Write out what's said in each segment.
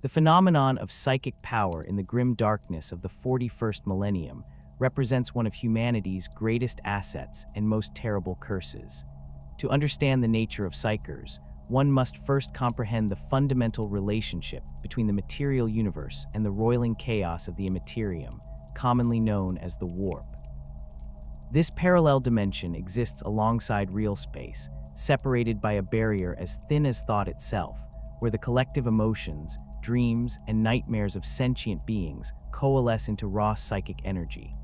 The phenomenon of psychic power in the grim darkness of the 41st millennium represents one of humanity's greatest assets and most terrible curses. To understand the nature of Psykers, one must first comprehend the fundamental relationship between the material universe and the roiling chaos of the Imperium, commonly known as the Warp. This parallel dimension exists alongside real space, separated by a barrier as thin as thought itself, where the collective emotions, dreams, and nightmares of sentient beings coalesce into raw psychic energy.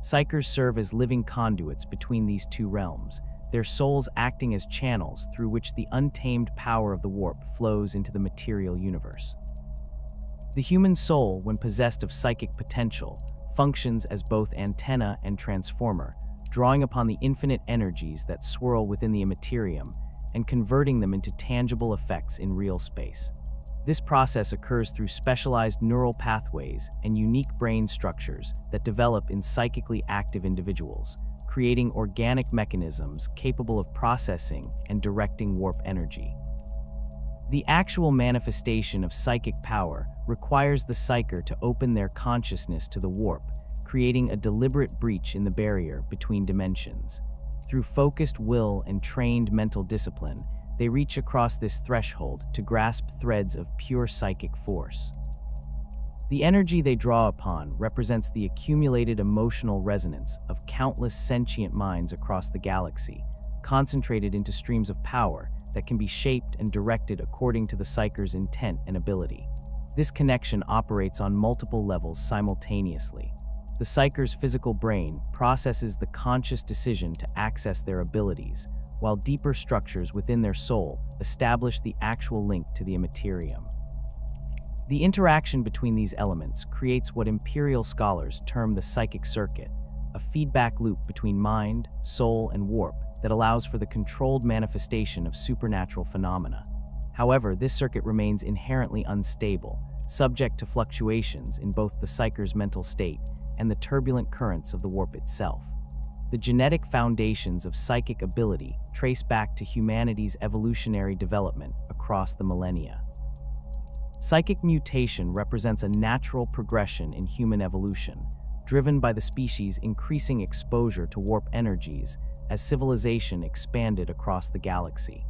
Psykers serve as living conduits between these two realms, their souls acting as channels through which the untamed power of the warp flows into the material universe. The human soul, when possessed of psychic potential, functions as both antenna and transformer, drawing upon the infinite energies that swirl within the Imperium and converting them into tangible effects in real space. This process occurs through specialized neural pathways and unique brain structures that develop in psychically active individuals, creating organic mechanisms capable of processing and directing warp energy. The actual manifestation of psychic power requires the Psyker to open their consciousness to the warp, creating a deliberate breach in the barrier between dimensions. Through focused will and trained mental discipline, they reach across this threshold to grasp threads of pure psychic force. The energy they draw upon represents the accumulated emotional resonance of countless sentient minds across the galaxy, concentrated into streams of power that can be shaped and directed according to the Psyker's intent and ability. This connection operates on multiple levels simultaneously. The Psyker's physical brain processes the conscious decision to access their abilities, while deeper structures within their soul establish the actual link to the Imperium. The interaction between these elements creates what Imperial scholars term the psychic circuit, a feedback loop between mind, soul, and warp that allows for the controlled manifestation of supernatural phenomena. However, this circuit remains inherently unstable, subject to fluctuations in both the Psyker's mental state and the turbulent currents of the warp itself. The genetic foundations of psychic ability trace back to humanity's evolutionary development across the millennia. Psychic mutation represents a natural progression in human evolution, driven by the species' increasing exposure to warp energies as civilization expanded across the galaxy.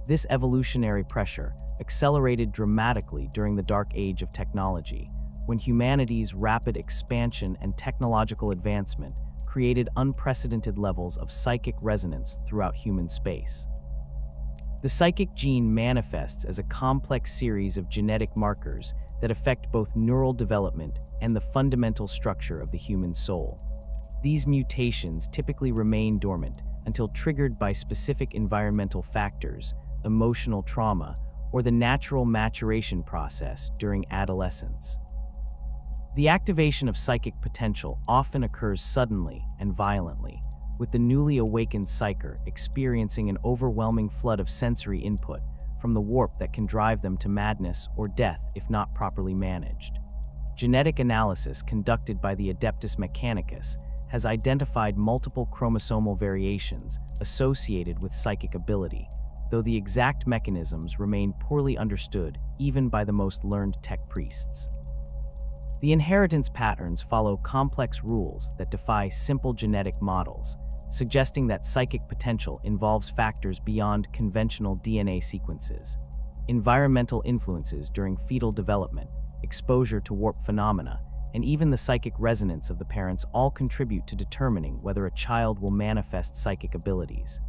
This evolutionary pressure accelerated dramatically during the Dark Age of technology, when humanity's rapid expansion and technological advancement created unprecedented levels of psychic resonance throughout human space. The psychic gene manifests as a complex series of genetic markers that affect both neural development and the fundamental structure of the human soul. These mutations typically remain dormant until triggered by specific environmental factors, emotional trauma, or the natural maturation process during adolescence. The activation of psychic potential often occurs suddenly and violently, with the newly awakened Psyker experiencing an overwhelming flood of sensory input from the warp that can drive them to madness or death if not properly managed. Genetic analysis conducted by the Adeptus Mechanicus has identified multiple chromosomal variations associated with psychic ability, though the exact mechanisms remain poorly understood even by the most learned tech priests. The inheritance patterns follow complex rules that defy simple genetic models, suggesting that psychic potential involves factors beyond conventional DNA sequences. Environmental influences during fetal development, exposure to warp phenomena, and even the psychic resonance of the parents all contribute to determining whether a child will manifest psychic abilities.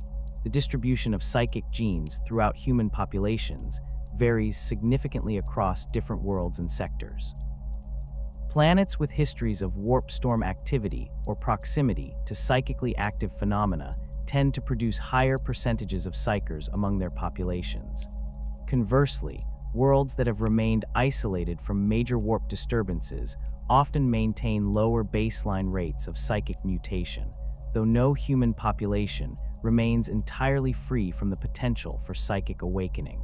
The distribution of psychic genes throughout human populations varies significantly across different worlds and sectors. Planets with histories of warp storm activity or proximity to psychically active phenomena tend to produce higher percentages of Psykers among their populations. Conversely, worlds that have remained isolated from major warp disturbances often maintain lower baseline rates of psychic mutation, though no human population remains entirely free from the potential for psychic awakening.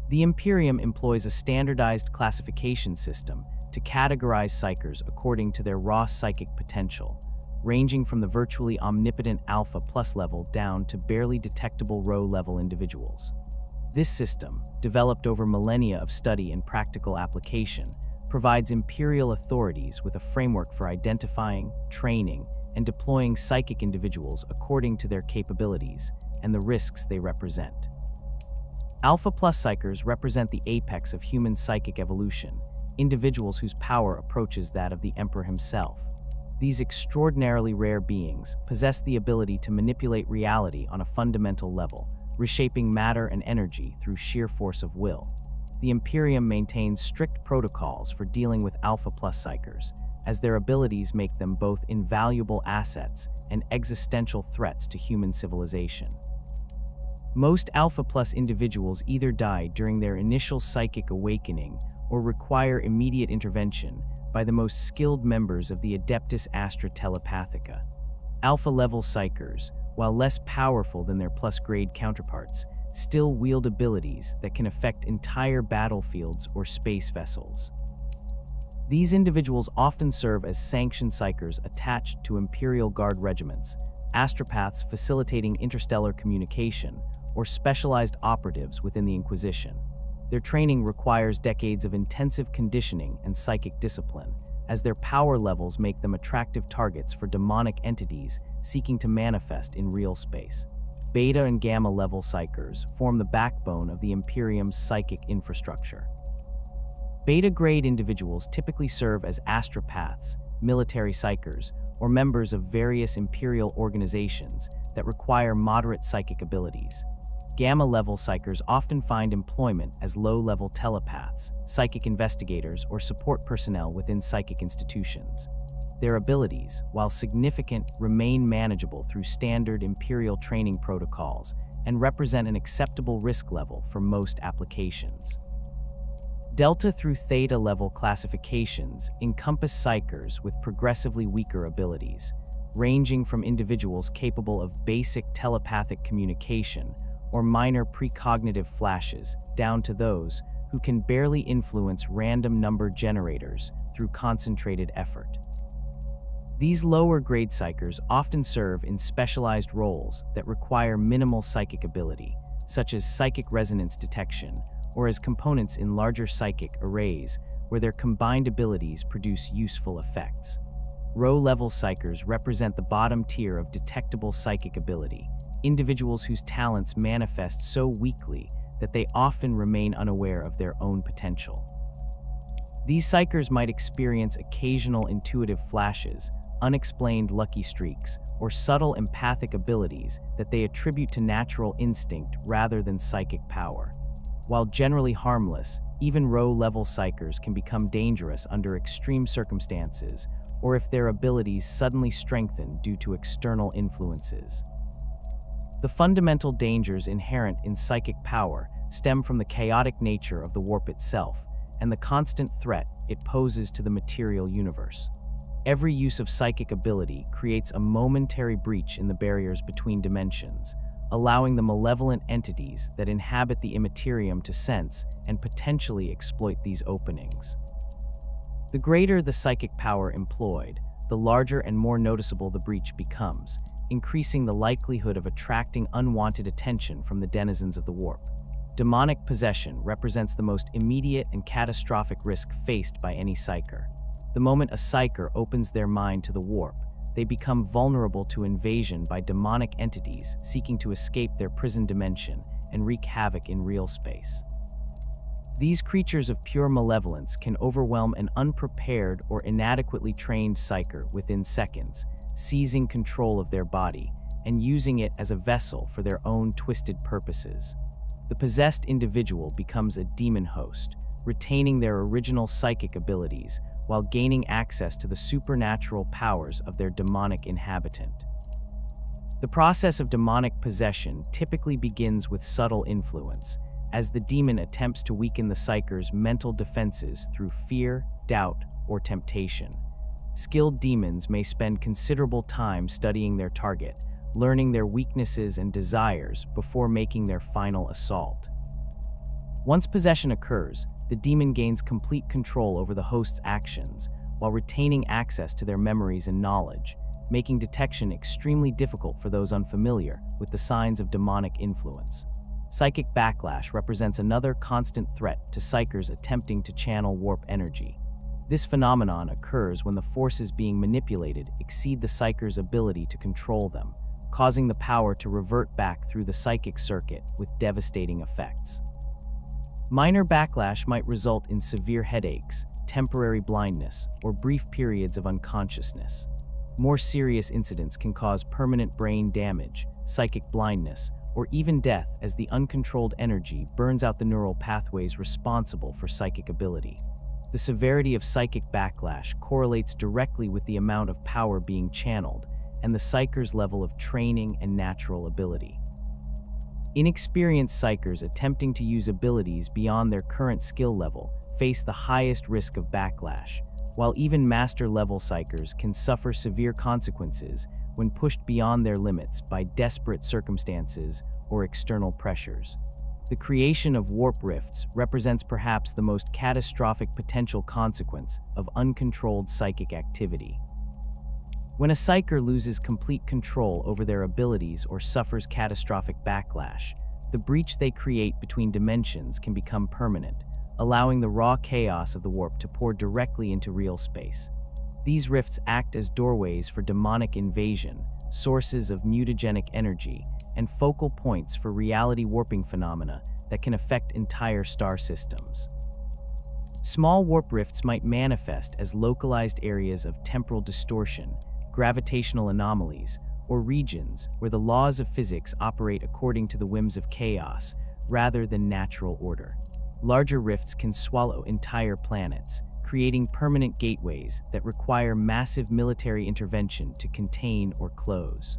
The Imperium employs a standardized classification system to categorize Psykers according to their raw psychic potential, ranging from the virtually omnipotent Alpha Plus level down to barely detectable Rho level individuals. This system, developed over millennia of study and practical application, provides Imperial authorities with a framework for identifying, training, and deploying psychic individuals according to their capabilities and the risks they represent. Alpha Plus Psykers represent the apex of human psychic evolution, individuals whose power approaches that of the Emperor himself. These extraordinarily rare beings possess the ability to manipulate reality on a fundamental level, reshaping matter and energy through sheer force of will. The Imperium maintains strict protocols for dealing with Alpha Plus Psykers, as their abilities make them both invaluable assets and existential threats to human civilization. Most Alpha Plus individuals either die during their initial psychic awakening or require immediate intervention by the most skilled members of the Adeptus Astartes telepathica. Alpha-level Psykers, while less powerful than their plus-grade counterparts, still wield abilities that can affect entire battlefields or space vessels. These individuals often serve as sanctioned Psykers attached to Imperial Guard regiments, Astrospaths facilitating interstellar communication, or specialized operatives within the Inquisition. Their training requires decades of intensive conditioning and psychic discipline, as their power levels make them attractive targets for demonic entities seeking to manifest in real space. Beta and Gamma level Psykers form the backbone of the Imperium's psychic infrastructure. Beta-grade individuals typically serve as Astrospaths, military Psykers, or members of various Imperial organizations that require moderate psychic abilities. Gamma-level Psykers often find employment as low-level telepaths, psychic investigators, or support personnel within psychic institutions. Their abilities, while significant, remain manageable through standard Imperial training protocols and represent an acceptable risk level for most applications. Delta through Theta level classifications encompass Psykers with progressively weaker abilities, ranging from individuals capable of basic telepathic communication or minor precognitive flashes down to those who can barely influence random number generators through concentrated effort. These lower-grade Psykers often serve in specialized roles that require minimal psychic ability, such as psychic resonance detection, or as components in larger psychic arrays where their combined abilities produce useful effects. Rho-level Psykers represent the bottom tier of detectable psychic ability, individuals whose talents manifest so weakly that they often remain unaware of their own potential. These Psykers might experience occasional intuitive flashes, unexplained lucky streaks, or subtle empathic abilities that they attribute to natural instinct rather than psychic power. While generally harmless, even Rho-level Psykers can become dangerous under extreme circumstances or if their abilities suddenly strengthen due to external influences. The fundamental dangers inherent in psychic power stem from the chaotic nature of the warp itself and the constant threat it poses to the material universe. Every use of psychic ability creates a momentary breach in the barriers between dimensions, allowing the malevolent entities that inhabit the Imperium to sense and potentially exploit these openings. The greater the psychic power employed, the larger and more noticeable the breach becomes, increasing the likelihood of attracting unwanted attention from the denizens of the warp. Demonic possession represents the most immediate and catastrophic risk faced by any Psyker. The moment a Psyker opens their mind to the warp, they become vulnerable to invasion by demonic entities seeking to escape their prison dimension and wreak havoc in real space. These creatures of pure malevolence can overwhelm an unprepared or inadequately trained Psyker within seconds, seizing control of their body and using it as a vessel for their own twisted purposes. The possessed individual becomes a demon host, retaining their original psychic abilities while gaining access to the supernatural powers of their demonic inhabitant. The process of demonic possession typically begins with subtle influence, as the demon attempts to weaken the Psyker's mental defenses through fear, doubt, or temptation. Skilled demons may spend considerable time studying their target, learning their weaknesses and desires before making their final assault. Once possession occurs, the demon gains complete control over the host's actions while retaining access to their memories and knowledge, making detection extremely difficult for those unfamiliar with the signs of demonic influence. Psychic backlash represents another constant threat to Psykers attempting to channel warp energy. This phenomenon occurs when the forces being manipulated exceed the Psyker's ability to control them, causing the power to revert back through the psychic circuit with devastating effects. Minor backlash might result in severe headaches, temporary blindness, or brief periods of unconsciousness. More serious incidents can cause permanent brain damage, psychic blindness, or even death as the uncontrolled energy burns out the neural pathways responsible for psychic ability. The severity of psychic backlash correlates directly with the amount of power being channeled and the Psyker's level of training and natural ability. Inexperienced Psykers attempting to use abilities beyond their current skill level face the highest risk of backlash, while even master-level Psykers can suffer severe consequences when pushed beyond their limits by desperate circumstances or external pressures. The creation of warp rifts represents perhaps the most catastrophic potential consequence of uncontrolled psychic activity. When a Psyker loses complete control over their abilities or suffers catastrophic backlash, the breach they create between dimensions can become permanent, allowing the raw chaos of the warp to pour directly into real space. These rifts act as doorways for demonic invasion, sources of mutagenic energy, and focal points for reality warping phenomena that can affect entire star systems. Small warp rifts might manifest as localized areas of temporal distortion, gravitational anomalies, or regions where the laws of physics operate according to the whims of chaos rather than natural order. Larger rifts can swallow entire planets, creating permanent gateways that require massive military intervention to contain or close.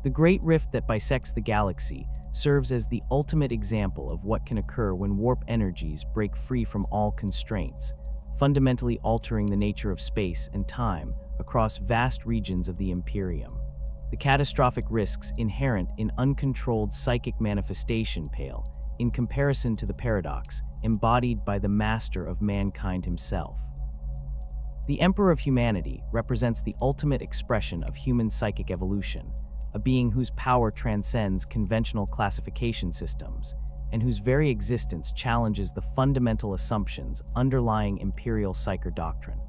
The Great Rift that bisects the galaxy serves as the ultimate example of what can occur when warp energies break free from all constraints, fundamentally altering the nature of space and time across vast regions of the Imperium. The catastrophic risks inherent in uncontrolled psychic manifestation pale in comparison to the paradox embodied by the master of mankind himself. The Emperor of Humanity represents the ultimate expression of human psychic evolution, a being whose power transcends conventional classification systems, and whose very existence challenges the fundamental assumptions underlying imperial Psyker doctrine.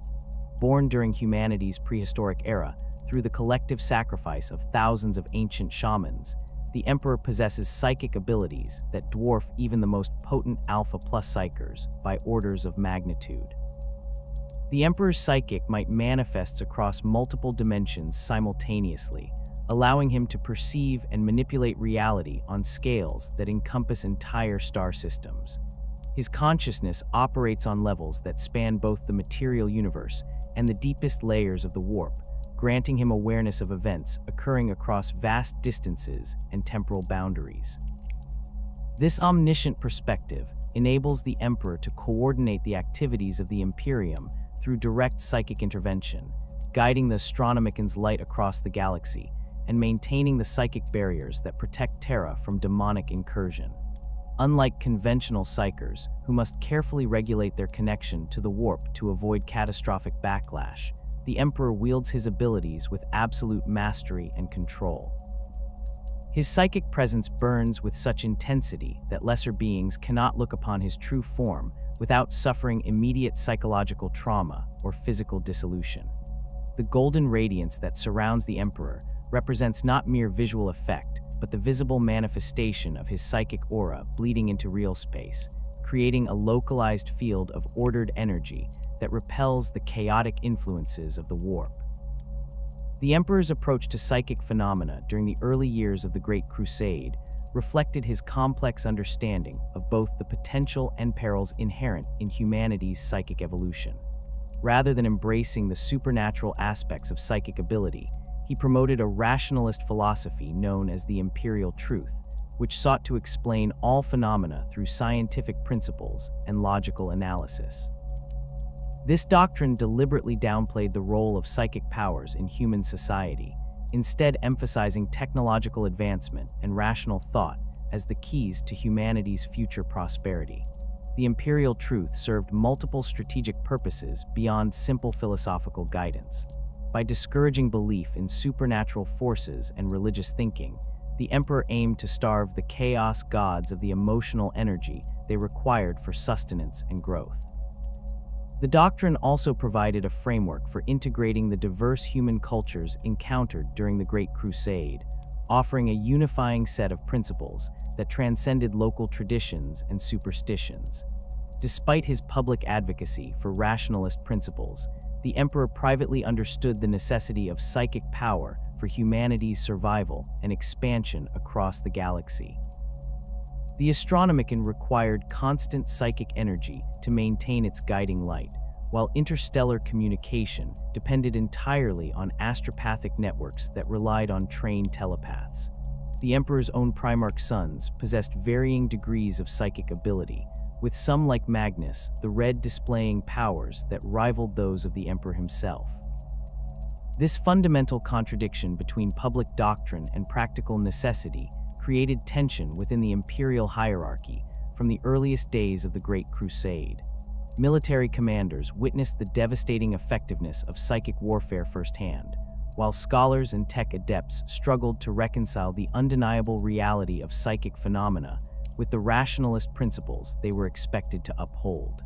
Born during humanity's prehistoric era, through the collective sacrifice of thousands of ancient shamans, the Emperor possesses psychic abilities that dwarf even the most potent Alpha Plus Psykers by orders of magnitude. The Emperor's psychic might manifest across multiple dimensions simultaneously, allowing him to perceive and manipulate reality on scales that encompass entire star systems. His consciousness operates on levels that span both the material universe and the deepest layers of the warp, granting him awareness of events occurring across vast distances and temporal boundaries. This omniscient perspective enables the Emperor to coordinate the activities of the Imperium through direct psychic intervention, guiding the Astronomicans' light across the galaxy and maintaining the psychic barriers that protect Terra from demonic incursion. Unlike conventional Psykers, who must carefully regulate their connection to the warp to avoid catastrophic backlash, the Emperor wields his abilities with absolute mastery and control. His psychic presence burns with such intensity that lesser beings cannot look upon his true form without suffering immediate psychological trauma or physical dissolution. The golden radiance that surrounds the Emperor represents not mere visual effect, but the visible manifestation of his psychic aura bleeding into real space, creating a localized field of ordered energy that repels the chaotic influences of the warp. The Emperor's approach to psychic phenomena during the early years of the Great Crusade reflected his complex understanding of both the potential and perils inherent in humanity's psychic evolution. Rather than embracing the supernatural aspects of psychic ability, he promoted a rationalist philosophy known as the imperial truth, which sought to explain all phenomena through scientific principles and logical analysis. This doctrine deliberately downplayed the role of psychic powers in human society, instead emphasizing technological advancement and rational thought as the keys to humanity's future prosperity. The imperial truth served multiple strategic purposes beyond simple philosophical guidance. By discouraging belief in supernatural forces and religious thinking, the Emperor aimed to starve the chaos gods of the emotional energy they required for sustenance and growth. The doctrine also provided a framework for integrating the diverse human cultures encountered during the Great Crusade, offering a unifying set of principles that transcended local traditions and superstitions. Despite his public advocacy for rationalist principles, the Emperor privately understood the necessity of psychic power for humanity's survival and expansion across the galaxy. The Astronomicon required constant psychic energy to maintain its guiding light, while interstellar communication depended entirely on astropathic networks that relied on trained telepaths. The Emperor's own Primarch sons possessed varying degrees of psychic ability, with some like Magnus, the Red displaying powers that rivaled those of the Emperor himself. This fundamental contradiction between public doctrine and practical necessity created tension within the imperial hierarchy from the earliest days of the Great Crusade. Military commanders witnessed the devastating effectiveness of psychic warfare firsthand, while scholars and tech adepts struggled to reconcile the undeniable reality of psychic phenomena with the rationalist principles they were expected to uphold.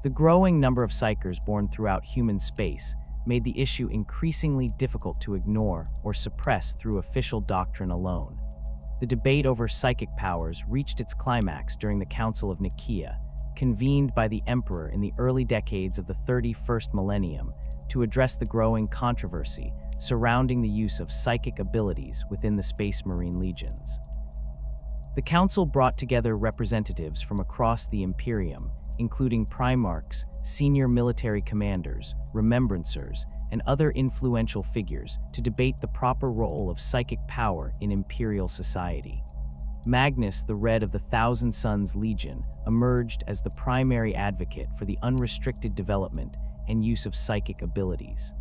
The growing number of Psykers born throughout human space made the issue increasingly difficult to ignore or suppress through official doctrine alone. The debate over psychic powers reached its climax during the Council of Nicaea, convened by the Emperor in the early decades of the 31st millennium to address the growing controversy surrounding the use of psychic abilities within the Space Marine legions. The council brought together representatives from across the Imperium, including primarchs, senior military commanders, remembrancers, and other influential figures to debate the proper role of psychic power in imperial society. Magnus, the Red of the Thousand Suns Legion, emerged as the primary advocate for the unrestricted development and use of psychic abilities.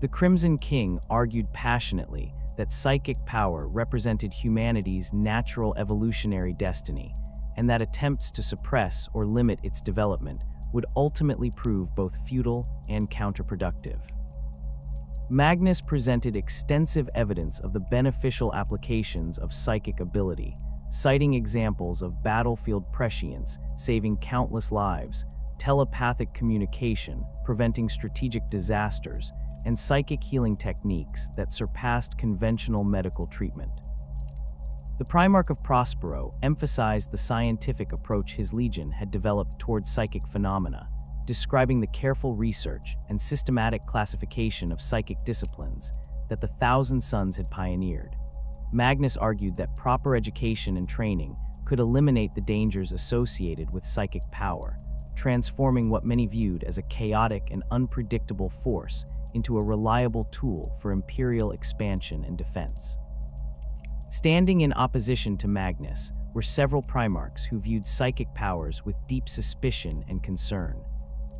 The Crimson King argued passionately that psychic power represented humanity's natural evolutionary destiny, and that attempts to suppress or limit its development would ultimately prove both futile and counterproductive. Magnus presented extensive evidence of the beneficial applications of psychic ability, citing examples of battlefield prescience saving countless lives, telepathic communication preventing strategic disasters, and psychic healing techniques that surpassed conventional medical treatment. The Primarch of Prospero emphasized the scientific approach his legion had developed towards psychic phenomena, describing the careful research and systematic classification of psychic disciplines that the Thousand Suns had pioneered. Magnus argued that proper education and training could eliminate the dangers associated with psychic power, transforming what many viewed as a chaotic and unpredictable force into a reliable tool for imperial expansion and defense. Standing in opposition to Magnus were several primarchs who viewed psychic powers with deep suspicion and concern.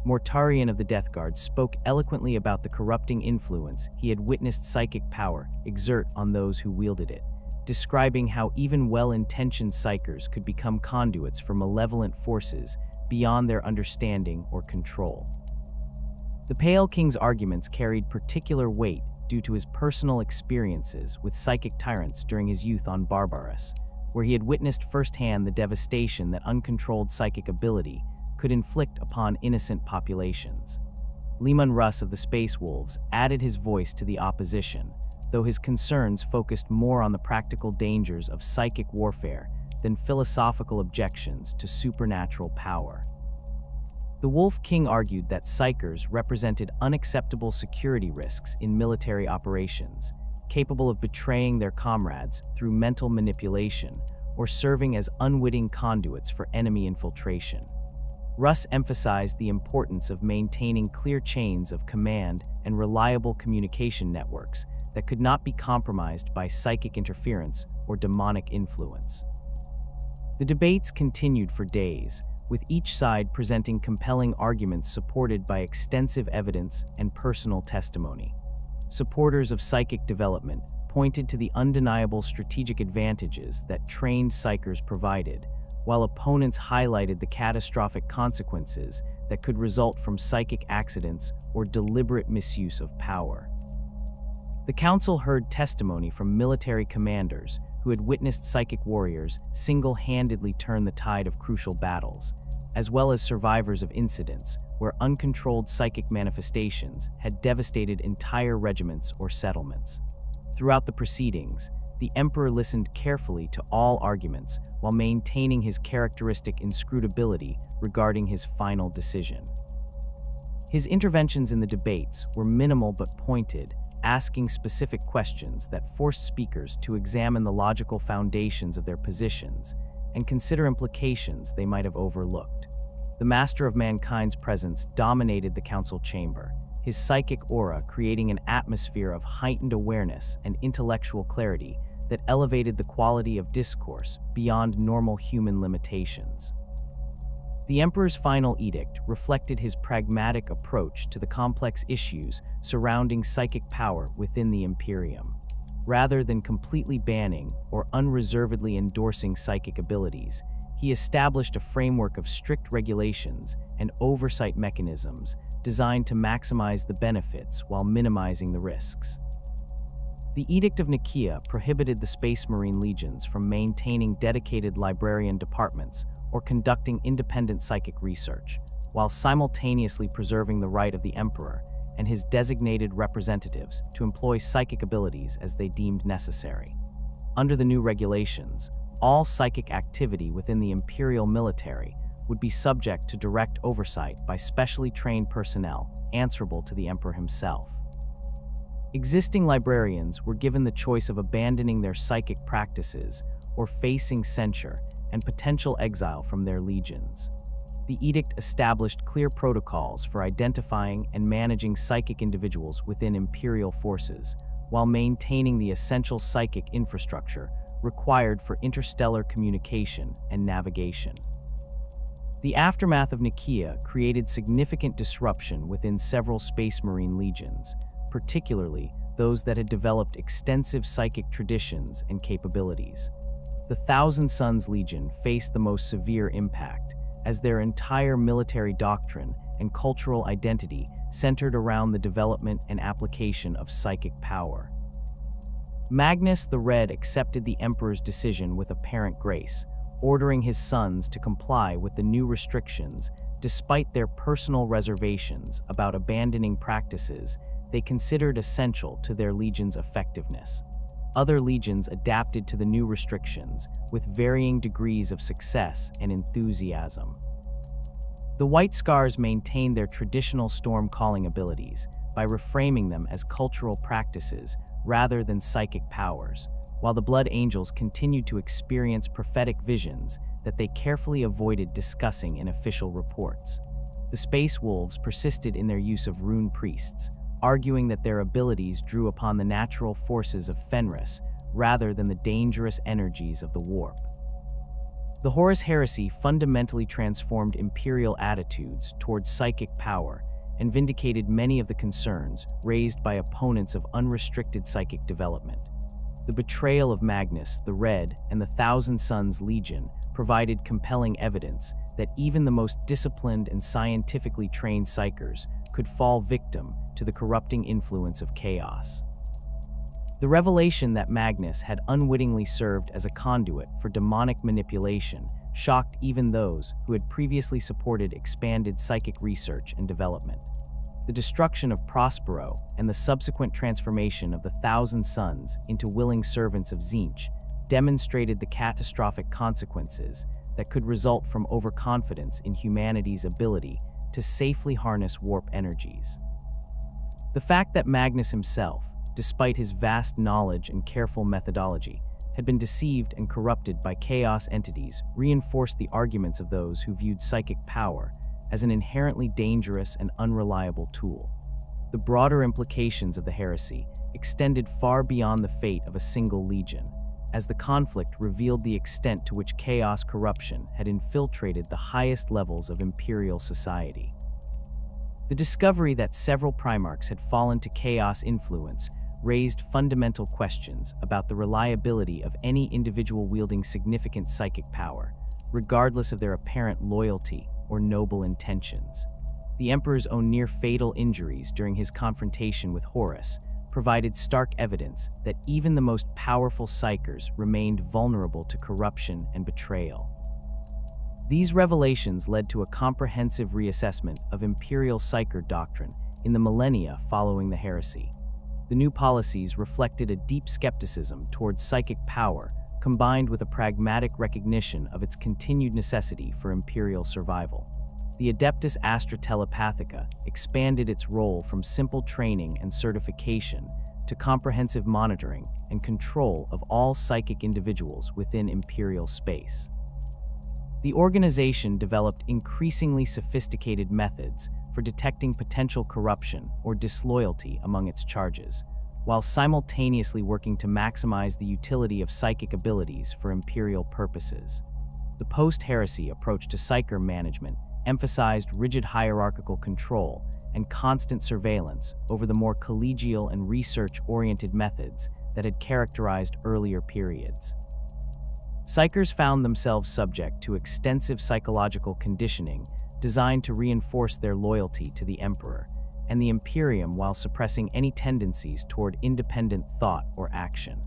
Mortarion of the Death Guard spoke eloquently about the corrupting influence he had witnessed psychic power exert on those who wielded it, describing how even well-intentioned Psykers could become conduits for malevolent forces beyond their understanding or control. The Pale King's arguments carried particular weight due to his personal experiences with psychic tyrants during his youth on Barbaros, where he had witnessed firsthand the devastation that uncontrolled psychic ability could inflict upon innocent populations. Leman Russ of the Space Wolves added his voice to the opposition, though his concerns focused more on the practical dangers of psychic warfare than philosophical objections to supernatural power. The Wolf King argued that Psykers represented unacceptable security risks in military operations, capable of betraying their comrades through mental manipulation or serving as unwitting conduits for enemy infiltration. Russ emphasized the importance of maintaining clear chains of command and reliable communication networks that could not be compromised by psychic interference or demonic influence. The debates continued for days, with each side presenting compelling arguments supported by extensive evidence and personal testimony. Supporters of psychic development pointed to the undeniable strategic advantages that trained Psykers provided, while opponents highlighted the catastrophic consequences that could result from psychic accidents or deliberate misuse of power. The council heard testimony from military commanders who had witnessed psychic warriors single-handedly turn the tide of crucial battles, as well as survivors of incidents where uncontrolled psychic manifestations had devastated entire regiments or settlements. Throughout the proceedings, the emperor listened carefully to all arguments while maintaining his characteristic inscrutability regarding his final decision. His interventions in the debates were minimal but pointed, asking specific questions that forced speakers to examine the logical foundations of their positions and consider implications they might have overlooked. The Master of Mankind's presence dominated the council chamber, his psychic aura creating an atmosphere of heightened awareness and intellectual clarity that elevated the quality of discourse beyond normal human limitations. The Emperor's final edict reflected his pragmatic approach to the complex issues surrounding psychic power within the Imperium. Rather than completely banning or unreservedly endorsing psychic abilities, he established a framework of strict regulations and oversight mechanisms designed to maximize the benefits while minimizing the risks. The Edict of Nicaea prohibited the Space Marine legions from maintaining dedicated librarian departments or conducting independent psychic research, while simultaneously preserving the right of the Emperor and his designated representatives to employ psychic abilities as they deemed necessary. Under the new regulations, all psychic activity within the Imperial military would be subject to direct oversight by specially trained personnel answerable to the Emperor himself. Existing librarians were given the choice of abandoning their psychic practices or facing censure and potential exile from their legions. The edict established clear protocols for identifying and managing psychic individuals within Imperial forces, while maintaining the essential psychic infrastructure required for interstellar communication and navigation. The aftermath of Nicaea created significant disruption within several Space Marine legions, particularly those that had developed extensive psychic traditions and capabilities. The Thousand Sons Legion faced the most severe impact, as their entire military doctrine and cultural identity centered around the development and application of psychic power. Magnus the Red accepted the Emperor's decision with apparent grace, ordering his sons to comply with the new restrictions despite their personal reservations about abandoning practices they considered essential to their legion's effectiveness. Other legions adapted to the new restrictions with varying degrees of success and enthusiasm. The White Scars maintained their traditional storm-calling abilities by reframing them as cultural practices rather than psychic powers, while the Blood Angels continued to experience prophetic visions that they carefully avoided discussing in official reports. The Space Wolves persisted in their use of rune priests, arguing that their abilities drew upon the natural forces of Fenris rather than the dangerous energies of the warp. The Horus Heresy fundamentally transformed Imperial attitudes towards psychic power and vindicated many of the concerns raised by opponents of unrestricted psychic development. The betrayal of Magnus the Red and the Thousand Sons Legion provided compelling evidence that even the most disciplined and scientifically trained Psykers could fall victim to the corrupting influence of chaos. The revelation that Magnus had unwittingly served as a conduit for demonic manipulation shocked even those who had previously supported expanded psychic research and development. The destruction of Prospero and the subsequent transformation of the Thousand Sons into willing servants of Tzeentch demonstrated the catastrophic consequences that could result from overconfidence in humanity's ability to safely harness warp energies. The fact that Magnus himself, despite his vast knowledge and careful methodology, had been deceived and corrupted by chaos entities reinforced the arguments of those who viewed psychic power as an inherently dangerous and unreliable tool. The broader implications of the heresy extended far beyond the fate of a single legion, as the conflict revealed the extent to which chaos corruption had infiltrated the highest levels of imperial society. The discovery that several Primarchs had fallen to chaos influence raised fundamental questions about the reliability of any individual wielding significant psychic power, regardless of their apparent loyalty or noble intentions. The Emperor's own near-fatal injuries during his confrontation with Horus provided stark evidence that even the most powerful Psykers remained vulnerable to corruption and betrayal. These revelations led to a comprehensive reassessment of Imperial Psyker doctrine in the millennia following the heresy. The new policies reflected a deep skepticism towards psychic power, combined with a pragmatic recognition of its continued necessity for Imperial survival. The Adeptus Astartes expanded its role from simple training and certification to comprehensive monitoring and control of all psychic individuals within Imperial space. The organization developed increasingly sophisticated methods for detecting potential corruption or disloyalty among its charges, while simultaneously working to maximize the utility of psychic abilities for Imperial purposes. The post-heresy approach to Psyker management emphasized rigid hierarchical control and constant surveillance over the more collegial and research-oriented methods that had characterized earlier periods. Psykers found themselves subject to extensive psychological conditioning designed to reinforce their loyalty to the Emperor and the Imperium while suppressing any tendencies toward independent thought or action.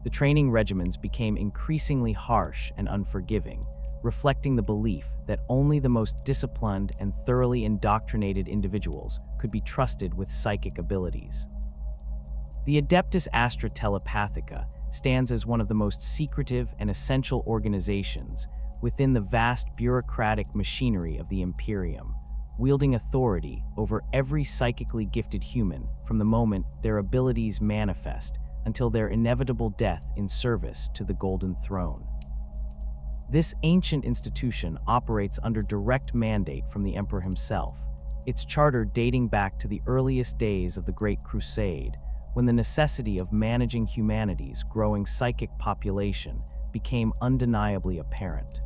The training regimens became increasingly harsh and unforgiving, reflecting the belief that only the most disciplined and thoroughly indoctrinated individuals could be trusted with psychic abilities. The Adeptus Astartes stands as one of the most secretive and essential organizations within the vast bureaucratic machinery of the Imperium, wielding authority over every psychically gifted human from the moment their abilities manifest until their inevitable death in service to the Golden Throne. This ancient institution operates under direct mandate from the Emperor himself, its charter dating back to the earliest days of the Great Crusade, when the necessity of managing humanity's growing psychic population became undeniably apparent.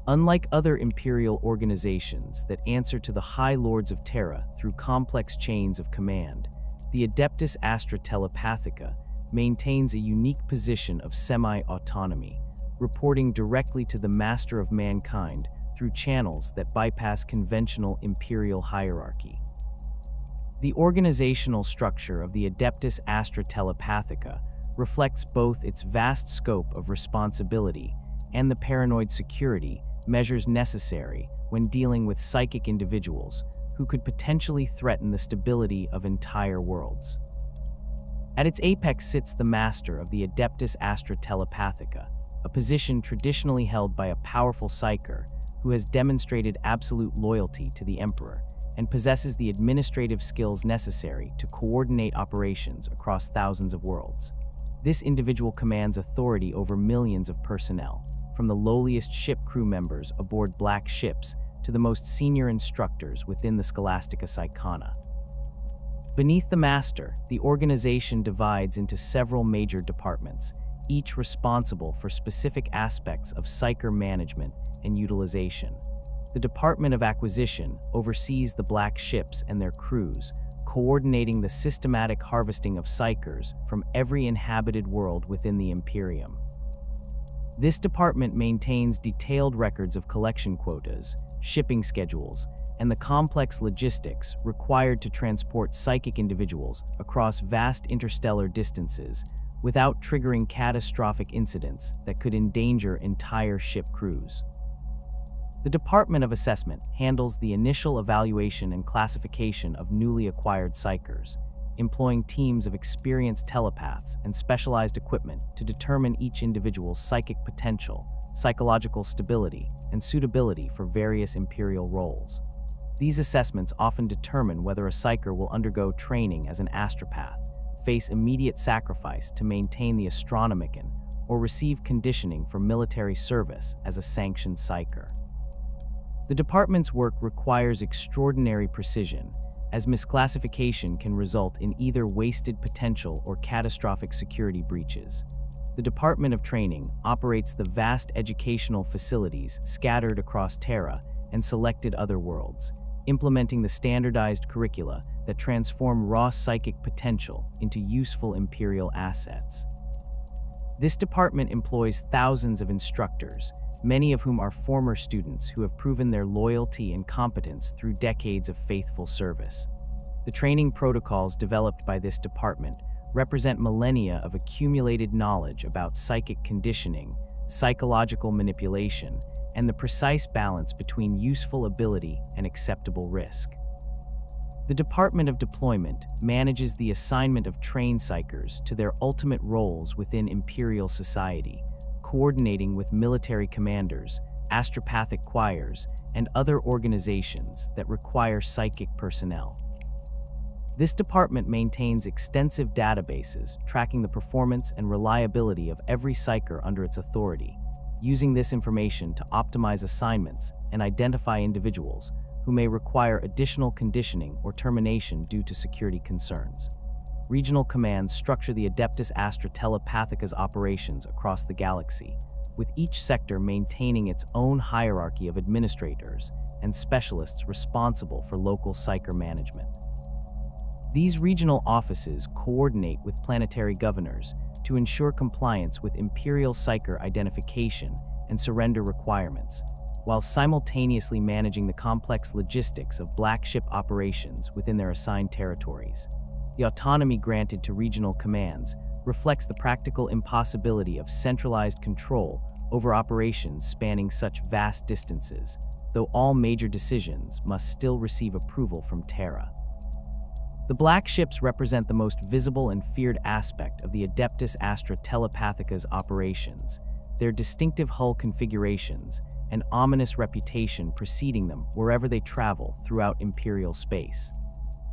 Unlike other imperial organizations that answer to the High Lords of Terra through complex chains of command, the Adeptus Astartes maintains a unique position of semi-autonomy, reporting directly to the Master of Mankind through channels that bypass conventional imperial hierarchy. The organizational structure of the Adeptus Astartes reflects both its vast scope of responsibility and the paranoid security measures necessary when dealing with psychic individuals who could potentially threaten the stability of entire worlds. At its apex sits the Master of the Adeptus Astartes, a position traditionally held by a powerful Psyker who has demonstrated absolute loyalty to the Emperor and possesses the administrative skills necessary to coordinate operations across thousands of worlds. This individual commands authority over millions of personnel, from the lowliest ship crew members aboard black ships to the most senior instructors within the Scholastica Psychona. Beneath the Master, the organization divides into several major departments, each responsible for specific aspects of Psyker management and utilization. The Department of Acquisition oversees the black ships and their crews, coordinating the systematic harvesting of Psykers from every inhabited world within the Imperium. This department maintains detailed records of collection quotas, shipping schedules, and the complex logistics required to transport psychic individuals across vast interstellar distances without triggering catastrophic incidents that could endanger entire ship crews. The Department of Assessment handles the initial evaluation and classification of newly acquired Psykers, employing teams of experienced telepaths and specialized equipment to determine each individual's psychic potential, psychological stability, and suitability for various Imperial roles. These assessments often determine whether a Psyker will undergo training as an Astropath, face immediate sacrifice to maintain the Astronomicon, or receive conditioning for military service as a sanctioned Psyker. The department's work requires extraordinary precision, as misclassification can result in either wasted potential or catastrophic security breaches. The Department of Training operates the vast educational facilities scattered across Terra and selected other worlds, implementing the standardized curricula that transform raw psychic potential into useful Imperial assets. This department employs thousands of instructors, many of whom are former students who have proven their loyalty and competence through decades of faithful service. The training protocols developed by this department represent millennia of accumulated knowledge about psychic conditioning, psychological manipulation, and the precise balance between useful ability and acceptable risk. The Department of Deployment manages the assignment of trained Psykers to their ultimate roles within Imperial society, coordinating with military commanders, astropathic choirs, and other organizations that require psychic personnel. This department maintains extensive databases tracking the performance and reliability of every Psyker under its authority, using this information to optimize assignments and identify individuals who may require additional conditioning or termination due to security concerns. Regional commands structure the Adeptus Astartes telepathica's operations across the galaxy, with each sector maintaining its own hierarchy of administrators and specialists responsible for local Psyker management. These regional offices coordinate with planetary governors to ensure compliance with Imperial Psyker identification and surrender requirements, while simultaneously managing the complex logistics of black ship operations within their assigned territories. The autonomy granted to regional commands reflects the practical impossibility of centralized control over operations spanning such vast distances, though all major decisions must still receive approval from Terra. The black ships represent the most visible and feared aspect of the Adeptus Astartes telepathica's operations, their distinctive hull configurations and ominous reputation preceding them wherever they travel throughout Imperial space.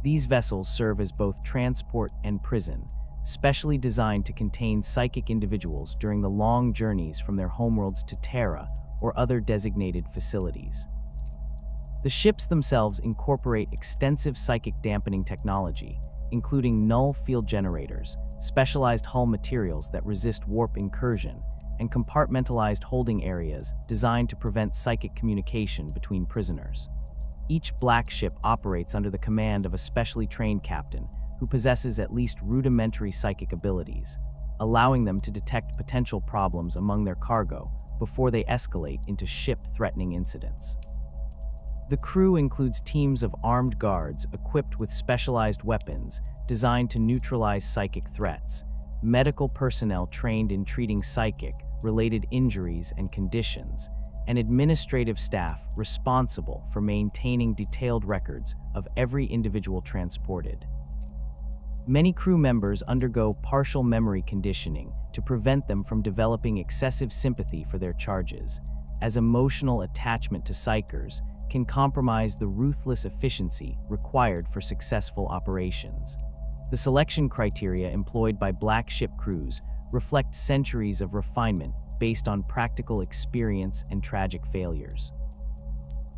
These vessels serve as both transport and prison, specially designed to contain psychic individuals during the long journeys from their homeworlds to Terra or other designated facilities. The ships themselves incorporate extensive psychic dampening technology, including null field generators, specialized hull materials that resist warp incursion, and compartmentalized holding areas designed to prevent psychic communication between prisoners. Each black ship operates under the command of a specially trained captain who possesses at least rudimentary psychic abilities, allowing them to detect potential problems among their cargo before they escalate into ship-threatening incidents. The crew includes teams of armed guards equipped with specialized weapons designed to neutralize psychic threats, medical personnel trained in treating psychic-related injuries and conditions, and administrative staff responsible for maintaining detailed records of every individual transported. Many crew members undergo partial memory conditioning to prevent them from developing excessive sympathy for their charges, as emotional attachment to Psykers can compromise the ruthless efficiency required for successful operations. The selection criteria employed by black ship crews reflect centuries of refinement based on practical experience and tragic failures.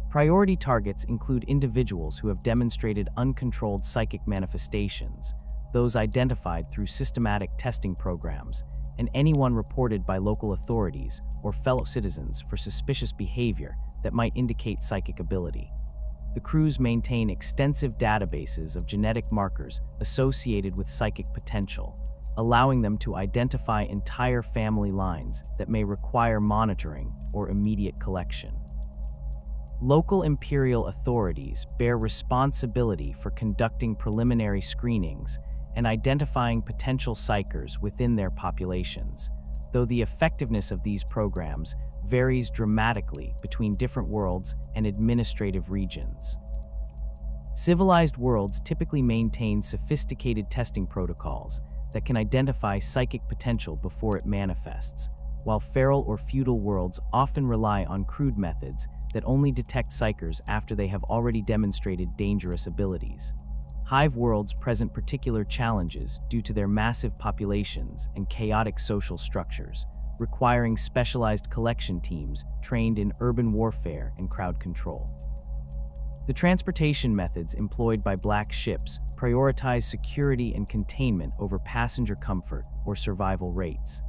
Priority targets include individuals who have demonstrated uncontrolled psychic manifestations, those identified through systematic testing programs, and anyone reported by local authorities or fellow citizens for suspicious behavior that might indicate psychic ability. The crews maintain extensive databases of genetic markers associated with psychic potential, allowing them to identify entire family lines that may require monitoring or immediate collection. Local Imperial authorities bear responsibility for conducting preliminary screenings and identifying potential Psykers within their populations, though the effectiveness of these programs varies dramatically between different worlds and administrative regions. Civilized worlds typically maintain sophisticated testing protocols that can identify psychic potential before it manifests, while feral or feudal worlds often rely on crude methods that only detect Psykers after they have already demonstrated dangerous abilities. Hive worlds present particular challenges due to their massive populations and chaotic social structures, requiring specialized collection teams trained in urban warfare and crowd control. The transportation methods employed by black ships prioritize security and containment over passenger comfort or survival rates.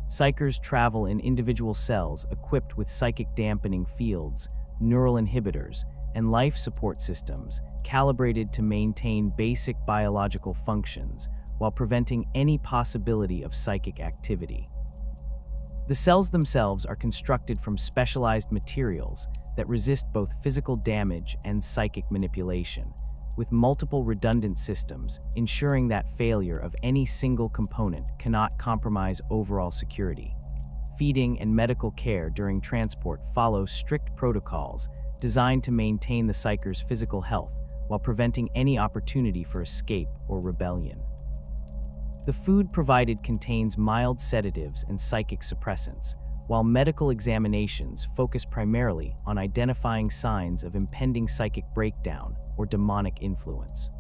Psykers travel in individual cells equipped with psychic dampening fields, neural inhibitors, and life support systems calibrated to maintain basic biological functions while preventing any possibility of psychic activity. The cells themselves are constructed from specialized materials that resist both physical damage and psychic manipulation, with multiple redundant systems, ensuring that failure of any single component cannot compromise overall security. Feeding and medical care during transport follow strict protocols designed to maintain the Psyker's physical health while preventing any opportunity for escape or rebellion. The food provided contains mild sedatives and psychic suppressants, while medical examinations focus primarily on identifying signs of impending psychic breakdown or demonic influence.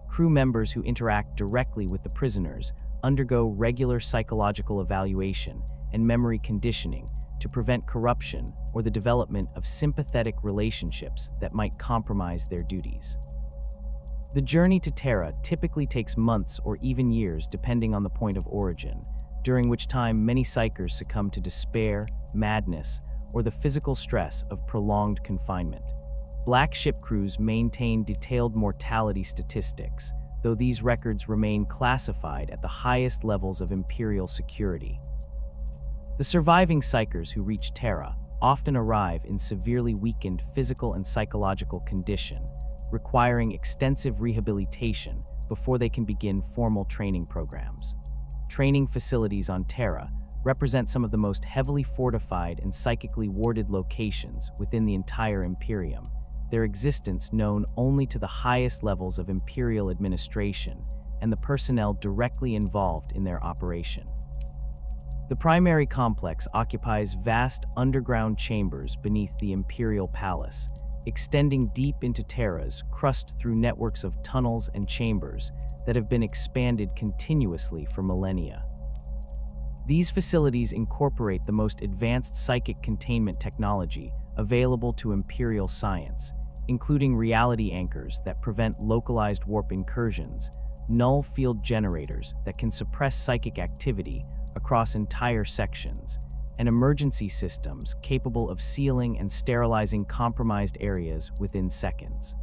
Crew members who interact directly with the prisoners undergo regular psychological evaluation and memory conditioning to prevent corruption or the development of sympathetic relationships that might compromise their duties. The journey to Terra typically takes months or even years depending on the point of origin, during which time many Psykers succumb to despair, madness, or the physical stress of prolonged confinement. Black ship crews maintain detailed mortality statistics, though these records remain classified at the highest levels of Imperial security. The surviving Psykers who reach Terra often arrive in severely weakened physical and psychological condition, requiring extensive rehabilitation before they can begin formal training programs. Training facilities on Terra represent some of the most heavily fortified and psychically warded locations within the entire Imperium, their existence known only to the highest levels of Imperial administration and the personnel directly involved in their operation. The primary complex occupies vast underground chambers beneath the Imperial Palace, extending deep into Terra's crust through networks of tunnels and chambers that have been expanded continuously for millennia. These facilities incorporate the most advanced psychic containment technology available to Imperial science, including reality anchors that prevent localized warp incursions, null field generators that can suppress psychic activity across entire sections, and emergency systems capable of sealing and sterilizing compromised areas within seconds.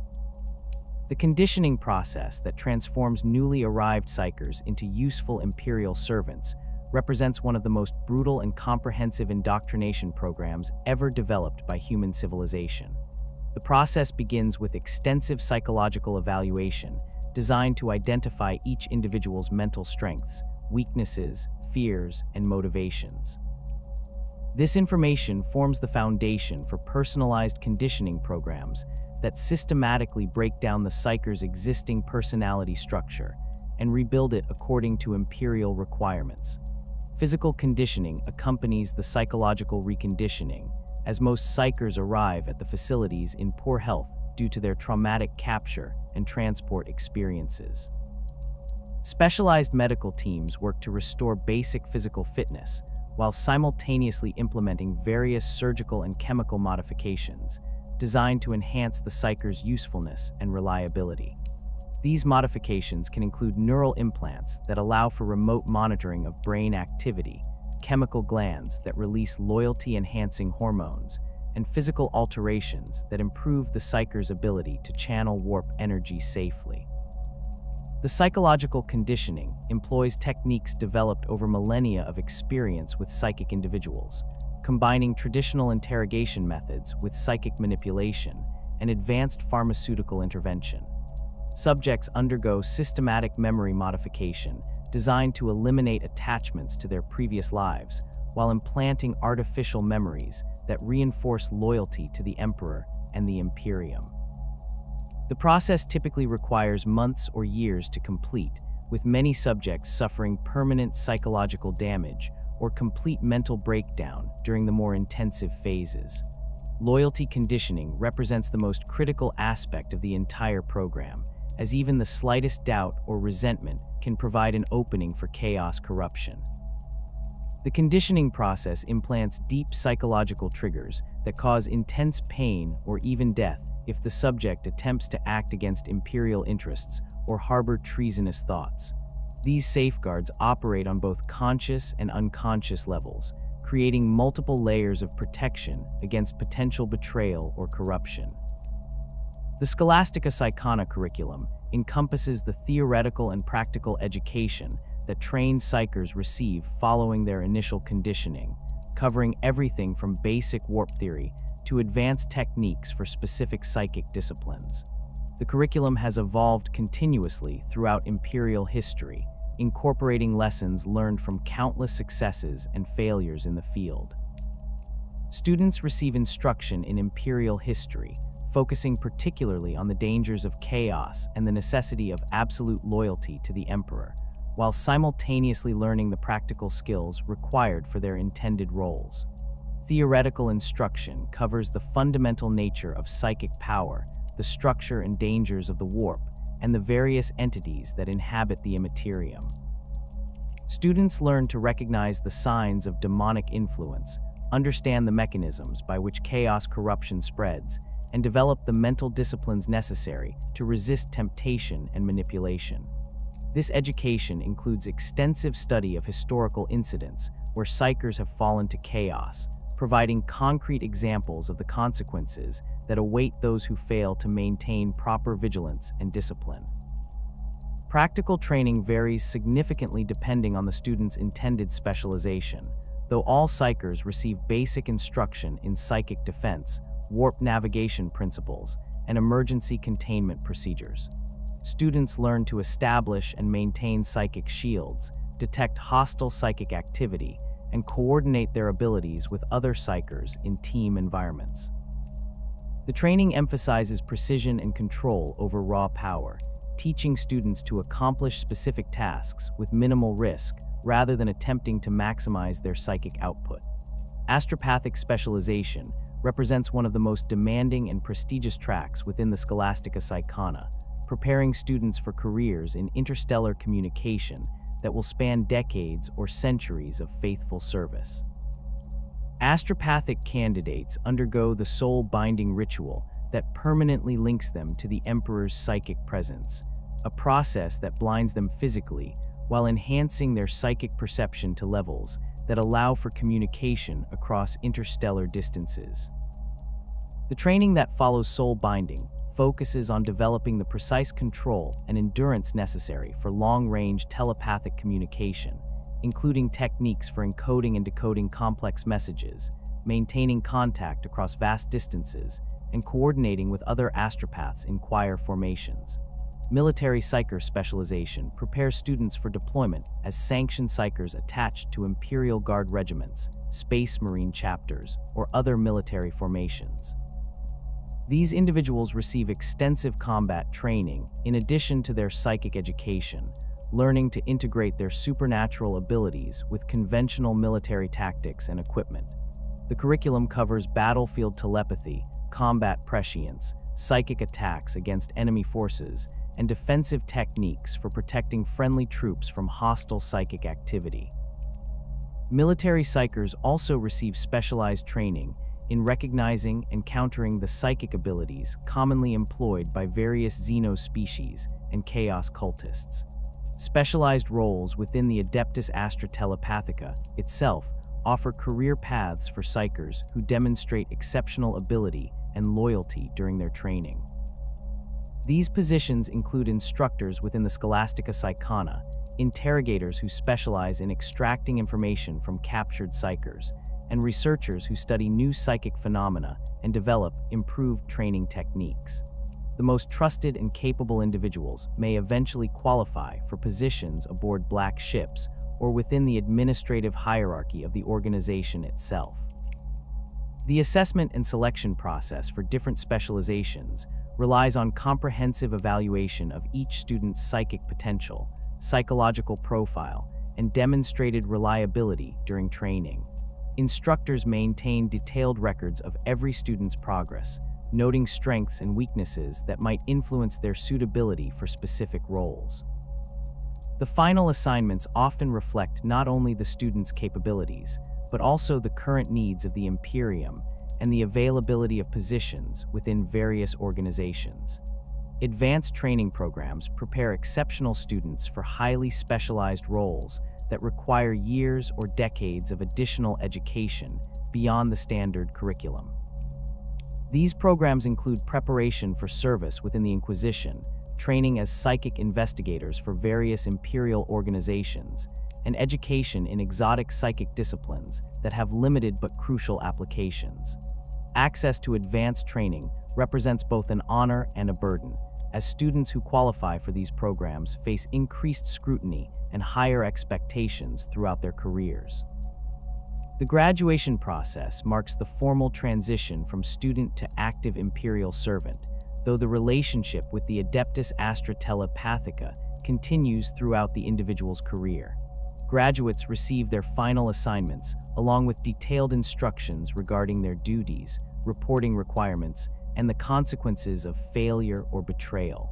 The conditioning process that transforms newly arrived Psykers into useful Imperial servants represents one of the most brutal and comprehensive indoctrination programs ever developed by human civilization. The process begins with extensive psychological evaluation designed to identify each individual's mental strengths, weaknesses, fears, and motivations. This information forms the foundation for personalized conditioning programs that systematically break down the Psyker's existing personality structure and rebuild it according to Imperial requirements. Physical conditioning accompanies the psychological reconditioning, as most Psykers arrive at the facilities in poor health due to their traumatic capture and transport experiences. Specialized medical teams work to restore basic physical fitness, while simultaneously implementing various surgical and chemical modifications designed to enhance the Psyker's usefulness and reliability. These modifications can include neural implants that allow for remote monitoring of brain activity, chemical glands that release loyalty-enhancing hormones, and physical alterations that improve the Psyker's ability to channel warp energy safely. The psychological conditioning employs techniques developed over millennia of experience with psychic individuals, combining traditional interrogation methods with psychic manipulation and advanced pharmaceutical intervention. Subjects undergo systematic memory modification designed to eliminate attachments to their previous lives, while implanting artificial memories that reinforce loyalty to the Emperor and the Imperium. The process typically requires months or years to complete, with many subjects suffering permanent psychological damage or complete mental breakdown during the more intensive phases. Loyalty conditioning represents the most critical aspect of the entire program, as even the slightest doubt or resentment can provide an opening for chaos corruption. The conditioning process implants deep psychological triggers that cause intense pain or even death if the subject attempts to act against Imperial interests or harbor treasonous thoughts. These safeguards operate on both conscious and unconscious levels, creating multiple layers of protection against potential betrayal or corruption. The Scholastica Psychona curriculum encompasses the theoretical and practical education that trained Psykers receive following their initial conditioning, covering everything from basic warp theory to advanced techniques for specific psychic disciplines. The curriculum has evolved continuously throughout Imperial history, incorporating lessons learned from countless successes and failures in the field. Students receive instruction in Imperial history, focusing particularly on the dangers of chaos and the necessity of absolute loyalty to the Emperor, while simultaneously learning the practical skills required for their intended roles. Theoretical instruction covers the fundamental nature of psychic power, the structure and dangers of the warp, and the various entities that inhabit the Imperium. Students learn to recognize the signs of demonic influence, understand the mechanisms by which chaos corruption spreads, and develop the mental disciplines necessary to resist temptation and manipulation. This education includes extensive study of historical incidents where Psykers have fallen to chaos, providing concrete examples of the consequences that await those who fail to maintain proper vigilance and discipline. Practical training varies significantly depending on the student's intended specialization, though all Psykers receive basic instruction in psychic defense, warp navigation principles, and emergency containment procedures. Students learn to establish and maintain psychic shields, detect hostile psychic activity, and coordinate their abilities with other Psykers in team environments. The training emphasizes precision and control over raw power, teaching students to accomplish specific tasks with minimal risk rather than attempting to maximize their psychic output. Astropathic specialization represents one of the most demanding and prestigious tracks within the Scholastica Psychana, preparing students for careers in interstellar communication that will span decades or centuries of faithful service. Astropathic candidates undergo the soul-binding ritual that permanently links them to the Emperor's psychic presence, a process that blinds them physically while enhancing their psychic perception to levels that allow for communication across interstellar distances. The training that follows soul binding focuses on developing the precise control and endurance necessary for long-range telepathic communication, including techniques for encoding and decoding complex messages, maintaining contact across vast distances, and coordinating with other astropaths in choir formations. Military Psyker specialization prepares students for deployment as sanctioned Psykers attached to Imperial Guard regiments, Space Marine chapters, or other military formations. These individuals receive extensive combat training in addition to their psychic education, learning to integrate their supernatural abilities with conventional military tactics and equipment. The curriculum covers battlefield telepathy, combat prescience, psychic attacks against enemy forces, and defensive techniques for protecting friendly troops from hostile psychic activity. Military Psykers also receive specialized training in recognizing and countering the psychic abilities commonly employed by various xeno-species and chaos cultists. Specialized roles within the Adeptus Astartes telepathica itself offer career paths for Psykers who demonstrate exceptional ability and loyalty during their training. These positions include instructors within the Scholastica Psychana, interrogators who specialize in extracting information from captured Psykers, and researchers who study new psychic phenomena and develop improved training techniques. The most trusted and capable individuals may eventually qualify for positions aboard black ships or within the administrative hierarchy of the organization itself. The assessment and selection process for different specializations relies on comprehensive evaluation of each student's psychic potential, psychological profile, and demonstrated reliability during training. Instructors maintain detailed records of every student's progress, noting strengths and weaknesses that might influence their suitability for specific roles. The final assignments often reflect not only the student's capabilities, but also the current needs of the Imperium and the availability of positions within various organizations. Advanced training programs prepare exceptional students for highly specialized roles that require years or decades of additional education beyond the standard curriculum. These programs include preparation for service within the Inquisition, training as psychic investigators for various imperial organizations, and education in exotic psychic disciplines that have limited but crucial applications. Access to advanced training represents both an honor and a burden, as students who qualify for these programs face increased scrutiny and higher expectations throughout their careers. The graduation process marks the formal transition from student to active Imperial servant, though the relationship with the Adeptus Astartes continues throughout the individual's career. Graduates receive their final assignments, along with detailed instructions regarding their duties, reporting requirements, and the consequences of failure or betrayal.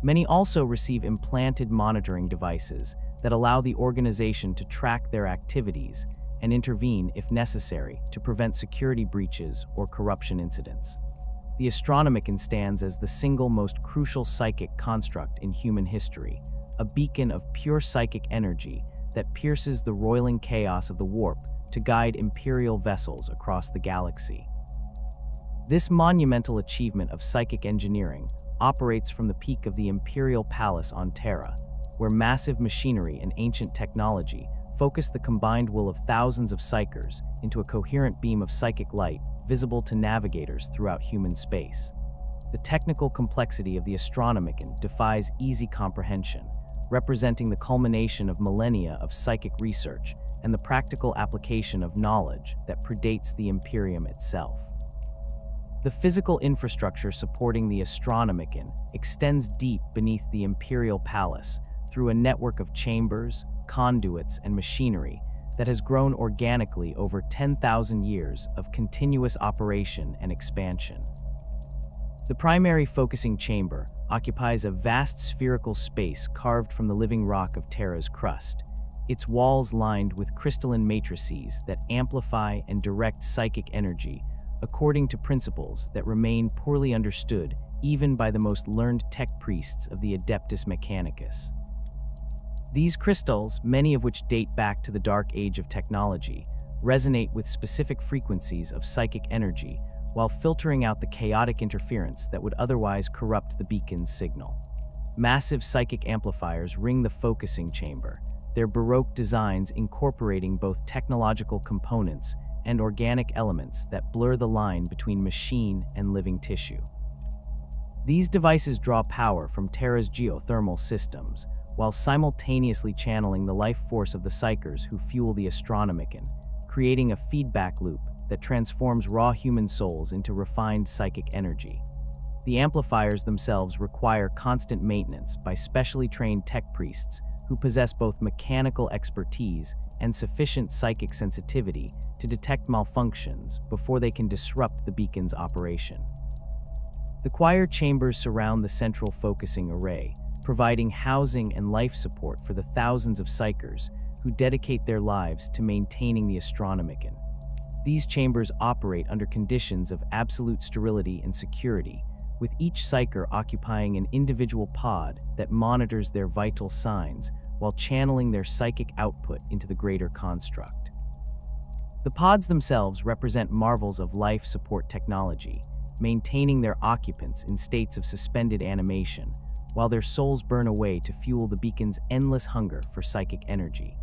Many also receive implanted monitoring devices that allow the organization to track their activities and intervene if necessary to prevent security breaches or corruption incidents. The Astronomicon stands as the single most crucial psychic construct in human history, a beacon of pure psychic energy that pierces the roiling chaos of the warp to guide Imperial vessels across the galaxy. This monumental achievement of psychic engineering operates from the peak of the Imperial Palace on Terra, where massive machinery and ancient technology focus the combined will of thousands of Psykers into a coherent beam of psychic light visible to navigators throughout human space. The technical complexity of the Astronomicon defies easy comprehension, representing the culmination of millennia of psychic research and the practical application of knowledge that predates the Imperium itself. The physical infrastructure supporting the Astronomicon extends deep beneath the Imperial Palace through a network of chambers, conduits, and machinery that has grown organically over 10,000 years of continuous operation and expansion. The primary focusing chamber occupies a vast spherical space carved from the living rock of Terra's crust, its walls lined with crystalline matrices that amplify and direct psychic energy according to principles that remain poorly understood even by the most learned tech priests of the Adeptus Mechanicus. These crystals, many of which date back to the dark age of technology, resonate with specific frequencies of psychic energy while filtering out the chaotic interference that would otherwise corrupt the beacon's signal. Massive psychic amplifiers ring the focusing chamber, their Baroque designs incorporating both technological components and organic elements that blur the line between machine and living tissue. These devices draw power from Terra's geothermal systems, while simultaneously channeling the life force of the Psykers who fuel the Astronomicon, creating a feedback loop that transforms raw human souls into refined psychic energy. The amplifiers themselves require constant maintenance by specially trained tech priests who possess both mechanical expertise and sufficient psychic sensitivity to detect malfunctions before they can disrupt the beacon's operation. The choir chambers surround the central focusing array, providing housing and life support for the thousands of Psykers who dedicate their lives to maintaining the Astronomicon. These chambers operate under conditions of absolute sterility and security, with each Psyker occupying an individual pod that monitors their vital signs while channeling their psychic output into the greater construct. The pods themselves represent marvels of life support technology, maintaining their occupants in states of suspended animation, while their souls burn away to fuel the beacon's endless hunger for psychic energy.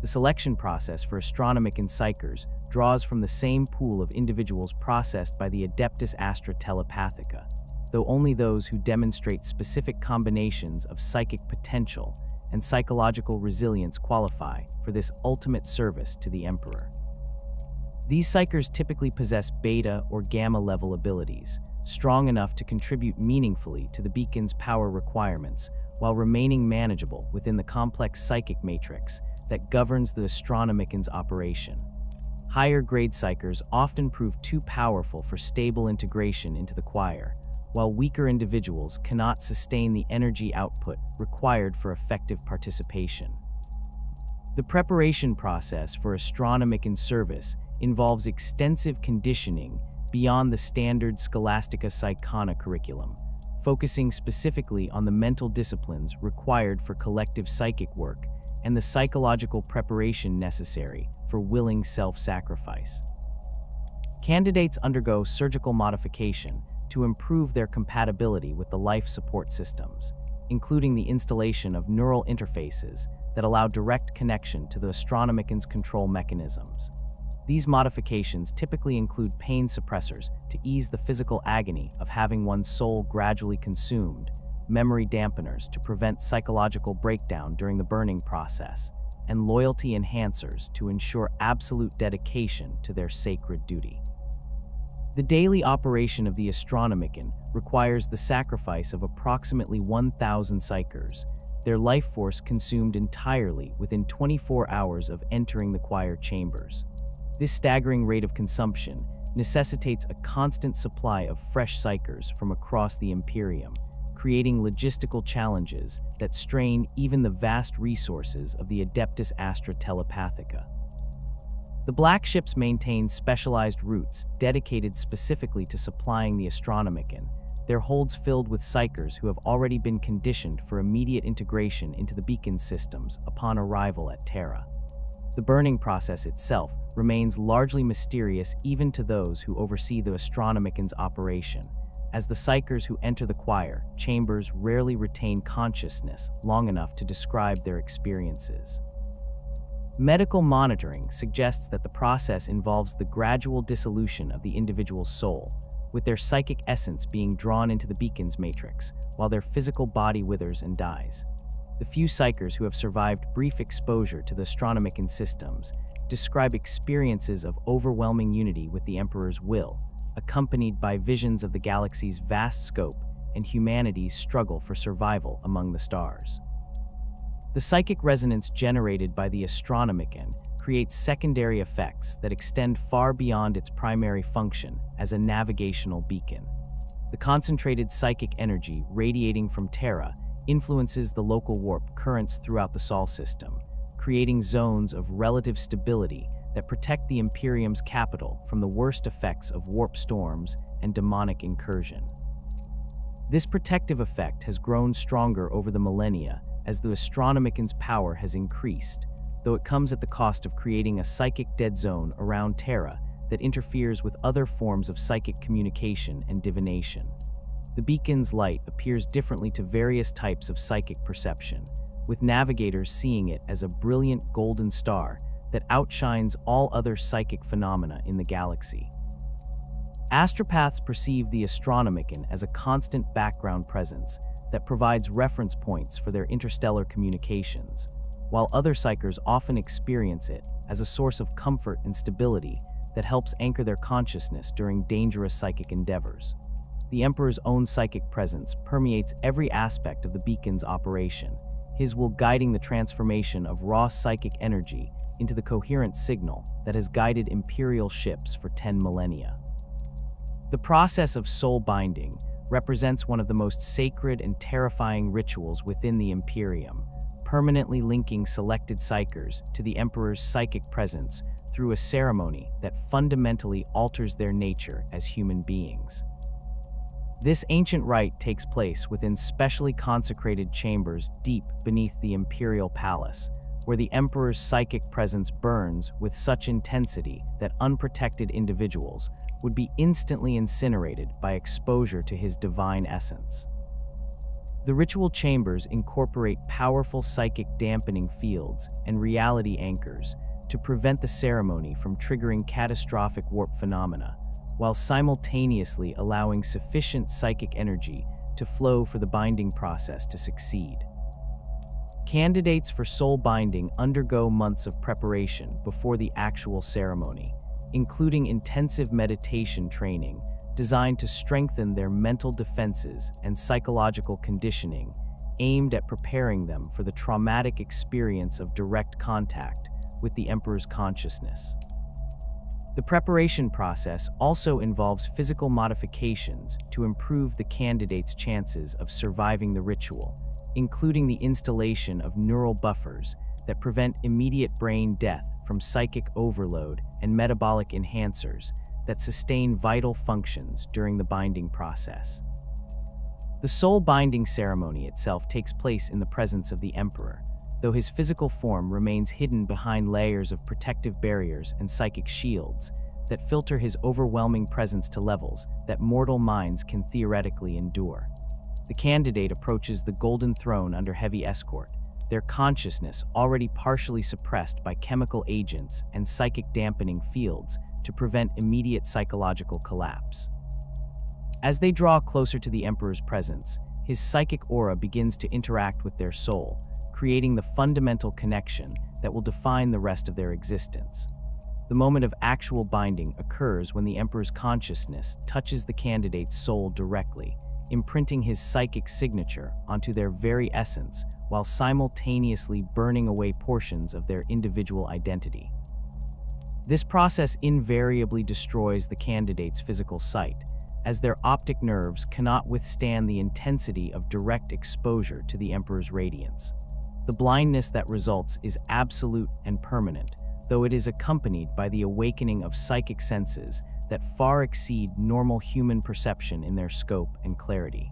The selection process for Astronomicon Psykers draws from the same pool of individuals processed by the Adeptus Astartes, though only those who demonstrate specific combinations of psychic potential and psychological resilience qualify for this ultimate service to the Emperor. These Psykers typically possess beta or gamma level abilities, strong enough to contribute meaningfully to the beacon's power requirements while remaining manageable within the complex psychic matrix that governs the Astronomicon's operation. Higher-grade Psykers often prove too powerful for stable integration into the choir, while weaker individuals cannot sustain the energy output required for effective participation. The preparation process for Astronomicon service involves extensive conditioning beyond the standard Scholastica Psychona curriculum, focusing specifically on the mental disciplines required for collective psychic work and the psychological preparation necessary for willing self-sacrifice. Candidates undergo surgical modification to improve their compatibility with the life support systems, including the installation of neural interfaces that allow direct connection to the Astronomicon's control mechanisms. These modifications typically include pain suppressors to ease the physical agony of having one's soul gradually consumed, memory dampeners to prevent psychological breakdown during the burning process, and loyalty enhancers to ensure absolute dedication to their sacred duty. The daily operation of the Astronomicon requires the sacrifice of approximately 1,000 Psykers, their life force consumed entirely within 24 hours of entering the choir chambers. This staggering rate of consumption necessitates a constant supply of fresh Psykers from across the Imperium, creating logistical challenges that strain even the vast resources of the Adeptus Astartes telepathica. The Black Ships maintain specialized routes dedicated specifically to supplying the Astronomicon, their holds filled with Psykers who have already been conditioned for immediate integration into the beacon systems upon arrival at Terra. The burning process itself remains largely mysterious even to those who oversee the Astronomicon's operation, as the Psykers who enter the choir chambers rarely retain consciousness long enough to describe their experiences. Medical monitoring suggests that the process involves the gradual dissolution of the individual's soul, with their psychic essence being drawn into the beacon's matrix, while their physical body withers and dies. The few Psykers who have survived brief exposure to the Astronomicon systems describe experiences of overwhelming unity with the Emperor's will, accompanied by visions of the galaxy's vast scope and humanity's struggle for survival among the stars. The psychic resonance generated by the Astronomicon creates secondary effects that extend far beyond its primary function as a navigational beacon. The concentrated psychic energy radiating from Terra influences the local warp currents throughout the Sol system, creating zones of relative stability that protect the Imperium's capital from the worst effects of warp storms and demonic incursion. This protective effect has grown stronger over the millennia as the Astronomicon's power has increased, though it comes at the cost of creating a psychic dead zone around Terra that interferes with other forms of psychic communication and divination. The beacon's light appears differently to various types of psychic perception, with navigators seeing it as a brilliant golden star that outshines all other psychic phenomena in the galaxy. Astropaths perceive the Astronomicon as a constant background presence that provides reference points for their interstellar communications, while other Psykers often experience it as a source of comfort and stability that helps anchor their consciousness during dangerous psychic endeavors. The Emperor's own psychic presence permeates every aspect of the beacon's operation, his will guiding the transformation of raw psychic energy into the coherent signal that has guided Imperial ships for 10 millennia. The process of soul binding represents one of the most sacred and terrifying rituals within the Imperium, permanently linking selected Psykers to the Emperor's psychic presence through a ceremony that fundamentally alters their nature as human beings. This ancient rite takes place within specially consecrated chambers deep beneath the Imperial Palace, where the Emperor's psychic presence burns with such intensity that unprotected individuals would be instantly incinerated by exposure to his divine essence. The ritual chambers incorporate powerful psychic dampening fields and reality anchors to prevent the ceremony from triggering catastrophic warp phenomena, while simultaneously allowing sufficient psychic energy to flow for the binding process to succeed. Candidates for soul binding undergo months of preparation before the actual ceremony, including intensive meditation training designed to strengthen their mental defenses and psychological conditioning, aimed at preparing them for the traumatic experience of direct contact with the Emperor's consciousness. The preparation process also involves physical modifications to improve the candidate's chances of surviving the ritual, including the installation of neural buffers that prevent immediate brain death from psychic overload and metabolic enhancers that sustain vital functions during the binding process. The soul binding ceremony itself takes place in the presence of the Emperor, though his physical form remains hidden behind layers of protective barriers and psychic shields that filter his overwhelming presence to levels that mortal minds can theoretically endure. The candidate approaches the golden throne under heavy escort, their consciousness already partially suppressed by chemical agents and psychic dampening fields to prevent immediate psychological collapse. As they draw closer to the Emperor's presence, his psychic aura begins to interact with their soul, creating the fundamental connection that will define the rest of their existence. The moment of actual binding occurs when the Emperor's consciousness touches the candidate's soul directly, imprinting his psychic signature onto their very essence while simultaneously burning away portions of their individual identity. This process invariably destroys the candidate's physical sight, as their optic nerves cannot withstand the intensity of direct exposure to the Emperor's radiance. The blindness that results is absolute and permanent, though it is accompanied by the awakening of psychic senses that far exceed normal human perception in their scope and clarity.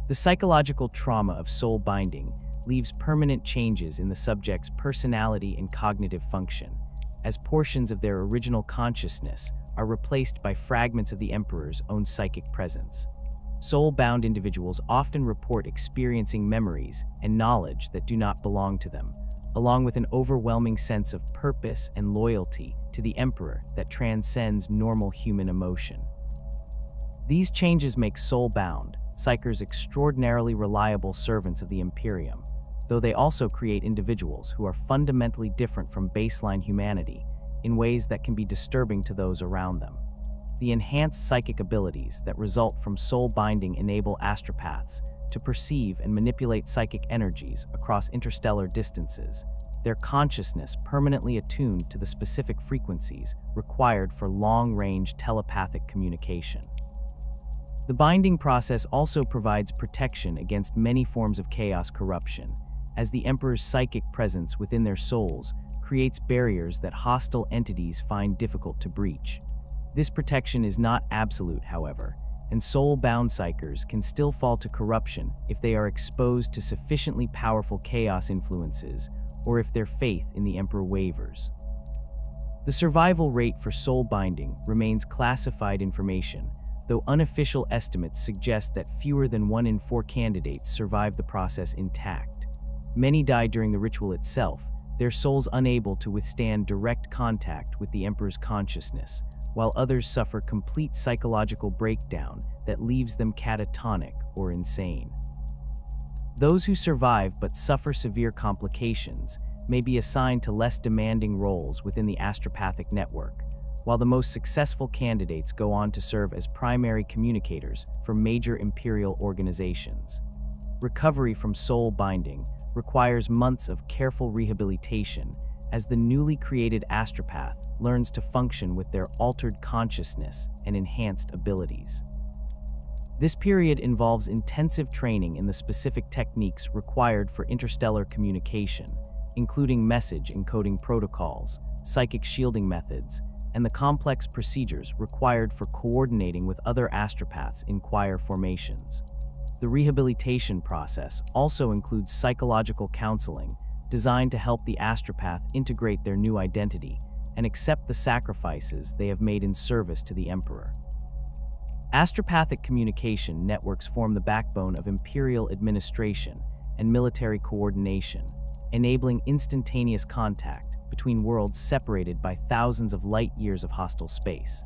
The psychological trauma of soul binding leaves permanent changes in the subject's personality and cognitive function, as portions of their original consciousness are replaced by fragments of the Emperor's own psychic presence. Soul-bound individuals often report experiencing memories and knowledge that do not belong to them, along with an overwhelming sense of purpose and loyalty to the Emperor that transcends normal human emotion. These changes make soul-bound Psykers extraordinarily reliable servants of the Imperium, though they also create individuals who are fundamentally different from baseline humanity in ways that can be disturbing to those around them. The enhanced psychic abilities that result from soul binding enable Astrospaths to perceive and manipulate psychic energies across interstellar distances, their consciousness permanently attuned to the specific frequencies required for long-range telepathic communication. The binding process also provides protection against many forms of chaos corruption, as the Emperor's psychic presence within their souls creates barriers that hostile entities find difficult to breach. This protection is not absolute, however, and soul-bound Psykers can still fall to corruption if they are exposed to sufficiently powerful chaos influences or if their faith in the Emperor wavers. The survival rate for soul binding remains classified information, though unofficial estimates suggest that fewer than 1 in 4 candidates survive the process intact. Many die during the ritual itself, their souls unable to withstand direct contact with the Emperor's consciousness, while others suffer complete psychological breakdown that leaves them catatonic or insane. Those who survive but suffer severe complications may be assigned to less demanding roles within the astropathic network, while the most successful candidates go on to serve as primary communicators for major imperial organizations. Recovery from soul binding requires months of careful rehabilitation as the newly created Astropath learns to function with their altered consciousness and enhanced abilities. This period involves intensive training in the specific techniques required for interstellar communication, including message encoding protocols, psychic shielding methods, and the complex procedures required for coordinating with other astropaths in choir formations. The rehabilitation process also includes psychological counseling designed to help the astropath integrate their new identity and accept the sacrifices they have made in service to the Emperor. Astropathic communication networks form the backbone of imperial administration and military coordination, enabling instantaneous contact between worlds separated by thousands of light-years of hostile space.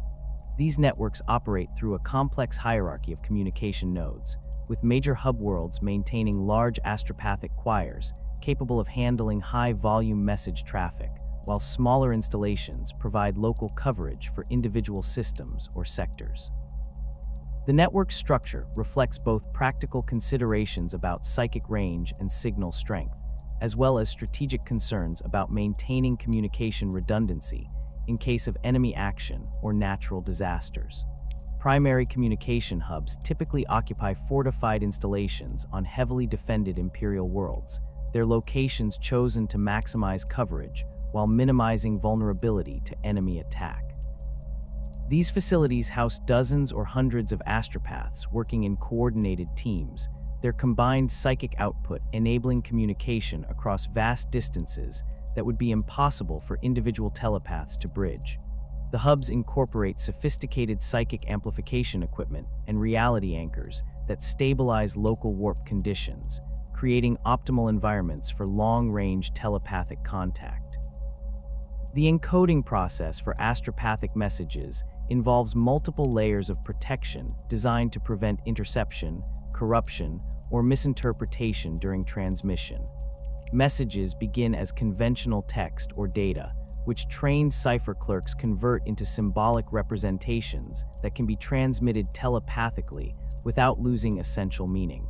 These networks operate through a complex hierarchy of communication nodes, with major hub worlds maintaining large astropathic choirs capable of handling high-volume message traffic, while smaller installations provide local coverage for individual systems or sectors. The network structure reflects both practical considerations about psychic range and signal strength, as well as strategic concerns about maintaining communication redundancy in case of enemy action or natural disasters. Primary communication hubs typically occupy fortified installations on heavily defended Imperial worlds, their locations chosen to maximize coverage while minimizing vulnerability to enemy attack. These facilities house dozens or hundreds of astropaths working in coordinated teams, their combined psychic output enabling communication across vast distances that would be impossible for individual telepaths to bridge. The hubs incorporate sophisticated psychic amplification equipment and reality anchors that stabilize local warp conditions, creating optimal environments for long-range telepathic contact. The encoding process for astropathic messages involves multiple layers of protection designed to prevent interception, corruption, or misinterpretation during transmission. Messages begin as conventional text or data, which trained cipher clerks convert into symbolic representations that can be transmitted telepathically without losing essential meaning.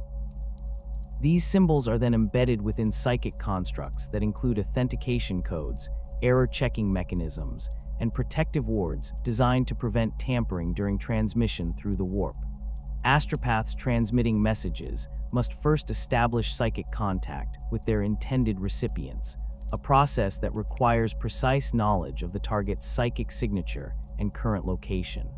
These symbols are then embedded within psychic constructs that include authentication codes, error-checking mechanisms, and protective wards designed to prevent tampering during transmission through the warp. Astropaths transmitting messages must first establish psychic contact with their intended recipients, a process that requires precise knowledge of the target's psychic signature and current location.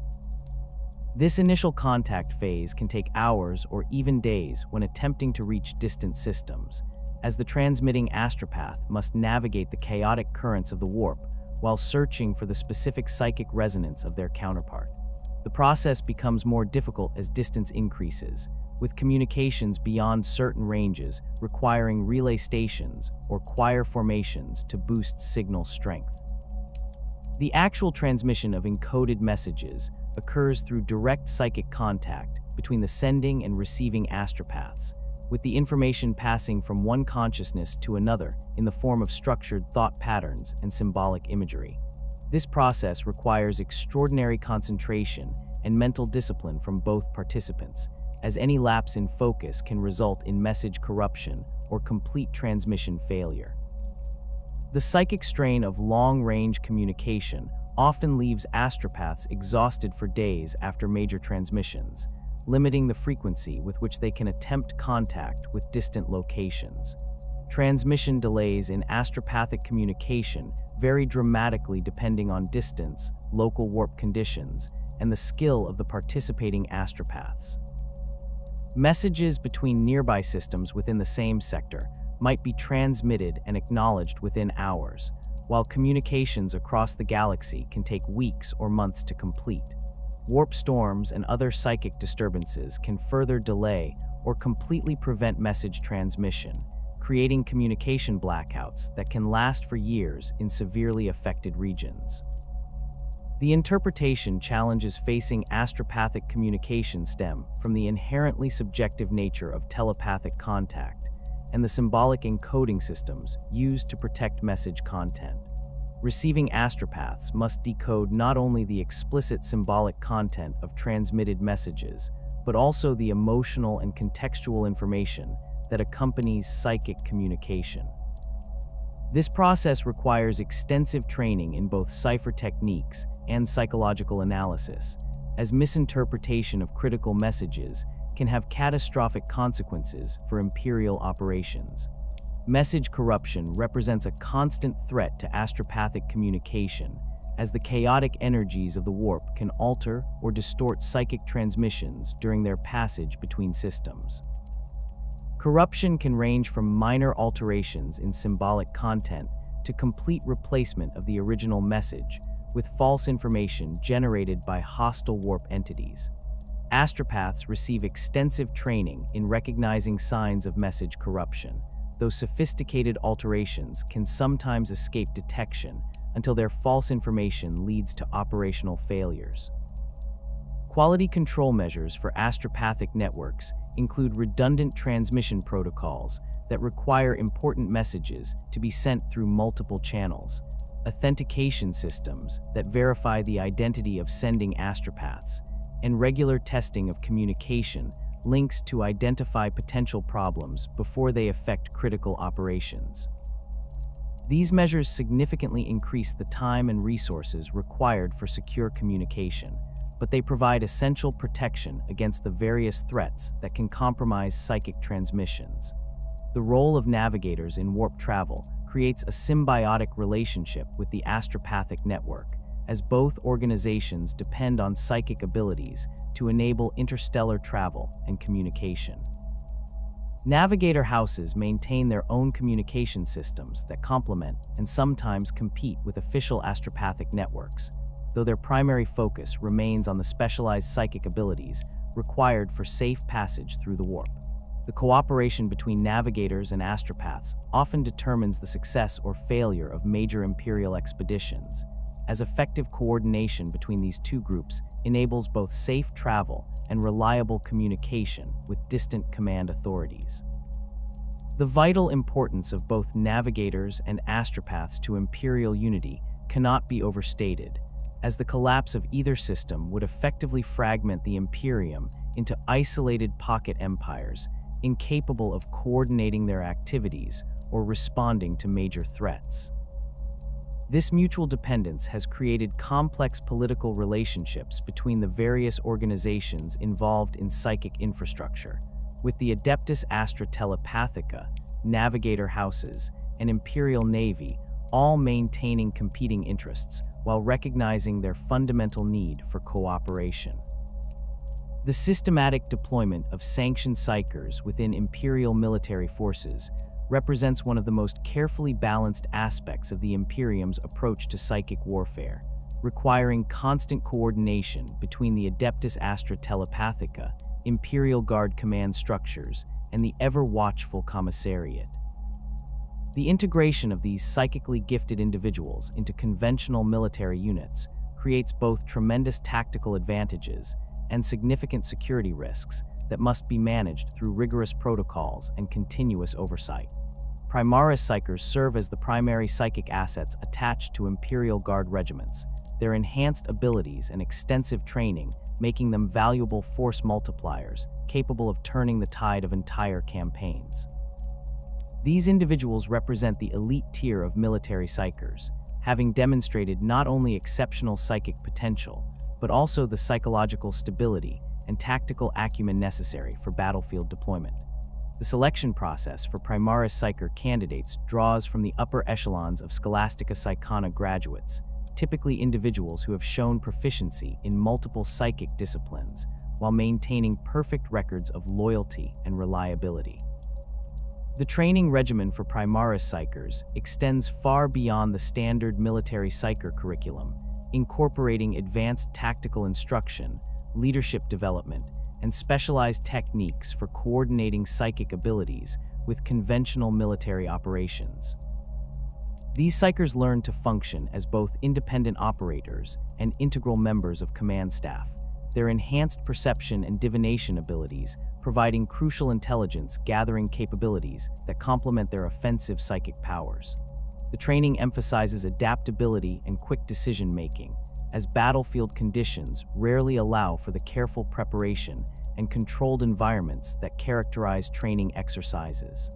This initial contact phase can take hours or even days when attempting to reach distant systems, as the transmitting astropath must navigate the chaotic currents of the warp while searching for the specific psychic resonance of their counterpart. The process becomes more difficult as distance increases, with communications beyond certain ranges requiring relay stations or choir formations to boost signal strength. The actual transmission of encoded messages occurs through direct psychic contact between the sending and receiving astropaths, with the information passing from one consciousness to another in the form of structured thought patterns and symbolic imagery. This process requires extraordinary concentration and mental discipline from both participants, as any lapse in focus can result in message corruption or complete transmission failure. The psychic strain of long-range communication often leaves astropaths exhausted for days after major transmissions, limiting the frequency with which they can attempt contact with distant locations. Transmission delays in astropathic communication vary dramatically depending on distance, local warp conditions, and the skill of the participating astropaths. Messages between nearby systems within the same sector might be transmitted and acknowledged within hours, while communications across the galaxy can take weeks or months to complete. Warp storms and other psychic disturbances can further delay or completely prevent message transmission, creating communication blackouts that can last for years in severely affected regions. The interpretation challenges facing astropathic communication stem from the inherently subjective nature of telepathic contact and the symbolic encoding systems used to protect message content. Receiving astropaths must decode not only the explicit symbolic content of transmitted messages, but also the emotional and contextual information that accompanies psychic communication. This process requires extensive training in both cipher techniques and psychological analysis, as misinterpretation of critical messages can have catastrophic consequences for Imperial operations. Message corruption represents a constant threat to astropathic communication, as the chaotic energies of the warp can alter or distort psychic transmissions during their passage between systems. Corruption can range from minor alterations in symbolic content to complete replacement of the original message, with false information generated by hostile warp entities. Astropaths receive extensive training in recognizing signs of message corruption, though sophisticated alterations can sometimes escape detection until their false information leads to operational failures. Quality control measures for astropathic networks include redundant transmission protocols that require important messages to be sent through multiple channels, authentication systems that verify the identity of sending astropaths, and regular testing of communication links to identify potential problems before they affect critical operations. These measures significantly increase the time and resources required for secure communication, but they provide essential protection against the various threats that can compromise psychic transmissions. The role of navigators in warp travel creates a symbiotic relationship with the astropathic network, as both organizations depend on psychic abilities to enable interstellar travel and communication. Navigator houses maintain their own communication systems that complement and sometimes compete with official astropathic networks, though their primary focus remains on the specialized psychic abilities required for safe passage through the warp. The cooperation between Navigators and Astrospaths often determines the success or failure of major Imperial expeditions, as effective coordination between these two groups enables both safe travel and reliable communication with distant command authorities. The vital importance of both Navigators and Astrospaths to Imperial unity cannot be overstated, as the collapse of either system would effectively fragment the Imperium into isolated pocket empires, incapable of coordinating their activities or responding to major threats. This mutual dependence has created complex political relationships between the various organizations involved in psychic infrastructure, with the Adeptus Astra Telepathica, Navigator houses, and Imperial Navy all maintaining competing interests while recognizing their fundamental need for cooperation. The systematic deployment of sanctioned Psykers within Imperial military forces represents one of the most carefully balanced aspects of the Imperium's approach to psychic warfare, requiring constant coordination between the Adeptus Astra Telepathica, Imperial Guard command structures, and the ever-watchful Commissariat. The integration of these psychically gifted individuals into conventional military units creates both tremendous tactical advantages and significant security risks that must be managed through rigorous protocols and continuous oversight. Primaris Psykers serve as the primary psychic assets attached to Imperial Guard regiments, their enhanced abilities and extensive training making them valuable force multipliers capable of turning the tide of entire campaigns. These individuals represent the elite tier of military Psykers, having demonstrated not only exceptional psychic potential, but also the psychological stability and tactical acumen necessary for battlefield deployment. The selection process for Primaris Psyker candidates draws from the upper echelons of Scholastica Psychona graduates, typically individuals who have shown proficiency in multiple psychic disciplines while maintaining perfect records of loyalty and reliability. The training regimen for Primaris Psykers extends far beyond the standard military Psyker curriculum, incorporating advanced tactical instruction, leadership development, and specialized techniques for coordinating psychic abilities with conventional military operations. These Psykers learn to function as both independent operators and integral members of command staff, their enhanced perception and divination abilities providing crucial intelligence-gathering capabilities that complement their offensive psychic powers. The training emphasizes adaptability and quick decision-making, as battlefield conditions rarely allow for the careful preparation and controlled environments that characterize training exercises.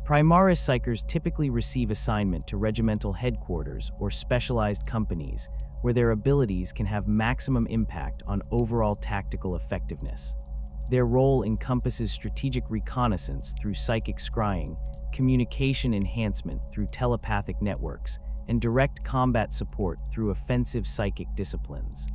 Primaris Psykers typically receive assignment to regimental headquarters or specialized companies where their abilities can have maximum impact on overall tactical effectiveness. Their role encompasses strategic reconnaissance through psychic scrying, communication enhancement through telepathic networks, and direct combat support through offensive psychic disciplines.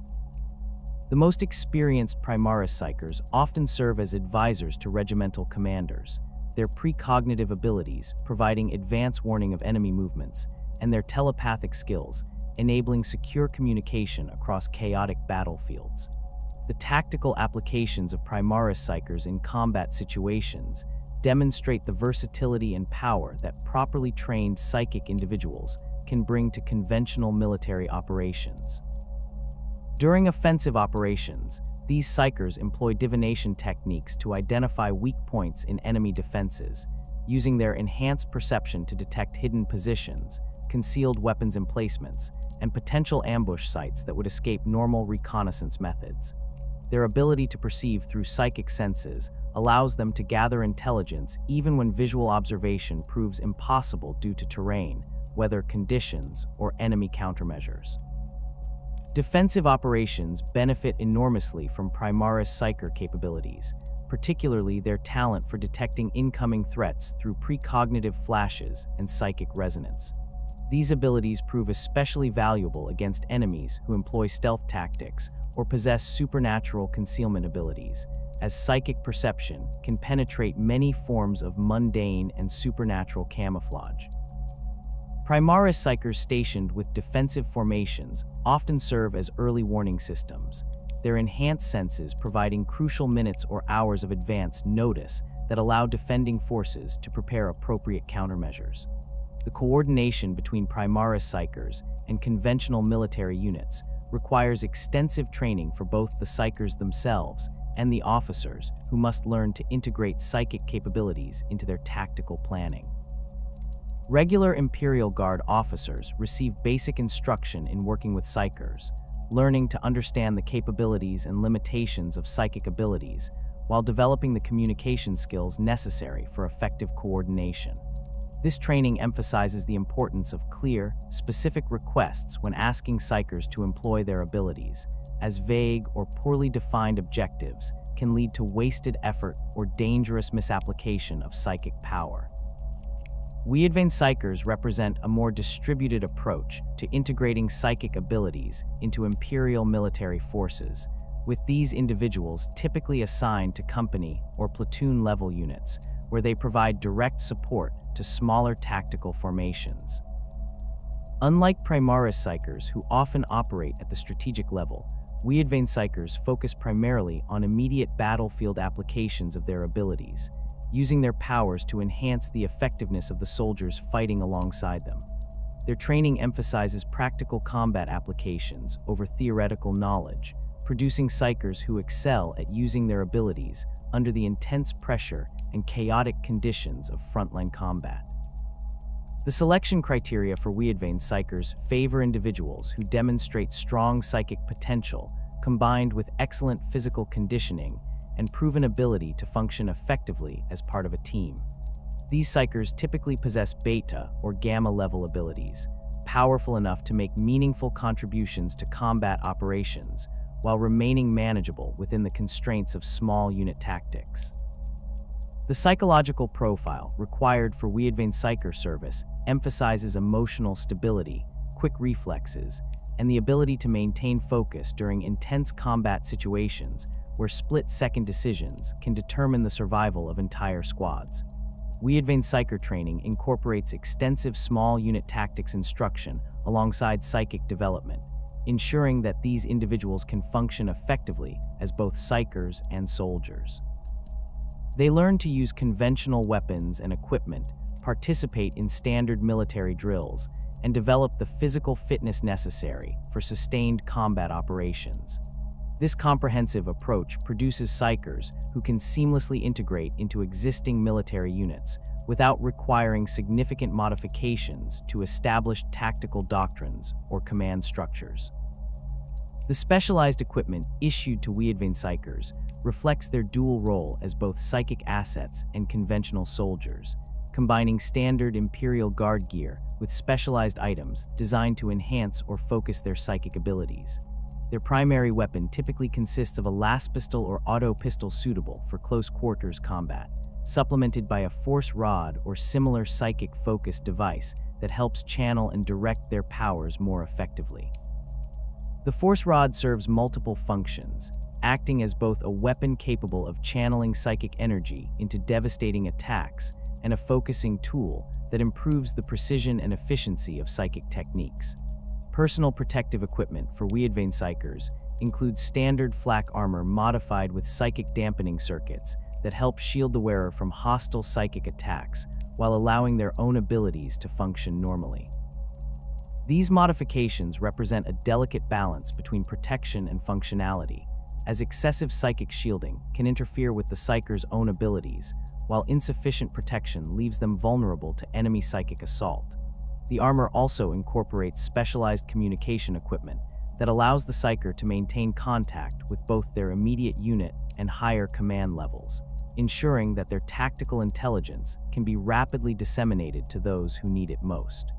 The most experienced Primaris Psykers often serve as advisors to regimental commanders, their precognitive abilities providing advance warning of enemy movements, and their telepathic skills enabling secure communication across chaotic battlefields. The tactical applications of Primaris Psykers in combat situations demonstrate the versatility and power that properly trained psychic individuals can bring to conventional military operations. During offensive operations, these Psykers employ divination techniques to identify weak points in enemy defenses, using their enhanced perception to detect hidden positions, concealed weapons emplacements, and potential ambush sites that would escape normal reconnaissance methods. Their ability to perceive through psychic senses allows them to gather intelligence even when visual observation proves impossible due to terrain, weather conditions, or enemy countermeasures. Defensive operations benefit enormously from Primaris Psyker capabilities, particularly their talent for detecting incoming threats through precognitive flashes and psychic resonance. These abilities prove especially valuable against enemies who employ stealth tactics or possess supernatural concealment abilities, as psychic perception can penetrate many forms of mundane and supernatural camouflage. Primaris Psykers stationed with defensive formations often serve as early warning systems, their enhanced senses providing crucial minutes or hours of advance notice that allow defending forces to prepare appropriate countermeasures. The coordination between Primaris Psykers and conventional military units requires extensive training for both the Psykers themselves and the officers, who must learn to integrate psychic capabilities into their tactical planning. Regular Imperial Guard officers receive basic instruction in working with Psykers, learning to understand the capabilities and limitations of psychic abilities, while developing the communication skills necessary for effective coordination. This training emphasizes the importance of clear, specific requests when asking Psykers to employ their abilities, as vague or poorly defined objectives can lead to wasted effort or dangerous misapplication of psychic power. Wielders Psykers represent a more distributed approach to integrating psychic abilities into Imperial military forces, with these individuals typically assigned to company or platoon-level units, where they provide direct support to smaller tactical formations. Unlike Primaris Psykers, who often operate at the strategic level, Wielders Psykers focus primarily on immediate battlefield applications of their abilities, using their powers to enhance the effectiveness of the soldiers fighting alongside them. Their training emphasizes practical combat applications over theoretical knowledge, producing Psykers who excel at using their abilities under the intense pressure and chaotic conditions of frontline combat. The selection criteria for Wielders Psykers favor individuals who demonstrate strong psychic potential combined with excellent physical conditioning and proven ability to function effectively as part of a team. These Psykers typically possess beta or gamma level abilities, powerful enough to make meaningful contributions to combat operations while remaining manageable within the constraints of small unit tactics. The psychological profile required for Wielders Psyker service emphasizes emotional stability, quick reflexes, and the ability to maintain focus during intense combat situations where split-second decisions can determine the survival of entire squads. Wielders Psyker training incorporates extensive small unit tactics instruction alongside psychic development, ensuring that these individuals can function effectively as both Psykers and soldiers. They learn to use conventional weapons and equipment, participate in standard military drills, and develop the physical fitness necessary for sustained combat operations. This comprehensive approach produces Psykers who can seamlessly integrate into existing military units without requiring significant modifications to established tactical doctrines or command structures. The specialized equipment issued to Wielders Psykers reflects their dual role as both psychic assets and conventional soldiers, combining standard Imperial Guard gear with specialized items designed to enhance or focus their psychic abilities. Their primary weapon typically consists of a las pistol or auto pistol suitable for close quarters combat, supplemented by a force rod or similar psychic-focused device that helps channel and direct their powers more effectively. The force rod serves multiple functions, acting as both a weapon capable of channeling psychic energy into devastating attacks and a focusing tool that improves the precision and efficiency of psychic techniques. Personal protective equipment for Wielders Psykers includes standard flak armor modified with psychic dampening circuits that help shield the wearer from hostile psychic attacks while allowing their own abilities to function normally. These modifications represent a delicate balance between protection and functionality, as excessive psychic shielding can interfere with the Psyker's own abilities, while insufficient protection leaves them vulnerable to enemy psychic assault. The armor also incorporates specialized communication equipment that allows the Psyker to maintain contact with both their immediate unit and higher command levels, ensuring that their tactical intelligence can be rapidly disseminated to those who need it most.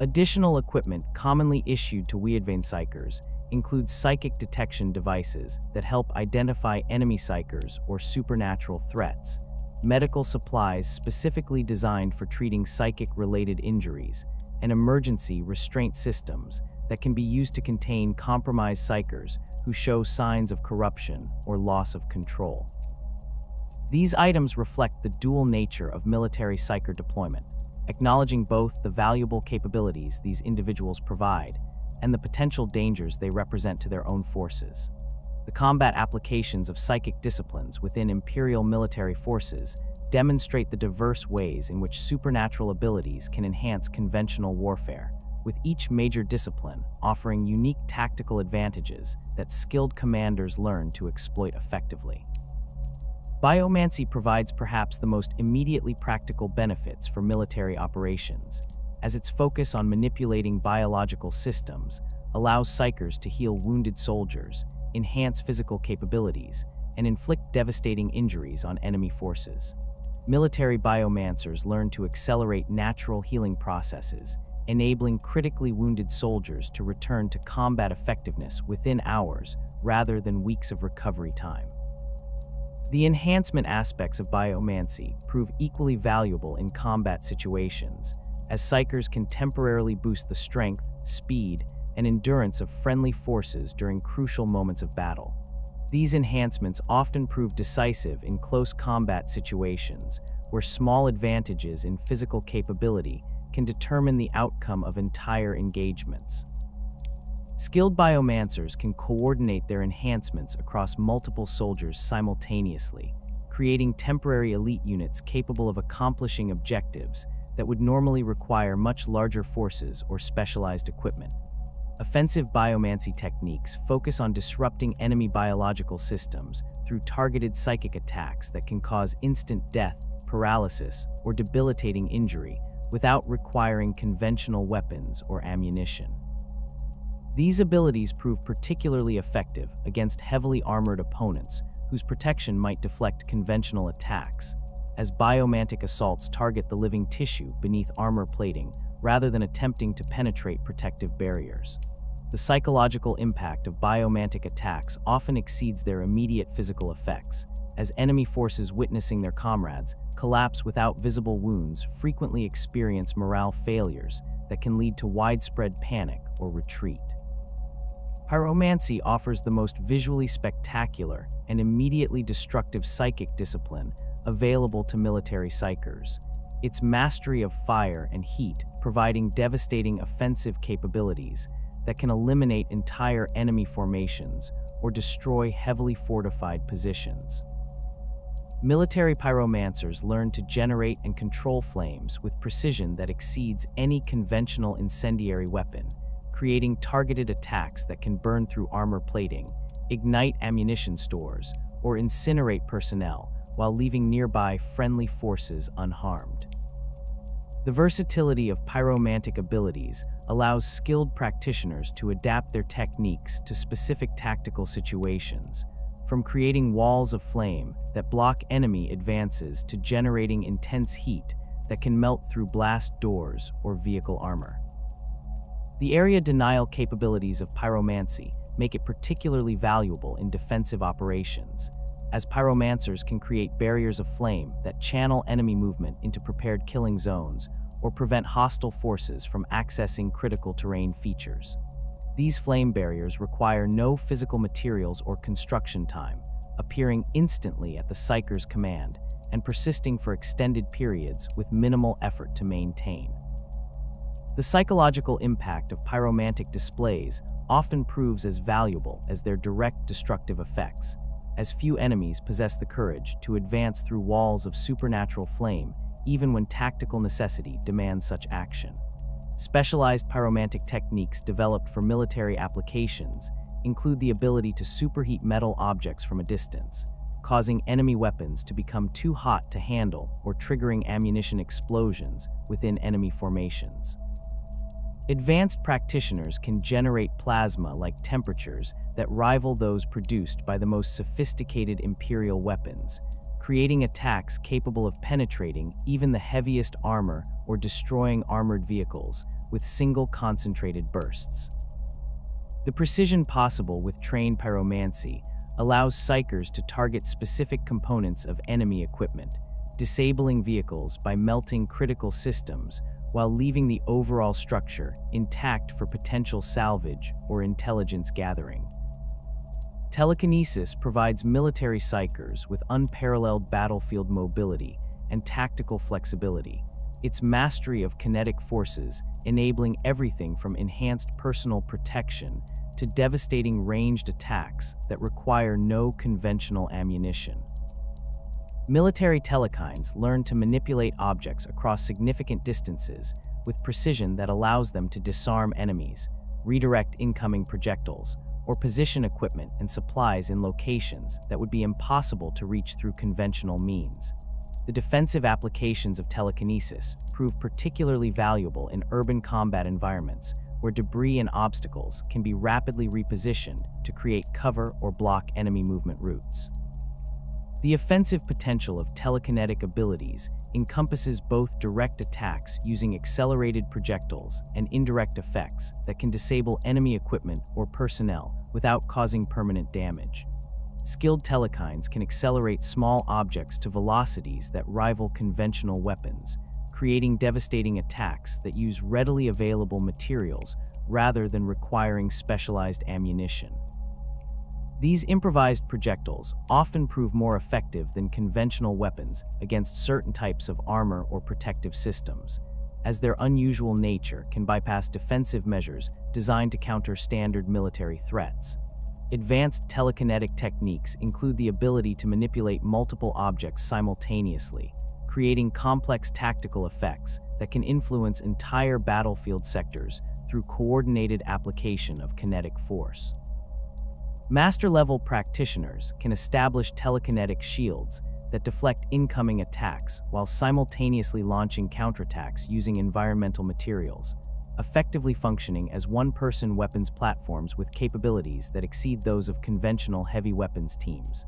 Additional equipment commonly issued to Wielders Psykers includes psychic detection devices that help identify enemy Psykers or supernatural threats, medical supplies specifically designed for treating psychic-related injuries, and emergency restraint systems that can be used to contain compromised Psykers who show signs of corruption or loss of control. These items reflect the dual nature of military Psyker deployment, acknowledging both the valuable capabilities these individuals provide and the potential dangers they represent to their own forces. The combat applications of psychic disciplines within Imperial military forces demonstrate the diverse ways in which supernatural abilities can enhance conventional warfare, with each major discipline offering unique tactical advantages that skilled commanders learn to exploit effectively. Biomancy provides perhaps the most immediately practical benefits for military operations, as its focus on manipulating biological systems allows Psykers to heal wounded soldiers, enhance physical capabilities, and inflict devastating injuries on enemy forces. Military biomancers learn to accelerate natural healing processes, enabling critically wounded soldiers to return to combat effectiveness within hours rather than weeks of recovery time. The enhancement aspects of biomancy prove equally valuable in combat situations, as Psykers can temporarily boost the strength, speed, and endurance of friendly forces during crucial moments of battle. These enhancements often prove decisive in close combat situations, where small advantages in physical capability can determine the outcome of entire engagements. Skilled biomancers can coordinate their enhancements across multiple soldiers simultaneously, creating temporary elite units capable of accomplishing objectives that would normally require much larger forces or specialized equipment. Offensive biomancy techniques focus on disrupting enemy biological systems through targeted psychic attacks that can cause instant death, paralysis, or debilitating injury without requiring conventional weapons or ammunition. These abilities prove particularly effective against heavily armored opponents whose protection might deflect conventional attacks, as biomantic assaults target the living tissue beneath armor plating rather than attempting to penetrate protective barriers. The psychological impact of biomantic attacks often exceeds their immediate physical effects, as enemy forces witnessing their comrades collapse without visible wounds frequently experience morale failures that can lead to widespread panic or retreat. Pyromancy offers the most visually spectacular and immediately destructive psychic discipline available to military psykers. Its mastery of fire and heat providing devastating offensive capabilities that can eliminate entire enemy formations or destroy heavily fortified positions. Military pyromancers learn to generate and control flames with precision that exceeds any conventional incendiary weapon, creating targeted attacks that can burn through armor plating, ignite ammunition stores, or incinerate personnel while leaving nearby friendly forces unharmed. The versatility of pyromantic abilities allows skilled practitioners to adapt their techniques to specific tactical situations, from creating walls of flame that block enemy advances to generating intense heat that can melt through blast doors or vehicle armor. The area denial capabilities of pyromancy make it particularly valuable in defensive operations, as pyromancers can create barriers of flame that channel enemy movement into prepared killing zones or prevent hostile forces from accessing critical terrain features. These flame barriers require no physical materials or construction time, appearing instantly at the Psyker's command and persisting for extended periods with minimal effort to maintain. The psychological impact of pyromantic displays often proves as valuable as their direct destructive effects, as few enemies possess the courage to advance through walls of supernatural flame even when tactical necessity demands such action. Specialized pyromantic techniques developed for military applications include the ability to superheat metal objects from a distance, causing enemy weapons to become too hot to handle or triggering ammunition explosions within enemy formations. Advanced practitioners can generate plasma-like temperatures that rival those produced by the most sophisticated Imperial weapons, creating attacks capable of penetrating even the heaviest armor or destroying armored vehicles with single concentrated bursts. The precision possible with trained pyromancy allows Psykers to target specific components of enemy equipment, disabling vehicles by melting critical systems while leaving the overall structure intact for potential salvage or intelligence gathering. Telekinesis provides military Psykers with unparalleled battlefield mobility and tactical flexibility, its mastery of kinetic forces enabling everything from enhanced personal protection to devastating ranged attacks that require no conventional ammunition. Military telekines learn to manipulate objects across significant distances with precision that allows them to disarm enemies, redirect incoming projectiles, or position equipment and supplies in locations that would be impossible to reach through conventional means. The defensive applications of telekinesis prove particularly valuable in urban combat environments where debris and obstacles can be rapidly repositioned to create cover or block enemy movement routes. The offensive potential of telekinetic abilities encompasses both direct attacks using accelerated projectiles and indirect effects that can disable enemy equipment or personnel without causing permanent damage. Skilled telekines can accelerate small objects to velocities that rival conventional weapons, creating devastating attacks that use readily available materials rather than requiring specialized ammunition. These improvised projectiles often prove more effective than conventional weapons against certain types of armor or protective systems, as their unusual nature can bypass defensive measures designed to counter standard military threats. Advanced telekinetic techniques include the ability to manipulate multiple objects simultaneously, creating complex tactical effects that can influence entire battlefield sectors through coordinated application of kinetic force. Master-level practitioners can establish telekinetic shields that deflect incoming attacks while simultaneously launching counterattacks using environmental materials, effectively functioning as one-person weapons platforms with capabilities that exceed those of conventional heavy weapons teams.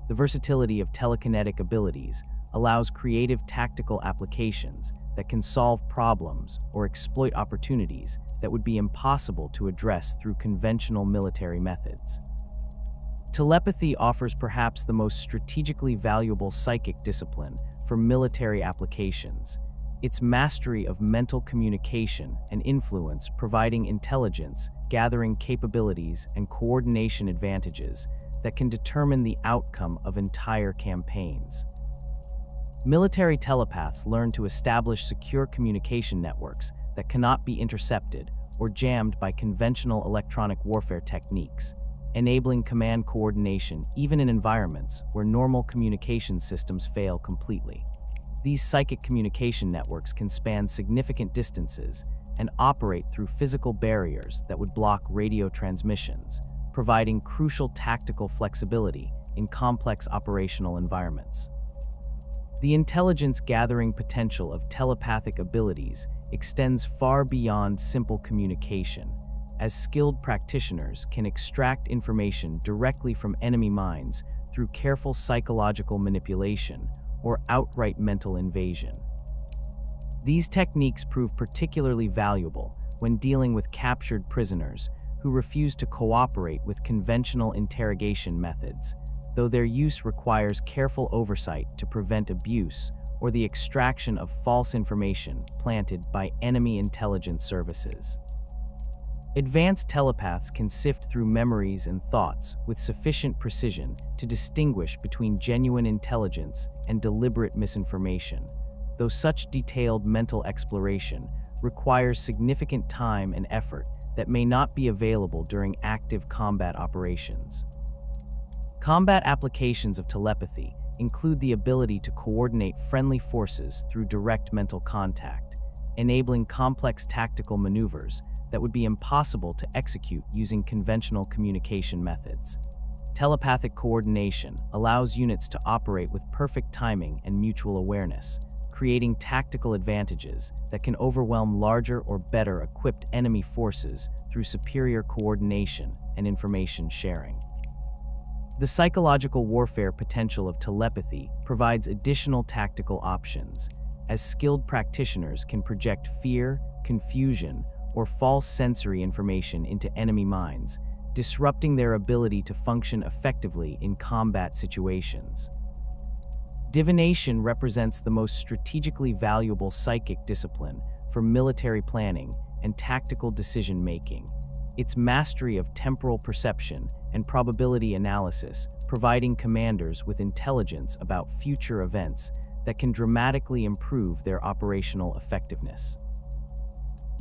The versatility of telekinetic abilities allows creative tactical applications that can solve problems or exploit opportunities that would be impossible to address through conventional military methods. Telepathy offers perhaps the most strategically valuable psychic discipline for military applications, its mastery of mental communication and influence providing intelligence, gathering capabilities, and coordination advantages that can determine the outcome of entire campaigns. Military telepaths learn to establish secure communication networks that cannot be intercepted or jammed by conventional electronic warfare techniques, enabling command coordination even in environments where normal communication systems fail completely. These psychic communication networks can span significant distances and operate through physical barriers that would block radio transmissions, providing crucial tactical flexibility in complex operational environments. The intelligence-gathering potential of telepathic abilities extends far beyond simple communication, as skilled practitioners can extract information directly from enemy minds through careful psychological manipulation or outright mental invasion. These techniques prove particularly valuable when dealing with captured prisoners who refuse to cooperate with conventional interrogation methods, though their use requires careful oversight to prevent abuse or the extraction of false information planted by enemy intelligence services. Advanced telepaths can sift through memories and thoughts with sufficient precision to distinguish between genuine intelligence and deliberate misinformation, though such detailed mental exploration requires significant time and effort that may not be available during active combat operations. Combat applications of telepathy include the ability to coordinate friendly forces through direct mental contact, enabling complex tactical maneuvers that would be impossible to execute using conventional communication methods. Telepathic coordination allows units to operate with perfect timing and mutual awareness, creating tactical advantages that can overwhelm larger or better equipped enemy forces through superior coordination and information sharing. The psychological warfare potential of telepathy provides additional tactical options, as skilled practitioners can project fear, confusion, or false sensory information into enemy minds, disrupting their ability to function effectively in combat situations. Divination represents the most strategically valuable psychic discipline for military planning and tactical decision-making. Its mastery of temporal perception and probability analysis providing commanders with intelligence about future events that can dramatically improve their operational effectiveness.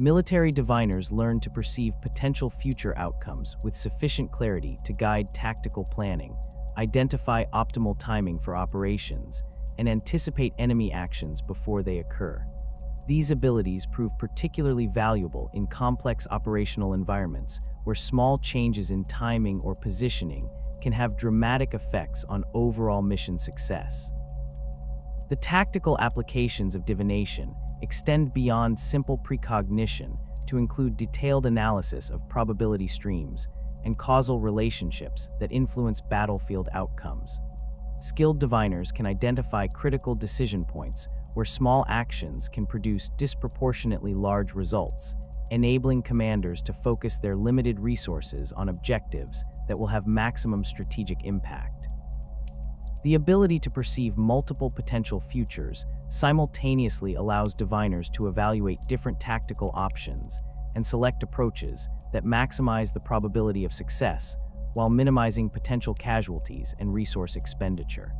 Military diviners learn to perceive potential future outcomes with sufficient clarity to guide tactical planning, identify optimal timing for operations, and anticipate enemy actions before they occur. These abilities prove particularly valuable in complex operational environments where small changes in timing or positioning can have dramatic effects on overall mission success. The tactical applications of divination extend beyond simple precognition to include detailed analysis of probability streams and causal relationships that influence battlefield outcomes. Skilled diviners can identify critical decision points where small actions can produce disproportionately large results, enabling commanders to focus their limited resources on objectives that will have maximum strategic impact. The ability to perceive multiple potential futures simultaneously allows diviners to evaluate different tactical options and select approaches that maximize the probability of success while minimizing potential casualties and resource expenditure.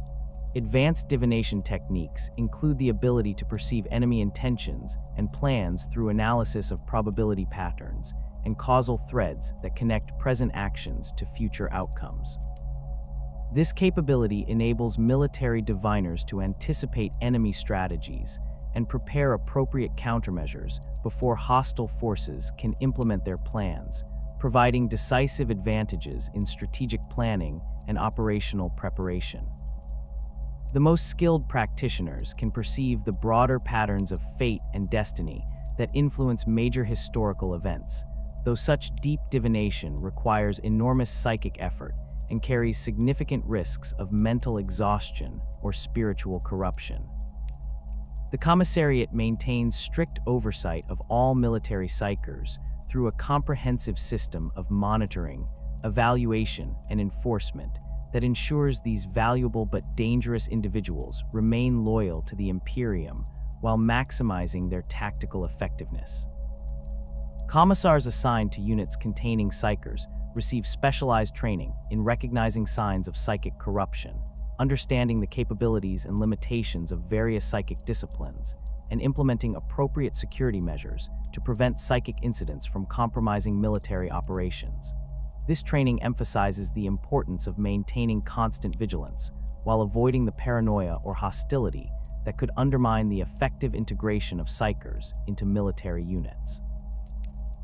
Advanced divination techniques include the ability to perceive enemy intentions and plans through analysis of probability patterns and causal threads that connect present actions to future outcomes. This capability enables military diviners to anticipate enemy strategies and prepare appropriate countermeasures before hostile forces can implement their plans, providing decisive advantages in strategic planning and operational preparation. The most skilled practitioners can perceive the broader patterns of fate and destiny that influence major historical events, though such deep divination requires enormous psychic effort and carries significant risks of mental exhaustion or spiritual corruption. The Commissariat maintains strict oversight of all military Psykers through a comprehensive system of monitoring, evaluation, and enforcement that ensures these valuable but dangerous individuals remain loyal to the Imperium while maximizing their tactical effectiveness. Commissars assigned to units containing Psykers receive specialized training in recognizing signs of psychic corruption, understanding the capabilities and limitations of various psychic disciplines, and implementing appropriate security measures to prevent psychic incidents from compromising military operations. This training emphasizes the importance of maintaining constant vigilance while avoiding the paranoia or hostility that could undermine the effective integration of Psykers into military units.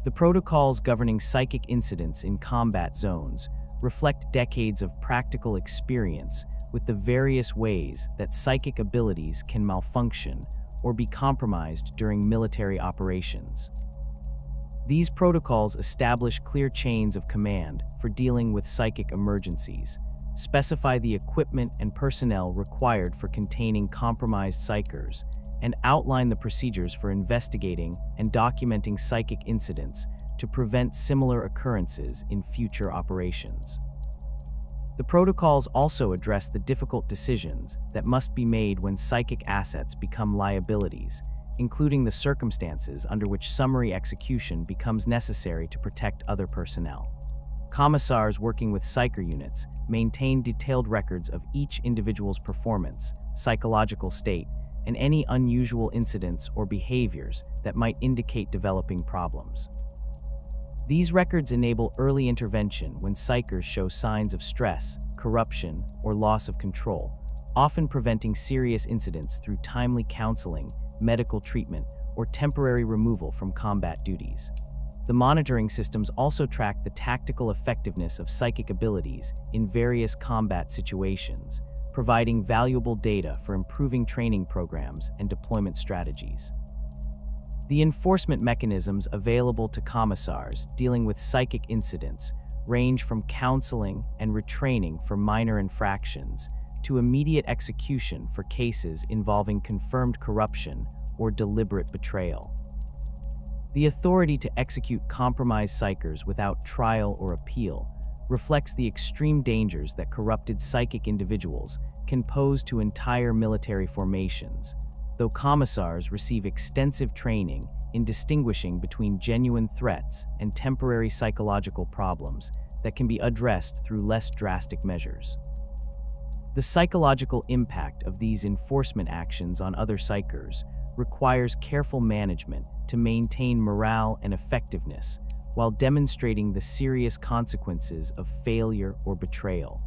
The protocols governing psychic incidents in combat zones reflect decades of practical experience with the various ways that psychic abilities can malfunction or be compromised during military operations. These protocols establish clear chains of command for dealing with psychic emergencies, specify the equipment and personnel required for containing compromised Psykers, and outline the procedures for investigating and documenting psychic incidents to prevent similar occurrences in future operations. The protocols also address the difficult decisions that must be made when psychic assets become liabilities, including the circumstances under which summary execution becomes necessary to protect other personnel. Commissars working with Psyker units maintain detailed records of each individual's performance, psychological state, and any unusual incidents or behaviors that might indicate developing problems. These records enable early intervention when Psykers show signs of stress, corruption, or loss of control, often preventing serious incidents through timely counseling, medical treatment, or temporary removal from combat duties. The monitoring systems also track the tactical effectiveness of psychic abilities in various combat situations, providing valuable data for improving training programs and deployment strategies. The enforcement mechanisms available to commissars dealing with psychic incidents range from counseling and retraining for minor infractions to immediate execution for cases involving confirmed corruption or deliberate betrayal. The authority to execute compromised Psykers without trial or appeal reflects the extreme dangers that corrupted psychic individuals can pose to entire military formations, though commissars receive extensive training in distinguishing between genuine threats and temporary psychological problems that can be addressed through less drastic measures. The psychological impact of these enforcement actions on other Psykers requires careful management to maintain morale and effectiveness, while demonstrating the serious consequences of failure or betrayal.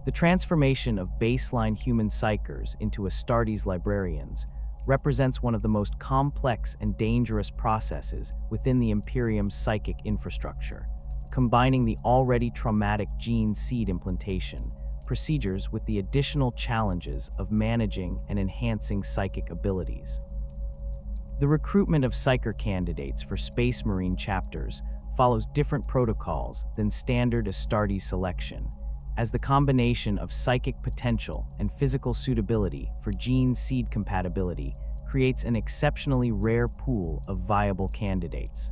The transformation of baseline human Psykers into Astartes Librarians represents one of the most complex and dangerous processes within the Imperium's psychic infrastructure, combining the already traumatic gene seed implantation procedures with the additional challenges of managing and enhancing psychic abilities. The recruitment of Psyker candidates for Space Marine chapters follows different protocols than standard Astartes selection, as the combination of psychic potential and physical suitability for gene seed compatibility creates an exceptionally rare pool of viable candidates.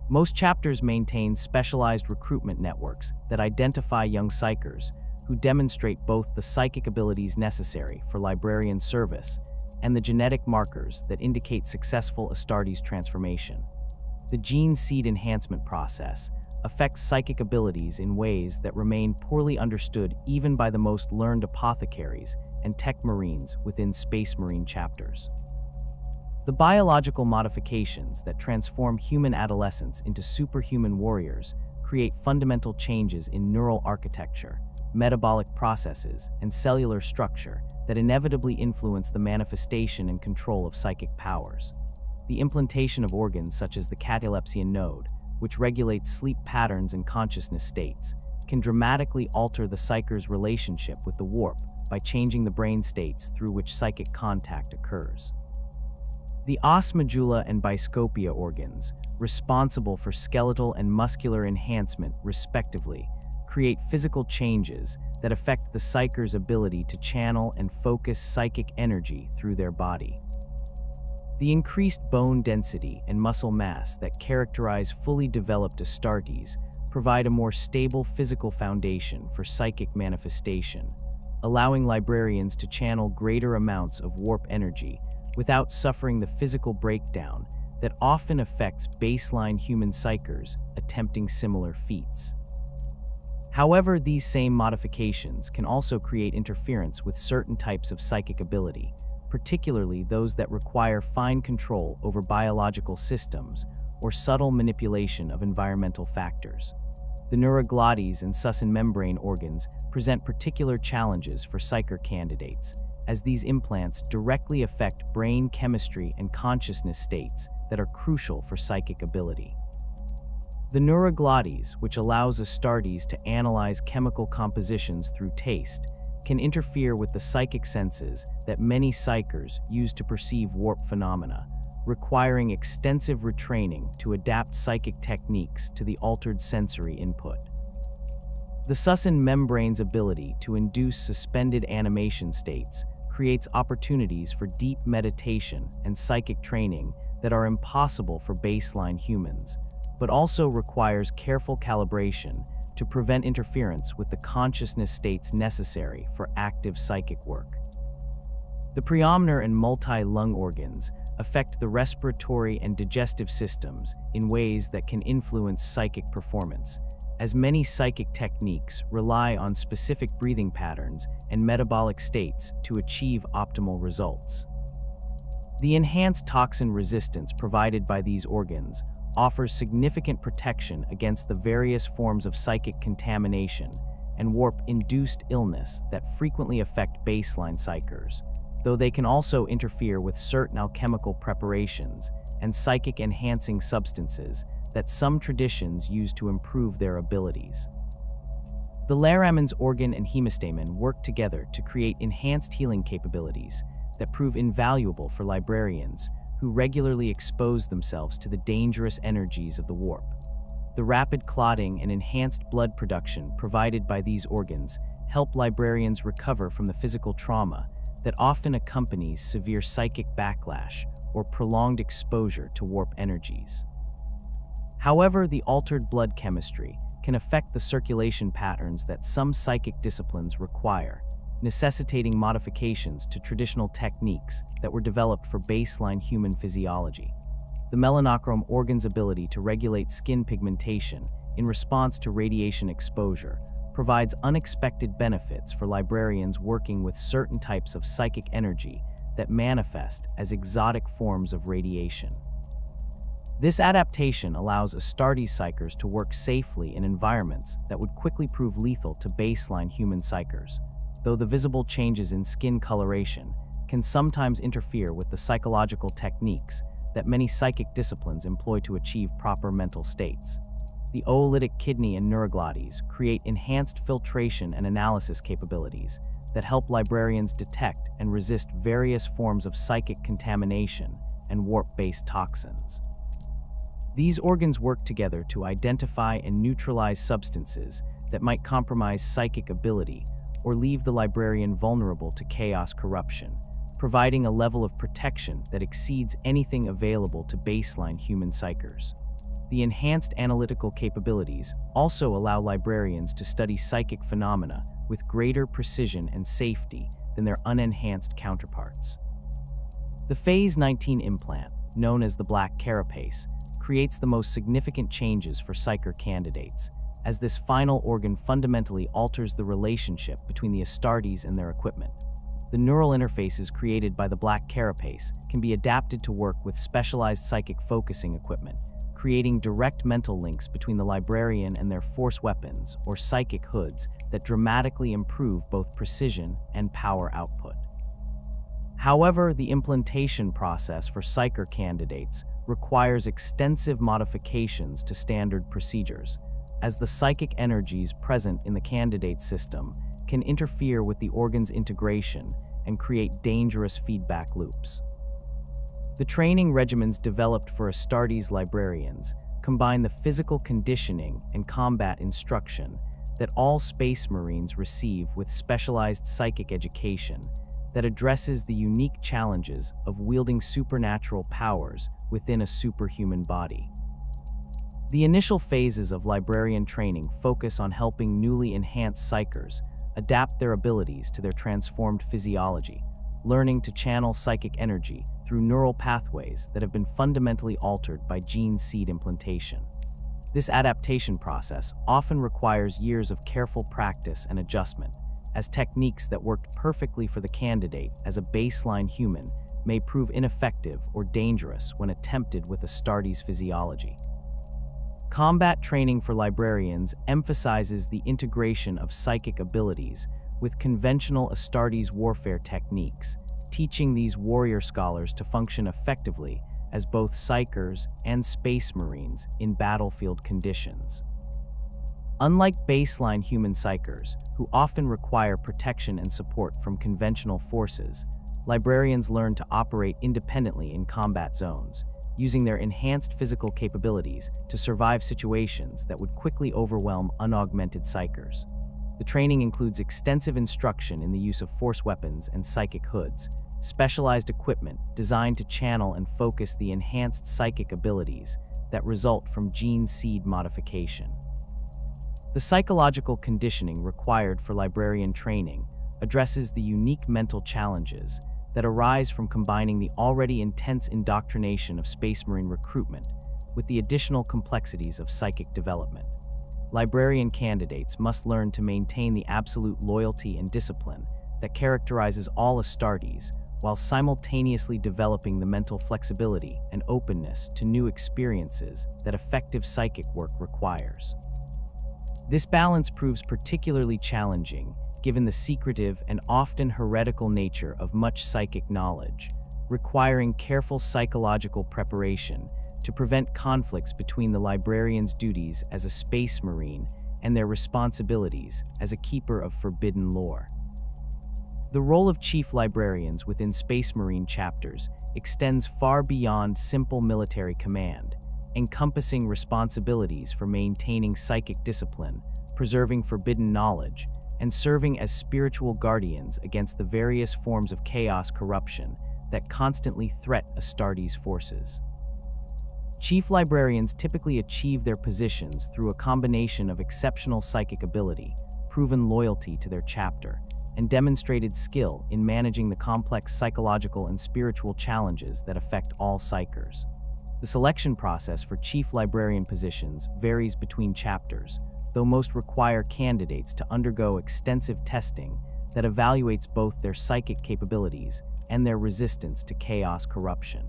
Most chapters maintain specialized recruitment networks that identify young Psykers who demonstrate both the psychic abilities necessary for librarian service and the genetic markers that indicate successful Astartes transformation. The gene seed enhancement process affects psychic abilities in ways that remain poorly understood even by the most learned apothecaries and tech marines within Space Marine chapters. The biological modifications that transform human adolescents into superhuman warriors create fundamental changes in neural architecture, metabolic processes, and cellular structure that inevitably influence the manifestation and control of psychic powers. The implantation of organs such as the catalepsian node, which regulates sleep patterns and consciousness states, can dramatically alter the Psyker's relationship with the warp by changing the brain states through which psychic contact occurs. The os medulla and biscopia organs, responsible for skeletal and muscular enhancement respectively, create physical changes that affect the Psyker's ability to channel and focus psychic energy through their body. The increased bone density and muscle mass that characterize fully developed Astartes provide a more stable physical foundation for psychic manifestation, allowing librarians to channel greater amounts of warp energy without suffering the physical breakdown that often affects baseline human Psykers attempting similar feats. However, these same modifications can also create interference with certain types of psychic ability, particularly those that require fine control over biological systems or subtle manipulation of environmental factors. The neuroglottis and succinate membrane organs present particular challenges for Psyker candidates, as these implants directly affect brain chemistry and consciousness states that are crucial for psychic ability. The neuroglottis, which allows Astartes to analyze chemical compositions through taste, can interfere with the psychic senses that many Psykers use to perceive warp phenomena, requiring extensive retraining to adapt psychic techniques to the altered sensory input. The succinate membrane's ability to induce suspended animation states creates opportunities for deep meditation and psychic training that are impossible for baseline humans, but also requires careful calibration to prevent interference with the consciousness states necessary for active psychic work. The preomner and multi-lung organs affect the respiratory and digestive systems in ways that can influence psychic performance, as many psychic techniques rely on specific breathing patterns and metabolic states to achieve optimal results. The enhanced toxin resistance provided by these organs offers significant protection against the various forms of psychic contamination and warp-induced illness that frequently affect baseline Psykers, though they can also interfere with certain alchemical preparations and psychic-enhancing substances that some traditions use to improve their abilities. The Librarians' organ and hemastamen work together to create enhanced healing capabilities that prove invaluable for librarians who regularly expose themselves to the dangerous energies of the warp. The rapid clotting and enhanced blood production provided by these organs help librarians recover from the physical trauma that often accompanies severe psychic backlash or prolonged exposure to warp energies. However, the altered blood chemistry can affect the circulation patterns that some psychic disciplines require, necessitating modifications to traditional techniques that were developed for baseline human physiology. The melanochrome organ's ability to regulate skin pigmentation in response to radiation exposure provides unexpected benefits for librarians working with certain types of psychic energy that manifest as exotic forms of radiation. This adaptation allows Astartes Psykers to work safely in environments that would quickly prove lethal to baseline human Psykers, though the visible changes in skin coloration can sometimes interfere with the psychological techniques that many psychic disciplines employ to achieve proper mental states. The oolytic kidney and neuroglottis create enhanced filtration and analysis capabilities that help librarians detect and resist various forms of psychic contamination and warp-based toxins. These organs work together to identify and neutralize substances that might compromise psychic ability or leave the librarian vulnerable to chaos corruption, providing a level of protection that exceeds anything available to baseline human Psykers. The enhanced analytical capabilities also allow librarians to study psychic phenomena with greater precision and safety than their unenhanced counterparts. The Phase 19 implant, known as the Black Carapace, creates the most significant changes for Psyker candidates, as this final organ fundamentally alters the relationship between the Astartes and their equipment. The neural interfaces created by the Black Carapace can be adapted to work with specialized psychic focusing equipment, creating direct mental links between the librarian and their force weapons or psychic hoods that dramatically improve both precision and power output. However, the implantation process for Psyker candidates requires extensive modifications to standard procedures, as the psychic energies present in the candidate system can interfere with the organ's integration and create dangerous feedback loops. The training regimens developed for Astartes librarians combine the physical conditioning and combat instruction that all Space Marines receive with specialized psychic education that addresses the unique challenges of wielding supernatural powers within a superhuman body. The initial phases of librarian training focus on helping newly enhanced Psykers adapt their abilities to their transformed physiology, learning to channel psychic energy through neural pathways that have been fundamentally altered by gene seed implantation. This adaptation process often requires years of careful practice and adjustment, as techniques that worked perfectly for the candidate as a baseline human may prove ineffective or dangerous when attempted with Astartes physiology. Combat training for librarians emphasizes the integration of psychic abilities with conventional Astartes warfare techniques, teaching these warrior scholars to function effectively as both Psykers and Space Marines in battlefield conditions. Unlike baseline human Psykers, who often require protection and support from conventional forces, librarians learn to operate independently in combat zones, using their enhanced physical capabilities to survive situations that would quickly overwhelm unaugmented Psykers. The training includes extensive instruction in the use of force weapons and psychic hoods, specialized equipment designed to channel and focus the enhanced psychic abilities that result from gene seed modification. The psychological conditioning required for librarian training addresses the unique mental challenges that arise from combining the already intense indoctrination of Space Marine recruitment with the additional complexities of psychic development. Librarian candidates must learn to maintain the absolute loyalty and discipline that characterizes all Astartes, while simultaneously developing the mental flexibility and openness to new experiences that effective psychic work requires. This balance proves particularly challenging given the secretive and often heretical nature of much psychic knowledge, requiring careful psychological preparation to prevent conflicts between the librarian's duties as a Space Marine and their responsibilities as a keeper of forbidden lore. The role of chief librarians within Space Marine chapters extends far beyond simple military command, encompassing responsibilities for maintaining psychic discipline, preserving forbidden knowledge, and serving as spiritual guardians against the various forms of chaos corruption that constantly threat Astartes forces. Chief librarians typically achieve their positions through a combination of exceptional psychic ability, proven loyalty to their chapter, and demonstrated skill in managing the complex psychological and spiritual challenges that affect all Psykers. The selection process for chief librarian positions varies between chapters, though most require candidates to undergo extensive testing that evaluates both their psychic capabilities and their resistance to chaos corruption.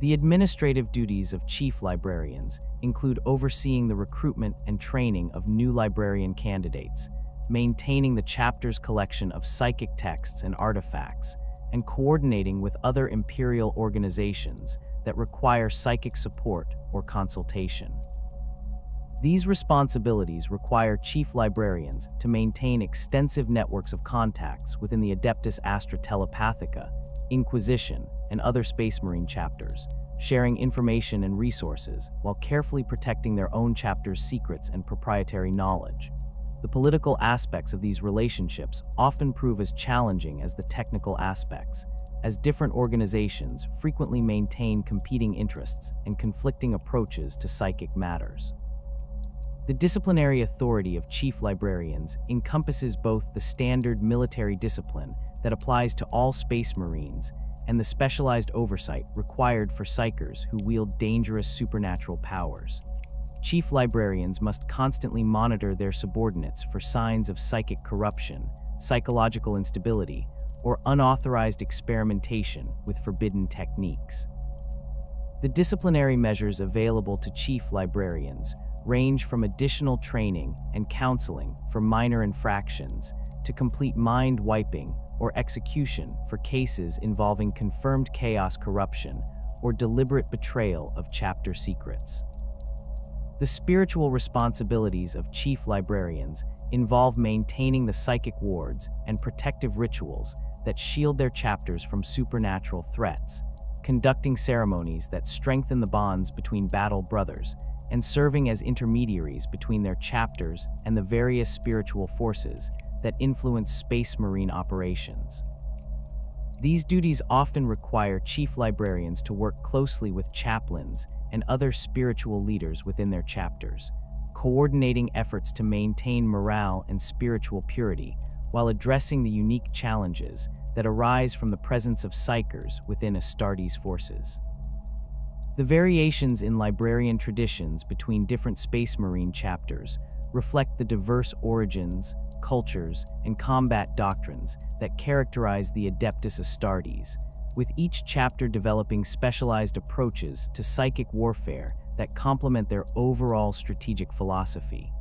The administrative duties of chief librarians include overseeing the recruitment and training of new librarian candidates, maintaining the chapter's collection of psychic texts and artifacts, and coordinating with other imperial organizations that require psychic support or consultation. These responsibilities require chief librarians to maintain extensive networks of contacts within the Adeptus Astra Telepathica, Inquisition, and other Space Marine chapters, sharing information and resources while carefully protecting their own chapter's secrets and proprietary knowledge. The political aspects of these relationships often prove as challenging as the technical aspects, as different organizations frequently maintain competing interests and conflicting approaches to psychic matters. The disciplinary authority of chief librarians encompasses both the standard military discipline that applies to all Space Marines and the specialized oversight required for Psykers who wield dangerous supernatural powers. Chief librarians must constantly monitor their subordinates for signs of psychic corruption, psychological instability, or unauthorized experimentation with forbidden techniques. The disciplinary measures available to chief librarians range from additional training and counseling for minor infractions to complete mind wiping or execution for cases involving confirmed chaos corruption or deliberate betrayal of chapter secrets. The spiritual responsibilities of chief librarians involve maintaining the psychic wards and protective rituals that shield their chapters from supernatural threats, conducting ceremonies that strengthen the bonds between battle brothers, and serving as intermediaries between their chapters and the various spiritual forces that influence Space Marine operations. These duties often require chief librarians to work closely with chaplains and other spiritual leaders within their chapters, coordinating efforts to maintain morale and spiritual purity while addressing the unique challenges that arise from the presence of Psykers within Astartes forces. The variations in librarian traditions between different Space Marine chapters reflect the diverse origins, cultures, and combat doctrines that characterize the Adeptus Astartes, with each chapter developing specialized approaches to psychic warfare that complement their overall strategic philosophy.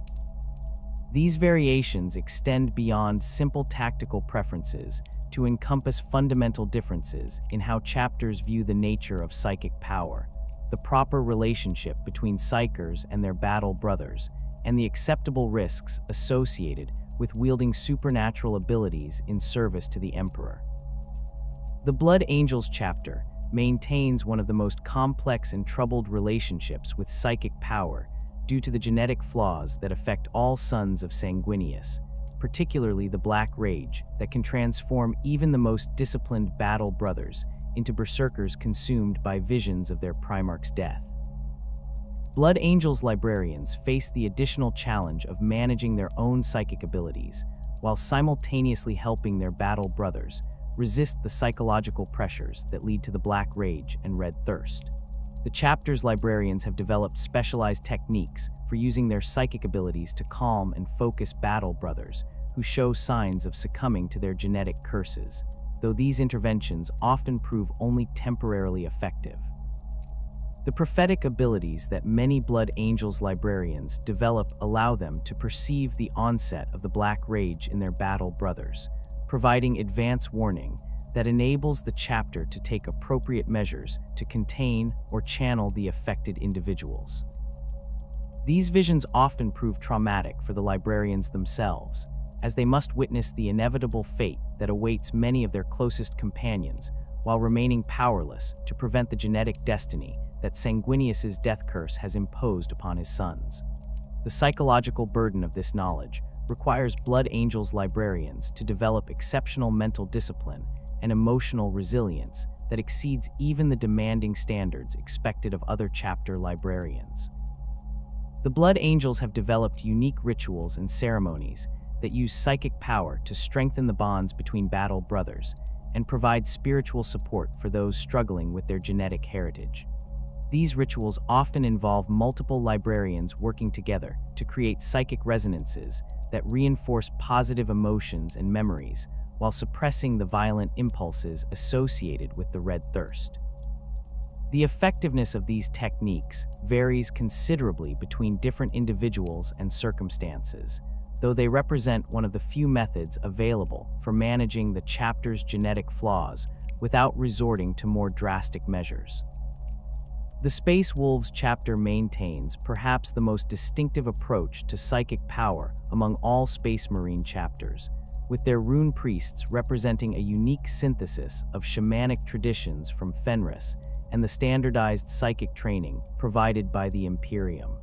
These variations extend beyond simple tactical preferences to encompass fundamental differences in how chapters view the nature of psychic power, the proper relationship between Psykers and their battle brothers, and the acceptable risks associated with wielding supernatural abilities in service to the Emperor. The Blood Angels chapter maintains one of the most complex and troubled relationships with psychic power due to the genetic flaws that affect all sons of Sanguinius, particularly the Black Rage that can transform even the most disciplined battle brothers into berserkers consumed by visions of their Primarch's death. Blood Angels librarians face the additional challenge of managing their own psychic abilities, while simultaneously helping their battle brothers resist the psychological pressures that lead to the Black Rage and Red Thirst. The chapter's librarians have developed specialized techniques for using their psychic abilities to calm and focus battle brothers who show signs of succumbing to their genetic curses, though these interventions often prove only temporarily effective. The prophetic abilities that many Blood Angels librarians develop allow them to perceive the onset of the Black Rage in their battle brothers, providing advance warning that enables the chapter to take appropriate measures to contain or channel the affected individuals. These visions often prove traumatic for the librarians themselves, as they must witness the inevitable fate that awaits many of their closest companions while remaining powerless to prevent the genetic destiny that Sanguinius's death curse has imposed upon his sons. The psychological burden of this knowledge requires Blood Angels librarians to develop exceptional mental discipline and emotional resilience that exceeds even the demanding standards expected of other chapter librarians. The Blood Angels have developed unique rituals and ceremonies that use psychic power to strengthen the bonds between battle brothers and provide spiritual support for those struggling with their genetic heritage. These rituals often involve multiple librarians working together to create psychic resonances that reinforce positive emotions and memories while suppressing the violent impulses associated with the red thirst. The effectiveness of these techniques varies considerably between different individuals and circumstances, though they represent one of the few methods available for managing the chapter's genetic flaws without resorting to more drastic measures. The Space Wolves chapter maintains perhaps the most distinctive approach to psychic power among all Space Marine chapters, with their rune priests representing a unique synthesis of shamanic traditions from Fenris and the standardized psychic training provided by the Imperium.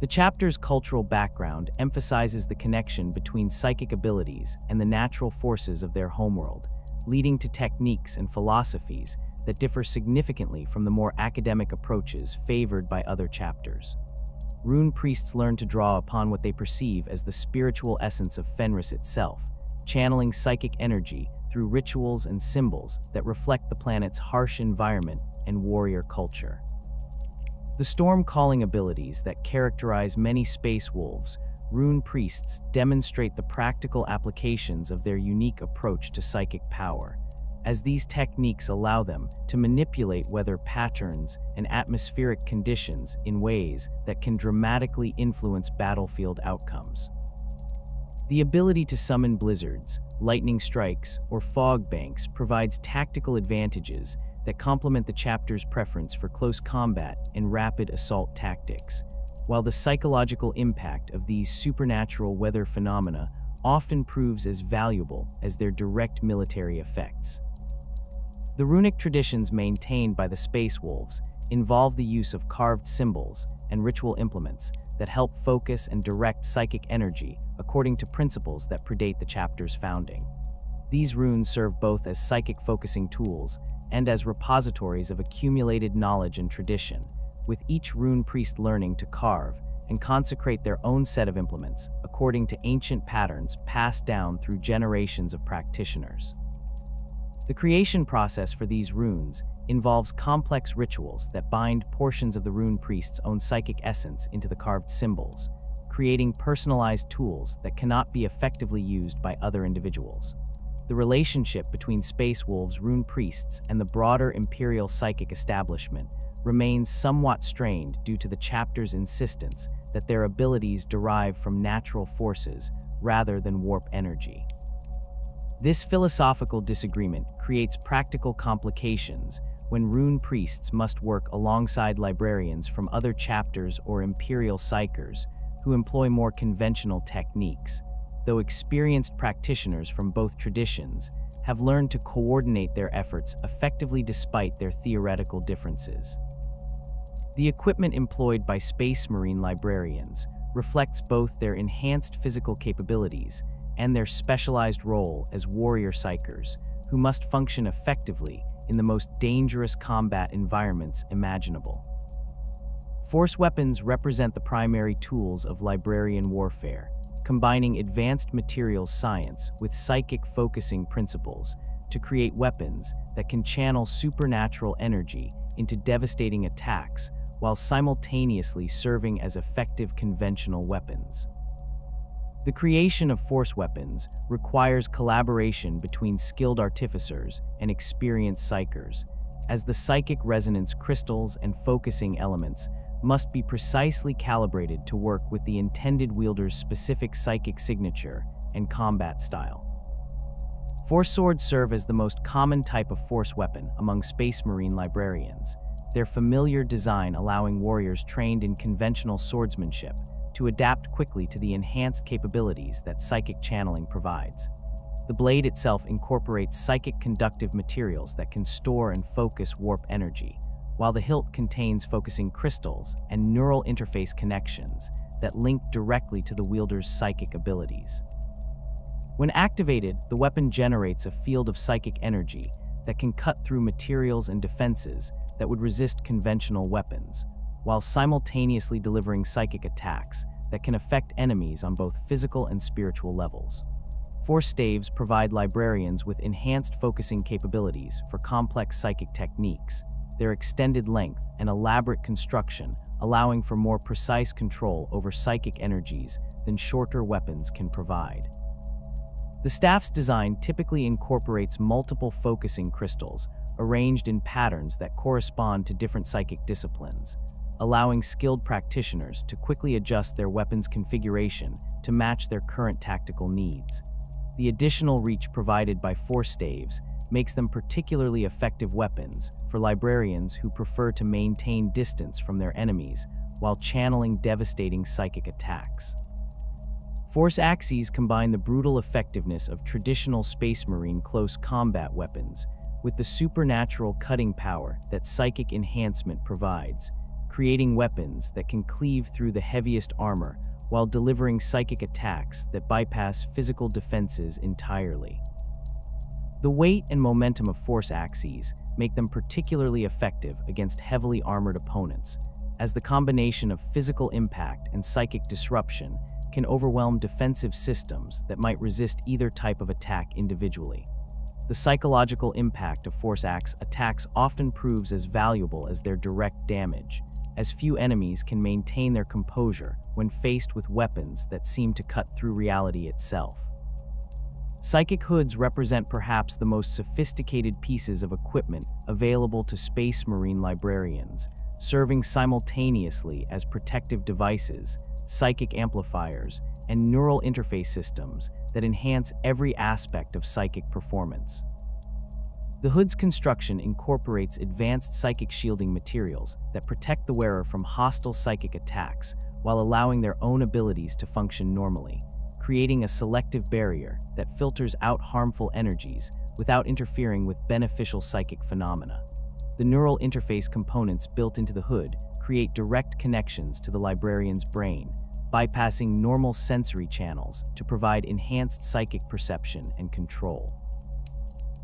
The chapter's cultural background emphasizes the connection between psychic abilities and the natural forces of their homeworld, leading to techniques and philosophies that differ significantly from the more academic approaches favored by other chapters. Rune priests learn to draw upon what they perceive as the spiritual essence of Fenris itself, channeling psychic energy through rituals and symbols that reflect the planet's harsh environment and warrior culture. The storm-calling abilities that characterize many space wolves, rune priests demonstrate the practical applications of their unique approach to psychic power, as these techniques allow them to manipulate weather patterns and atmospheric conditions in ways that can dramatically influence battlefield outcomes. The ability to summon blizzards, lightning strikes, or fog banks provides tactical advantages that complement the chapter's preference for close combat and rapid assault tactics, while the psychological impact of these supernatural weather phenomena often proves as valuable as their direct military effects. The runic traditions maintained by the Space Wolves involve the use of carved symbols and ritual implements that help focus and direct psychic energy according to principles that predate the chapter's founding. These runes serve both as psychic focusing tools and as repositories of accumulated knowledge and tradition, with each rune priest learning to carve and consecrate their own set of implements according to ancient patterns passed down through generations of practitioners. The creation process for these runes involves complex rituals that bind portions of the rune priest's own psychic essence into the carved symbols, creating personalized tools that cannot be effectively used by other individuals. The relationship between Space Wolves' rune priests and the broader Imperial psychic establishment remains somewhat strained due to the chapter's insistence that their abilities derive from natural forces rather than warp energy. This philosophical disagreement creates practical complications when rune priests must work alongside librarians from other chapters or Imperial Psykers who employ more conventional techniques, though experienced practitioners from both traditions have learned to coordinate their efforts effectively despite their theoretical differences. The equipment employed by Space Marine librarians reflects both their enhanced physical capabilities and their specialized role as warrior psychers, who must function effectively in the most dangerous combat environments imaginable. Force weapons represent the primary tools of librarian warfare, combining advanced materials science with psychic focusing principles to create weapons that can channel supernatural energy into devastating attacks while simultaneously serving as effective conventional weapons. The creation of force weapons requires collaboration between skilled artificers and experienced psychers, as the psychic resonance crystals and focusing elements must be precisely calibrated to work with the intended wielder's specific psychic signature and combat style. Force swords serve as the most common type of force weapon among Space Marine librarians, their familiar design allowing warriors trained in conventional swordsmanship to adapt quickly to the enhanced capabilities that psychic channeling provides. The blade itself incorporates psychic conductive materials that can store and focus warp energy, while the hilt contains focusing crystals and neural interface connections that link directly to the wielder's psychic abilities. When activated, the weapon generates a field of psychic energy that can cut through materials and defenses that would resist conventional weapons, while simultaneously delivering psychic attacks that can affect enemies on both physical and spiritual levels. Force staves provide librarians with enhanced focusing capabilities for complex psychic techniques, their extended length and elaborate construction allowing for more precise control over psychic energies than shorter weapons can provide. The staff's design typically incorporates multiple focusing crystals, arranged in patterns that correspond to different psychic disciplines, allowing skilled practitioners to quickly adjust their weapon's configuration to match their current tactical needs. The additional reach provided by force staves makes them particularly effective weapons for librarians who prefer to maintain distance from their enemies while channeling devastating psychic attacks. Force axes combine the brutal effectiveness of traditional Space Marine close combat weapons with the supernatural cutting power that psychic enhancement provides, creating weapons that can cleave through the heaviest armor while delivering psychic attacks that bypass physical defenses entirely. The weight and momentum of force axes make them particularly effective against heavily armored opponents, as the combination of physical impact and psychic disruption can overwhelm defensive systems that might resist either type of attack individually. The psychological impact of force axe attacks often proves as valuable as their direct damage, as few enemies can maintain their composure when faced with weapons that seem to cut through reality itself. Psychic hoods represent perhaps the most sophisticated pieces of equipment available to Space Marine librarians, serving simultaneously as protective devices, psychic amplifiers, and neural interface systems that enhance every aspect of psychic performance. The hood's construction incorporates advanced psychic shielding materials that protect the wearer from hostile psychic attacks while allowing their own abilities to function normally, creating a selective barrier that filters out harmful energies without interfering with beneficial psychic phenomena. The neural interface components built into the hood create direct connections to the librarian's brain, bypassing normal sensory channels to provide enhanced psychic perception and control.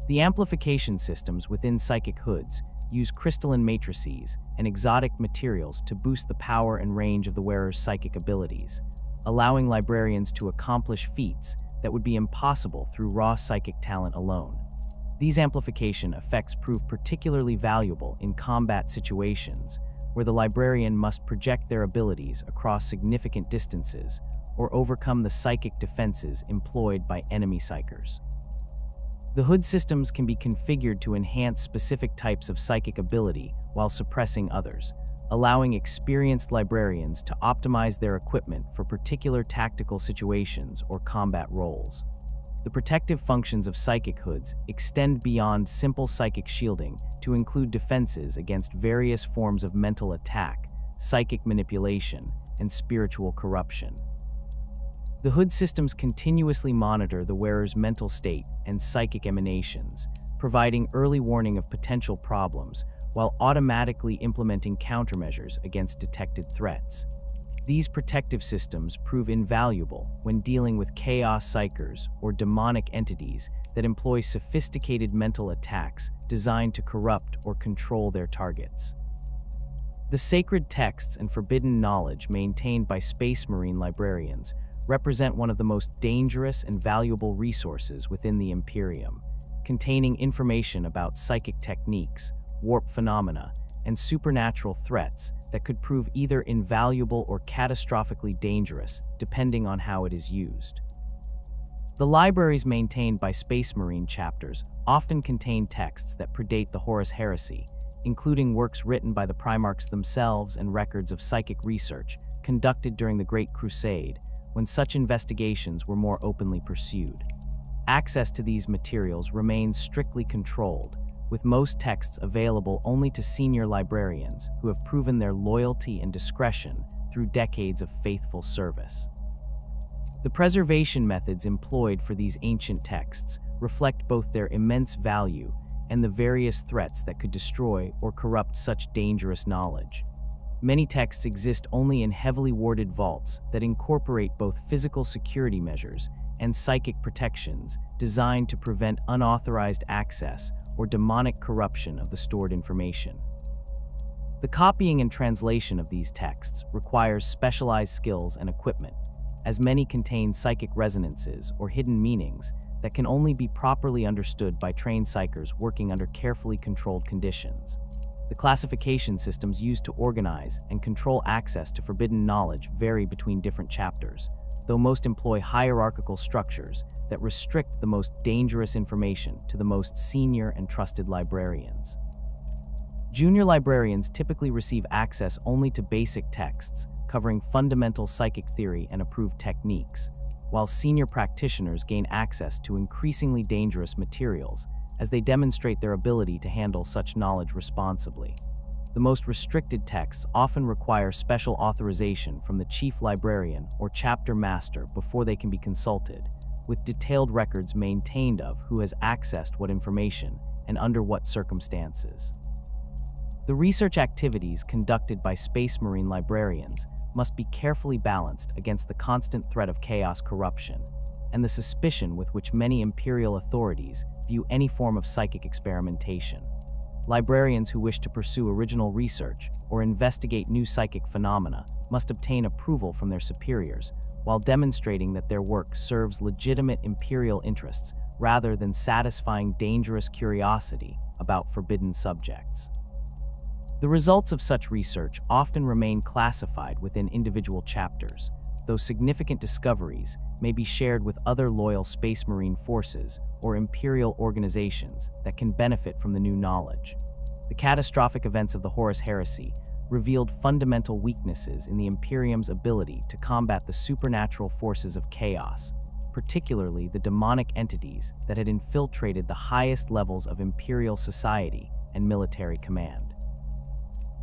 The amplification systems within psychic hoods use crystalline matrices and exotic materials to boost the power and range of the wearer's psychic abilities, allowing librarians to accomplish feats that would be impossible through raw psychic talent alone. These amplification effects prove particularly valuable in combat situations where the librarian must project their abilities across significant distances or overcome the psychic defenses employed by enemy psychers. The hood systems can be configured to enhance specific types of psychic ability while suppressing others, allowing experienced librarians to optimize their equipment for particular tactical situations or combat roles. The protective functions of psychic hoods extend beyond simple psychic shielding to include defenses against various forms of mental attack, psychic manipulation, and spiritual corruption. The hood systems continuously monitor the wearer's mental state and psychic emanations, providing early warning of potential problems while automatically implementing countermeasures against detected threats. These protective systems prove invaluable when dealing with chaos psychers or demonic entities that employ sophisticated mental attacks designed to corrupt or control their targets. The sacred texts and forbidden knowledge maintained by Space Marine librarians represent one of the most dangerous and valuable resources within the Imperium, containing information about psychic techniques, warp phenomena, and supernatural threats that could prove either invaluable or catastrophically dangerous, depending on how it is used. The libraries maintained by Space Marine chapters often contain texts that predate the Horus Heresy, including works written by the Primarchs themselves and records of psychic research conducted during the Great Crusade, when such investigations were more openly pursued. Access to these materials remains strictly controlled, with most texts available only to senior librarians who have proven their loyalty and discretion through decades of faithful service. The preservation methods employed for these ancient texts reflect both their immense value and the various threats that could destroy or corrupt such dangerous knowledge. Many texts exist only in heavily warded vaults that incorporate both physical security measures and psychic protections designed to prevent unauthorized access or demonic corruption of the stored information. The copying and translation of these texts requires specialized skills and equipment, as many contain psychic resonances or hidden meanings that can only be properly understood by trained psychers working under carefully controlled conditions. The classification systems used to organize and control access to forbidden knowledge vary between different chapters, though most employ hierarchical structures that restrict the most dangerous information to the most senior and trusted librarians. Junior librarians typically receive access only to basic texts covering fundamental psychic theory and approved techniques, while senior practitioners gain access to increasingly dangerous materials as they demonstrate their ability to handle such knowledge responsibly. The most restricted texts often require special authorization from the chief librarian or chapter master before they can be consulted, with detailed records maintained of who has accessed what information and under what circumstances. The research activities conducted by Space Marine librarians must be carefully balanced against the constant threat of chaos corruption and the suspicion with which many Imperial authorities view any form of psychic experimentation. Librarians who wish to pursue original research or investigate new psychic phenomena must obtain approval from their superiors, while demonstrating that their work serves legitimate Imperial interests rather than satisfying dangerous curiosity about forbidden subjects. The results of such research often remain classified within individual chapters, though significant discoveries may be shared with other loyal Space Marine forces or Imperial organizations that can benefit from the new knowledge. The catastrophic events of the Horus Heresy revealed fundamental weaknesses in the Imperium's ability to combat the supernatural forces of chaos, particularly the demonic entities that had infiltrated the highest levels of Imperial society and military command.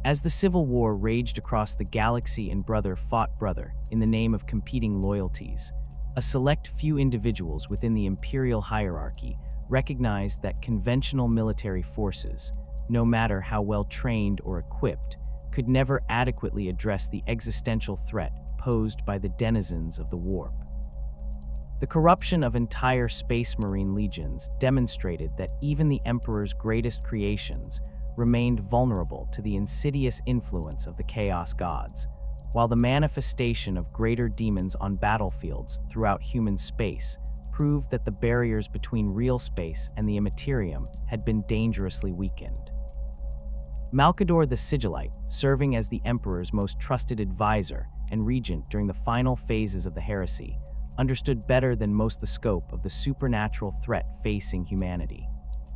As the Civil War raged across the galaxy and brother fought brother in the name of competing loyalties, a select few individuals within the Imperial hierarchy recognized that conventional military forces, no matter how well trained or equipped, could never adequately address the existential threat posed by the denizens of the warp. The corruption of entire Space Marine legions demonstrated that even the Emperor's greatest creations remained vulnerable to the insidious influence of the Chaos Gods, while the manifestation of greater demons on battlefields throughout human space proved that the barriers between real space and the Imperium had been dangerously weakened. Malcador the Sigillite, serving as the Emperor's most trusted advisor and regent during the final phases of the heresy, understood better than most the scope of the supernatural threat facing humanity.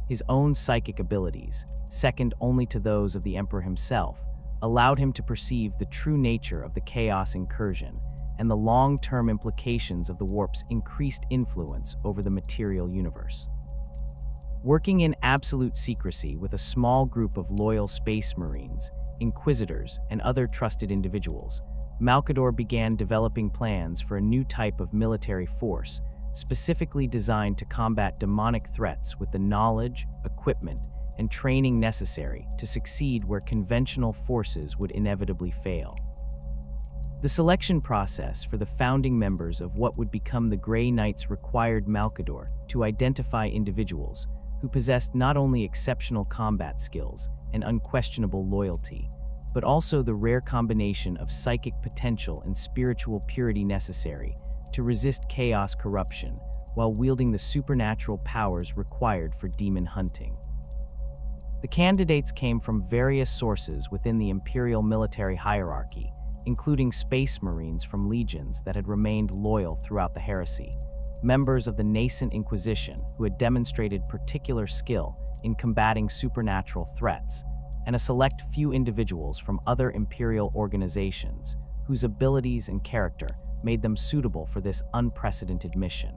His own psychic abilities, second only to those of the Emperor himself, allowed him to perceive the true nature of the chaos incursion and the long-term implications of the warp's increased influence over the material universe. Working in absolute secrecy with a small group of loyal Space Marines, Inquisitors, and other trusted individuals, Malcador began developing plans for a new type of military force specifically designed to combat demonic threats with the knowledge, equipment, and training necessary to succeed where conventional forces would inevitably fail. The selection process for the founding members of what would become the Grey Knights required Malcador to identify individuals who possessed not only exceptional combat skills and unquestionable loyalty, but also the rare combination of psychic potential and spiritual purity necessary to resist chaos corruption while wielding the supernatural powers required for demon hunting. The candidates came from various sources within the Imperial military hierarchy, including Space Marines from legions that had remained loyal throughout the heresy, members of the nascent Inquisition who had demonstrated particular skill in combating supernatural threats, and a select few individuals from other Imperial organizations whose abilities and character made them suitable for this unprecedented mission.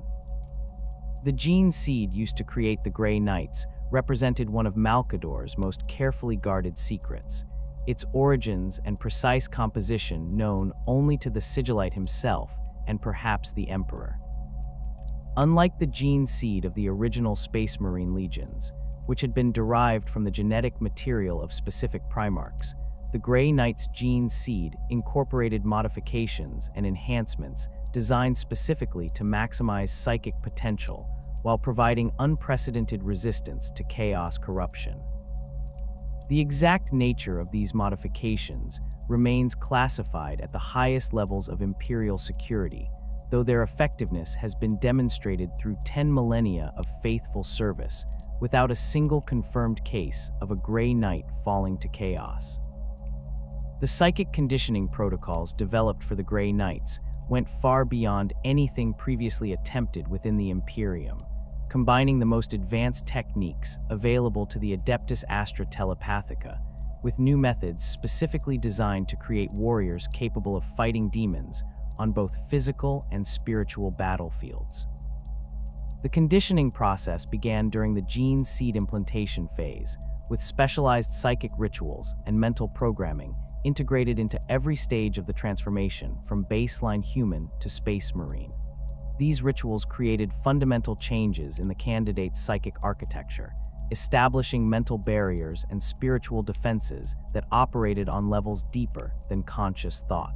The gene seed used to create the Grey Knights represented one of Malcador's most carefully guarded secrets, its origins and precise composition known only to the Sigillite himself and perhaps the Emperor. Unlike the gene seed of the original Space Marine legions, which had been derived from the genetic material of specific Primarchs, the Grey Knight's gene seed incorporated modifications and enhancements designed specifically to maximize psychic potential while providing unprecedented resistance to chaos corruption. The exact nature of these modifications remains classified at the highest levels of Imperial security, though their effectiveness has been demonstrated through 10 millennia of faithful service without a single confirmed case of a Grey Knight falling to chaos. The psychic conditioning protocols developed for the Grey Knights went far beyond anything previously attempted within the Imperium, combining the most advanced techniques available to the Adeptus Astartes telepathica with new methods specifically designed to create warriors capable of fighting demons on both physical and spiritual battlefields. The conditioning process began during the gene seed implantation phase, with specialized psychic rituals and mental programming integrated into every stage of the transformation from baseline human to space marine. These rituals created fundamental changes in the candidate's psychic architecture, establishing mental barriers and spiritual defenses that operated on levels deeper than conscious thought.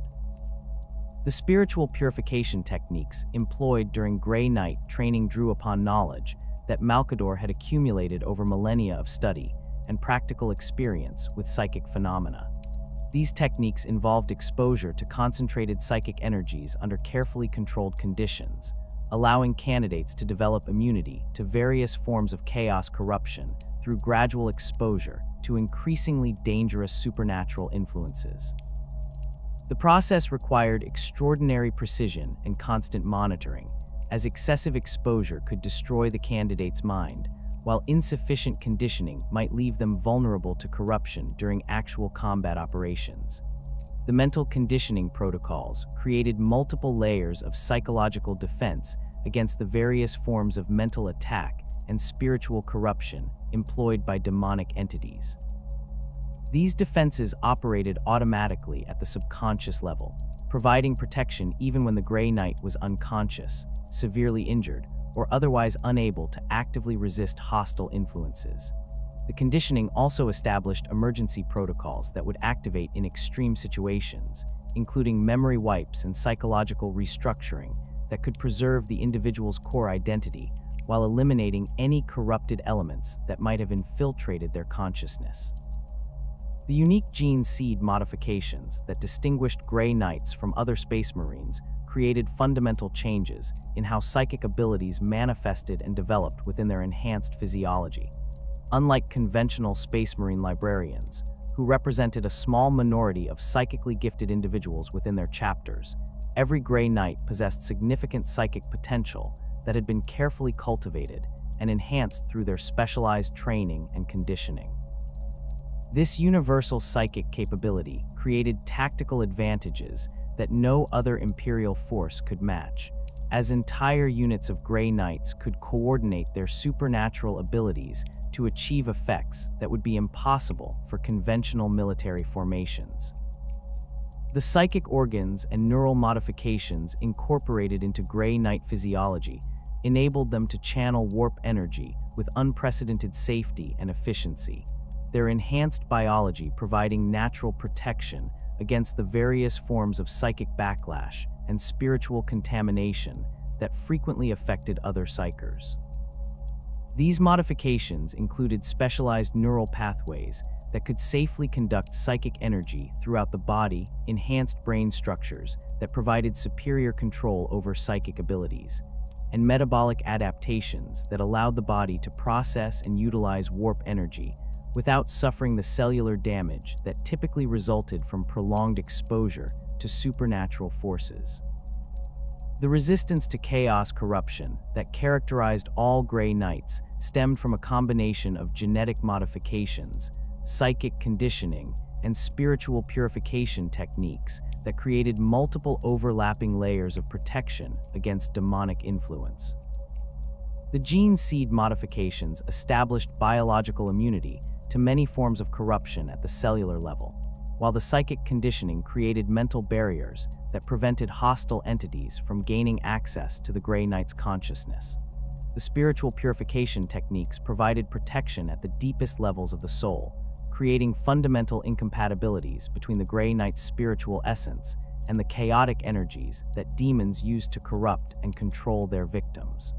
The spiritual purification techniques employed during Grey Knight training drew upon knowledge that Malcador had accumulated over millennia of study and practical experience with psychic phenomena. These techniques involved exposure to concentrated psychic energies under carefully controlled conditions, allowing candidates to develop immunity to various forms of chaos corruption through gradual exposure to increasingly dangerous supernatural influences. The process required extraordinary precision and constant monitoring, as excessive exposure could destroy the candidate's mind, while insufficient conditioning might leave them vulnerable to corruption during actual combat operations. The mental conditioning protocols created multiple layers of psychological defense against the various forms of mental attack and spiritual corruption employed by demonic entities. These defenses operated automatically at the subconscious level, providing protection even when the Grey Knight was unconscious, severely injured, or otherwise unable to actively resist hostile influences. The conditioning also established emergency protocols that would activate in extreme situations, including memory wipes and psychological restructuring that could preserve the individual's core identity while eliminating any corrupted elements that might have infiltrated their consciousness. The unique gene seed modifications that distinguished Grey Knights from other Space Marines created fundamental changes in how psychic abilities manifested and developed within their enhanced physiology. Unlike conventional Space Marine librarians, who represented a small minority of psychically gifted individuals within their chapters, every Grey Knight possessed significant psychic potential that had been carefully cultivated and enhanced through their specialized training and conditioning. This universal psychic capability created tactical advantages that no other Imperial force could match, as entire units of Grey Knights could coordinate their supernatural abilities to achieve effects that would be impossible for conventional military formations. The psychic organs and neural modifications incorporated into Grey Knight physiology enabled them to channel warp energy with unprecedented safety and efficiency, their enhanced biology providing natural protection against the various forms of psychic backlash and spiritual contamination that frequently affected other Psykers. These modifications included specialized neural pathways that could safely conduct psychic energy throughout the body, enhanced brain structures that provided superior control over psychic abilities, and metabolic adaptations that allowed the body to process and utilize warp energy without suffering the cellular damage that typically resulted from prolonged exposure to supernatural forces. The resistance to chaos corruption that characterized all Grey Knights stemmed from a combination of genetic modifications, psychic conditioning, and spiritual purification techniques that created multiple overlapping layers of protection against demonic influence. The gene seed modifications established biological immunity to many forms of corruption at the cellular level, while the psychic conditioning created mental barriers that prevented hostile entities from gaining access to the Grey Knight's consciousness. The spiritual purification techniques provided protection at the deepest levels of the soul, creating fundamental incompatibilities between the Grey Knight's spiritual essence and the chaotic energies that demons used to corrupt and control their victims.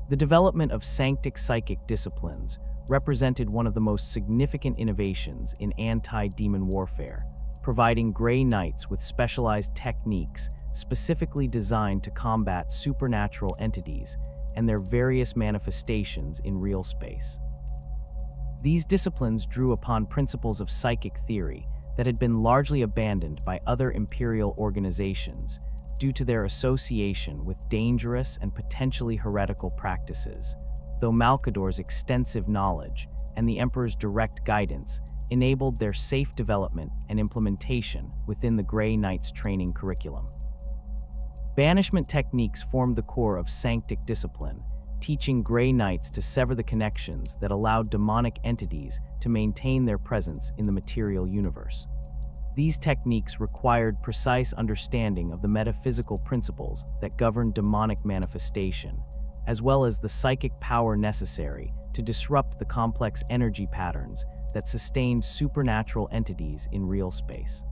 The development of sanctic psychic disciplines represented one of the most significant innovations in anti-demon warfare, providing Grey Knights with specialized techniques specifically designed to combat supernatural entities and their various manifestations in real space. These disciplines drew upon principles of psychic theory that had been largely abandoned by other Imperial organizations due to their association with dangerous and potentially heretical practices, though Malcador's extensive knowledge and the Emperor's direct guidance enabled their safe development and implementation within the Grey Knights training curriculum. Banishment techniques formed the core of Sanctic discipline, teaching Grey Knights to sever the connections that allowed demonic entities to maintain their presence in the material universe. These techniques required precise understanding of the metaphysical principles that govern demonic manifestation, as well as the psychic power necessary to disrupt the complex energy patterns that sustained supernatural entities in real space.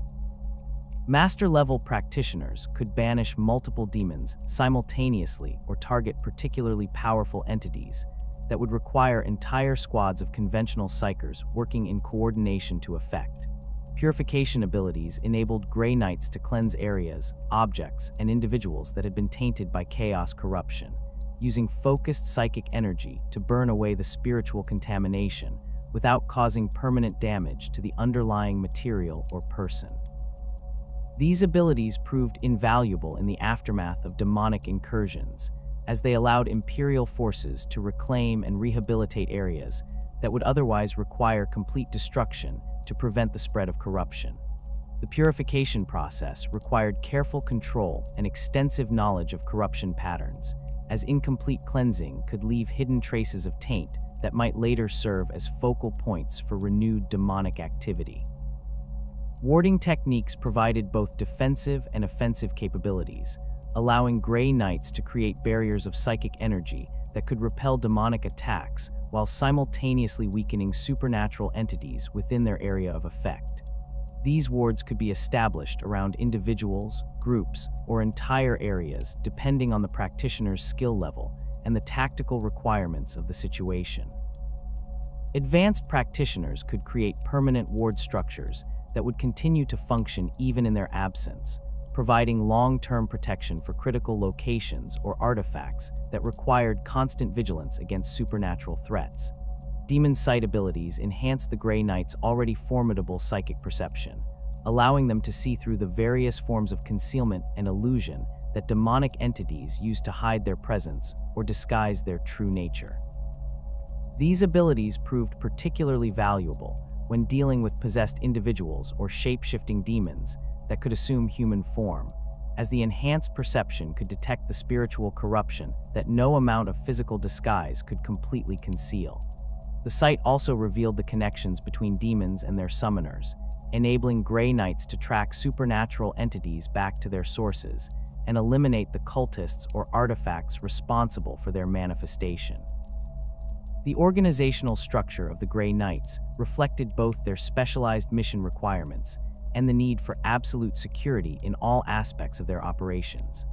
Master-level practitioners could banish multiple demons simultaneously or target particularly powerful entities that would require entire squads of conventional Psykers working in coordination to effect. Purification abilities enabled Grey Knights to cleanse areas, objects, and individuals that had been tainted by chaos corruption, using focused psychic energy to burn away the spiritual contamination without causing permanent damage to the underlying material or person. These abilities proved invaluable in the aftermath of demonic incursions, as they allowed Imperial forces to reclaim and rehabilitate areas that would otherwise require complete destruction to prevent the spread of corruption. The purification process required careful control and extensive knowledge of corruption patterns, as incomplete cleansing could leave hidden traces of taint that might later serve as focal points for renewed demonic activity. Warding techniques provided both defensive and offensive capabilities, allowing Grey Knights to create barriers of psychic energy that could repel demonic attacks while simultaneously weakening supernatural entities within their area of effect. These wards could be established around individuals, groups, or entire areas depending on the practitioner's skill level and the tactical requirements of the situation. Advanced practitioners could create permanent ward structures that would continue to function even in their absence, providing long-term protection for critical locations or artifacts that required constant vigilance against supernatural threats. Demon sight abilities enhanced the Grey Knights' already formidable psychic perception, allowing them to see through the various forms of concealment and illusion that demonic entities use to hide their presence or disguise their true nature. These abilities proved particularly valuable when dealing with possessed individuals or shape-shifting demons that could assume human form, as the enhanced perception could detect the spiritual corruption that no amount of physical disguise could completely conceal. The sight also revealed the connections between demons and their summoners, enabling Grey Knights to track supernatural entities back to their sources and eliminate the cultists or artifacts responsible for their manifestation. The organizational structure of the Grey Knights reflected both their specialized mission requirements and the need for absolute security in all aspects of their operations.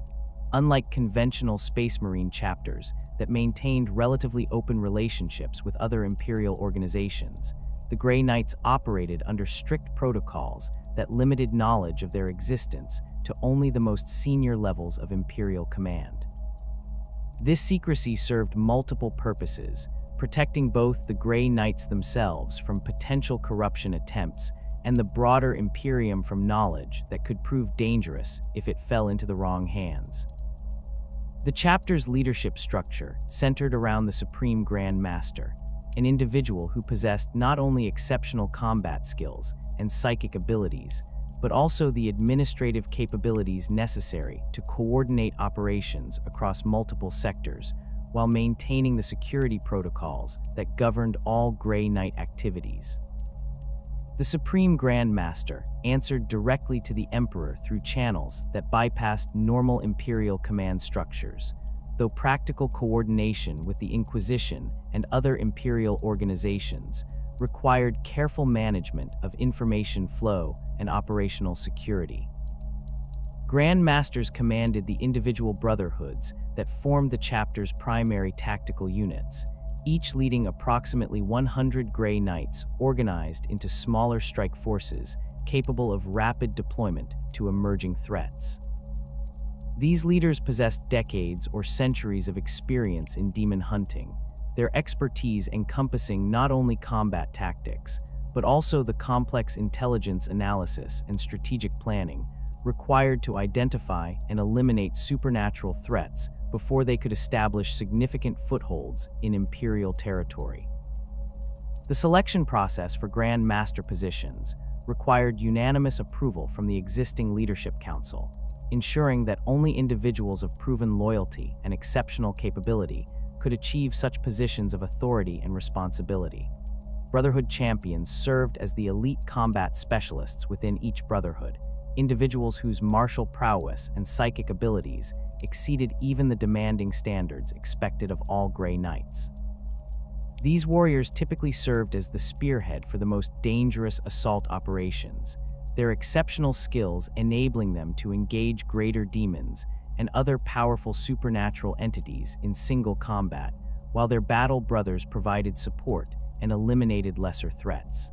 Unlike conventional Space Marine chapters that maintained relatively open relationships with other Imperial organizations, the Grey Knights operated under strict protocols that limited knowledge of their existence to only the most senior levels of Imperial command. This secrecy served multiple purposes, protecting both the Grey Knights themselves from potential corruption attempts and the broader Imperium from knowledge that could prove dangerous if it fell into the wrong hands. The chapter's leadership structure centered around the Supreme Grand Master, an individual who possessed not only exceptional combat skills and psychic abilities, but also the administrative capabilities necessary to coordinate operations across multiple sectors while maintaining the security protocols that governed all Grey Knight activities. The Supreme Grand Master answered directly to the Emperor through channels that bypassed normal Imperial command structures, though practical coordination with the Inquisition and other Imperial organizations required careful management of information flow and operational security. Grand Masters commanded the individual brotherhoods that formed the chapter's primary tactical units, each leading approximately 100 Grey Knights organized into smaller strike forces capable of rapid deployment to emerging threats. These leaders possessed decades or centuries of experience in demon hunting, their expertise encompassing not only combat tactics, but also the complex intelligence analysis and strategic planning required to identify and eliminate supernatural threats before they could establish significant footholds in Imperial territory. The selection process for Grand Master positions required unanimous approval from the existing Leadership Council, ensuring that only individuals of proven loyalty and exceptional capability could achieve such positions of authority and responsibility. Brotherhood champions served as the elite combat specialists within each brotherhood, individuals whose martial prowess and psychic abilities exceeded even the demanding standards expected of all Grey Knights. These warriors typically served as the spearhead for the most dangerous assault operations, their exceptional skills enabling them to engage greater demons and other powerful supernatural entities in single combat, while their battle brothers provided support and eliminated lesser threats.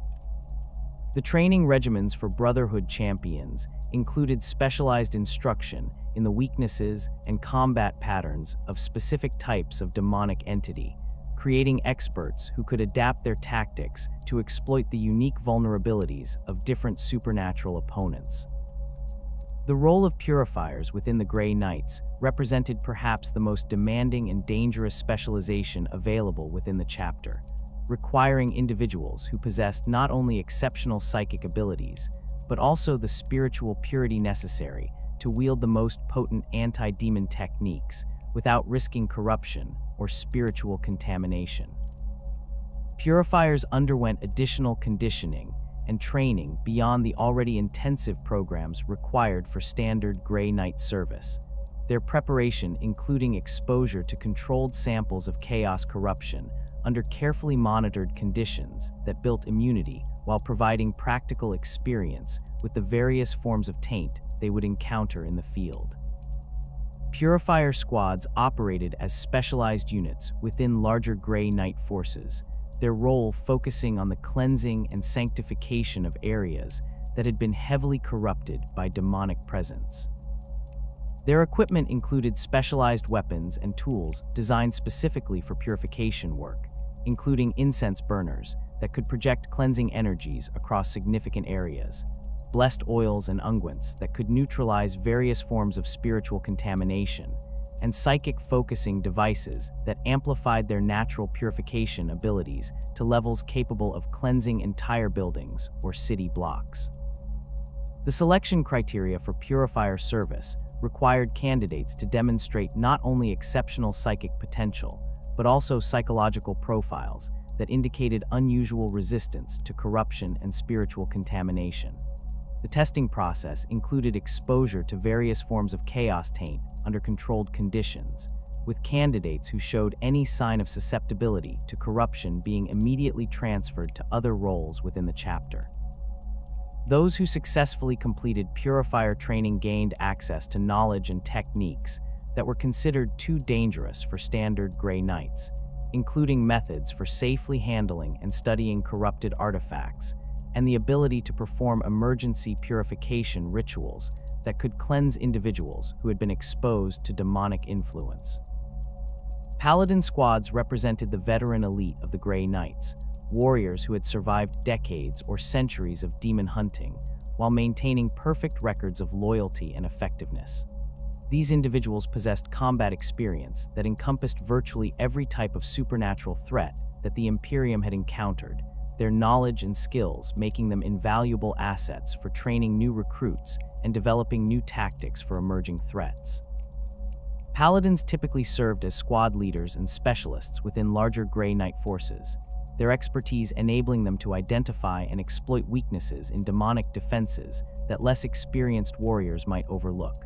The training regimens for Brotherhood champions included specialized instruction in the weaknesses and combat patterns of specific types of demonic entity, creating experts who could adapt their tactics to exploit the unique vulnerabilities of different supernatural opponents. The role of purifiers within the Grey Knights represented perhaps the most demanding and dangerous specialization available within the chapter, requiring individuals who possessed not only exceptional psychic abilities, but also the spiritual purity necessary to wield the most potent anti-demon techniques without risking corruption or spiritual contamination. Purifiers underwent additional conditioning and training beyond the already intensive programs required for standard Grey Knight service, their preparation including exposure to controlled samples of chaos corruption under carefully monitored conditions that built immunity while providing practical experience with the various forms of taint they would encounter in the field. Purifier squads operated as specialized units within larger Grey Knight forces, their role focusing on the cleansing and sanctification of areas that had been heavily corrupted by demonic presence. Their equipment included specialized weapons and tools designed specifically for purification work, including incense burners that could project cleansing energies across significant areas, blessed oils and unguents that could neutralize various forms of spiritual contamination, and psychic focusing devices that amplified their natural purification abilities to levels capable of cleansing entire buildings or city blocks. The selection criteria for purifier service required candidates to demonstrate not only exceptional psychic potential, but also psychological profiles that indicated unusual resistance to corruption and spiritual contamination. The testing process included exposure to various forms of chaos taint under controlled conditions, with candidates who showed any sign of susceptibility to corruption being immediately transferred to other roles within the chapter. Those who successfully completed purifier training gained access to knowledge and techniques that were considered too dangerous for standard Grey Knights, including methods for safely handling and studying corrupted artifacts, and the ability to perform emergency purification rituals that could cleanse individuals who had been exposed to demonic influence. Paladin squads represented the veteran elite of the Grey Knights, warriors who had survived decades or centuries of demon hunting, while maintaining perfect records of loyalty and effectiveness. These individuals possessed combat experience that encompassed virtually every type of supernatural threat that the Imperium had encountered, their knowledge and skills making them invaluable assets for training new recruits and developing new tactics for emerging threats. Paladins typically served as squad leaders and specialists within larger Grey Knight forces, their expertise enabling them to identify and exploit weaknesses in demonic defenses that less experienced warriors might overlook.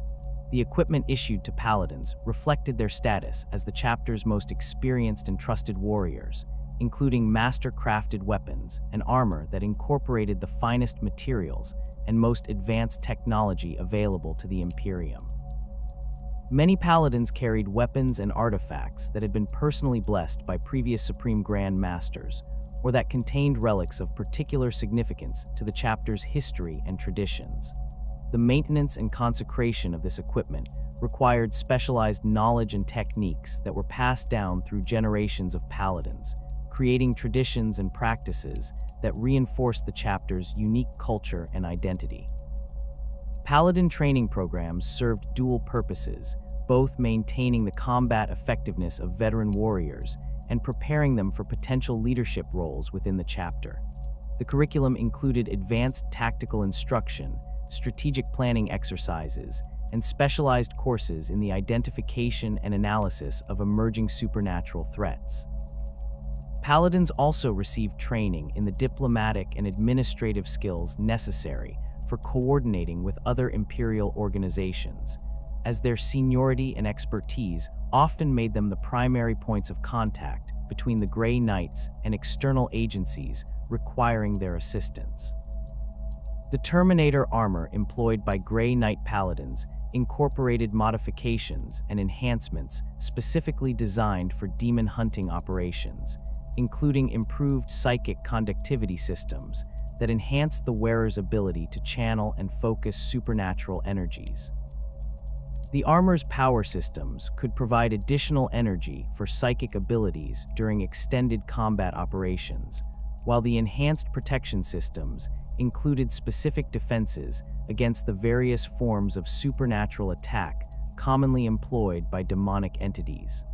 The equipment issued to Paladins reflected their status as the chapter's most experienced and trusted warriors, including master-crafted weapons and armor that incorporated the finest materials and most advanced technology available to the Imperium. Many Paladins carried weapons and artifacts that had been personally blessed by previous Supreme Grand Masters, or that contained relics of particular significance to the chapter's history and traditions. The maintenance and consecration of this equipment required specialized knowledge and techniques that were passed down through generations of Paladins, creating traditions and practices that reinforced the chapter's unique culture and identity. Paladin training programs served dual purposes, both maintaining the combat effectiveness of veteran warriors and preparing them for potential leadership roles within the chapter. The curriculum included advanced tactical instruction, strategic planning exercises, and specialized courses in the identification and analysis of emerging supernatural threats. Paladins also received training in the diplomatic and administrative skills necessary for coordinating with other Imperial organizations, as their seniority and expertise often made them the primary points of contact between the Grey Knights and external agencies requiring their assistance. The Terminator armor employed by Grey Knight Paladins incorporated modifications and enhancements specifically designed for demon hunting operations, including improved psychic conductivity systems that enhanced the wearer's ability to channel and focus supernatural energies. The armor's power systems could provide additional energy for psychic abilities during extended combat operations, while the enhanced protection systems included specific defenses against the various forms of supernatural attack commonly employed by demonic entities.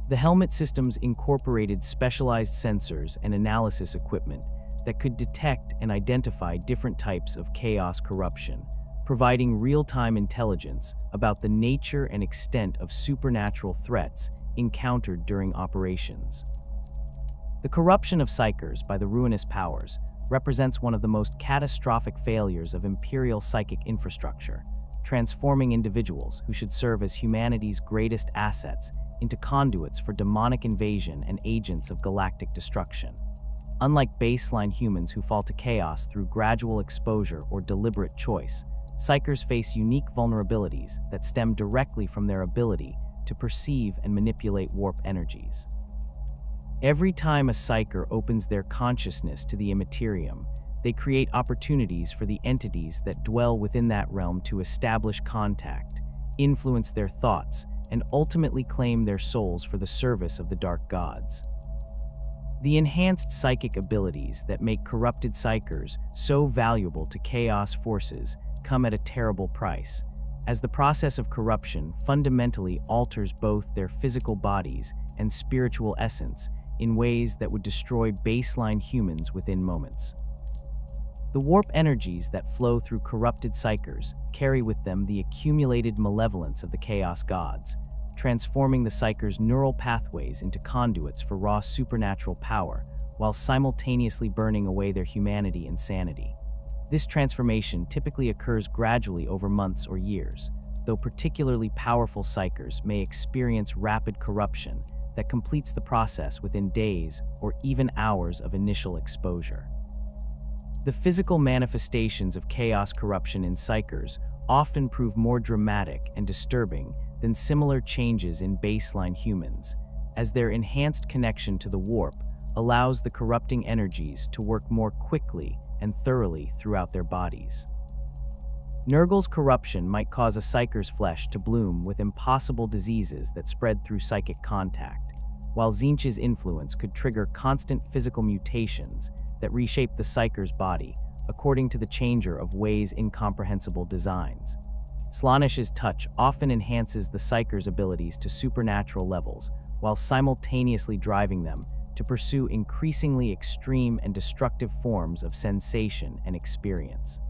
The helmet systems incorporated specialized sensors and analysis equipment that could detect and identify different types of chaos corruption, providing real-time intelligence about the nature and extent of supernatural threats encountered during operations. The corruption of Psykers by the ruinous powers represents one of the most catastrophic failures of Imperial psychic infrastructure, transforming individuals who should serve as humanity's greatest assets into conduits for demonic invasion and agents of galactic destruction. Unlike baseline humans who fall to chaos through gradual exposure or deliberate choice, Psykers face unique vulnerabilities that stem directly from their ability to perceive and manipulate warp energies. Every time a Psyker opens their consciousness to the Imperium, they create opportunities for the entities that dwell within that realm to establish contact, influence their thoughts, and ultimately claim their souls for the service of the dark gods. The enhanced psychic abilities that make corrupted Psykers so valuable to chaos forces come at a terrible price, as the process of corruption fundamentally alters both their physical bodies and spiritual essence in ways that would destroy baseline humans within moments. The warp energies that flow through corrupted Psykers carry with them the accumulated malevolence of the chaos gods, transforming the Psykers' neural pathways into conduits for raw supernatural power, while simultaneously burning away their humanity and sanity. This transformation typically occurs gradually over months or years, though particularly powerful Psykers may experience rapid corruption that completes the process within days or even hours of initial exposure. The physical manifestations of chaos corruption in Psykers often prove more dramatic and disturbing than similar changes in baseline humans, as their enhanced connection to the warp allows the corrupting energies to work more quickly and thoroughly throughout their bodies. Nurgle's corruption might cause a Psyker's flesh to bloom with impossible diseases that spread through psychic contact, while Tzeentch's influence could trigger constant physical mutations that reshape the Psyker's body according to the changer of Wei's incomprehensible designs. Slaanesh's touch often enhances the Psyker's abilities to supernatural levels, while simultaneously driving them to pursue increasingly extreme and destructive forms of sensation and experience.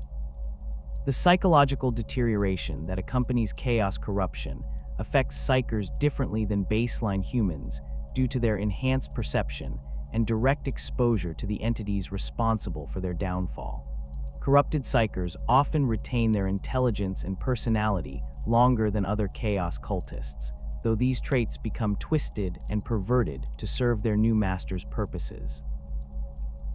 The psychological deterioration that accompanies chaos corruption affects Psykers differently than baseline humans due to their enhanced perception and direct exposure to the entities responsible for their downfall. Corrupted Psykers often retain their intelligence and personality longer than other chaos cultists, though these traits become twisted and perverted to serve their new master's purposes.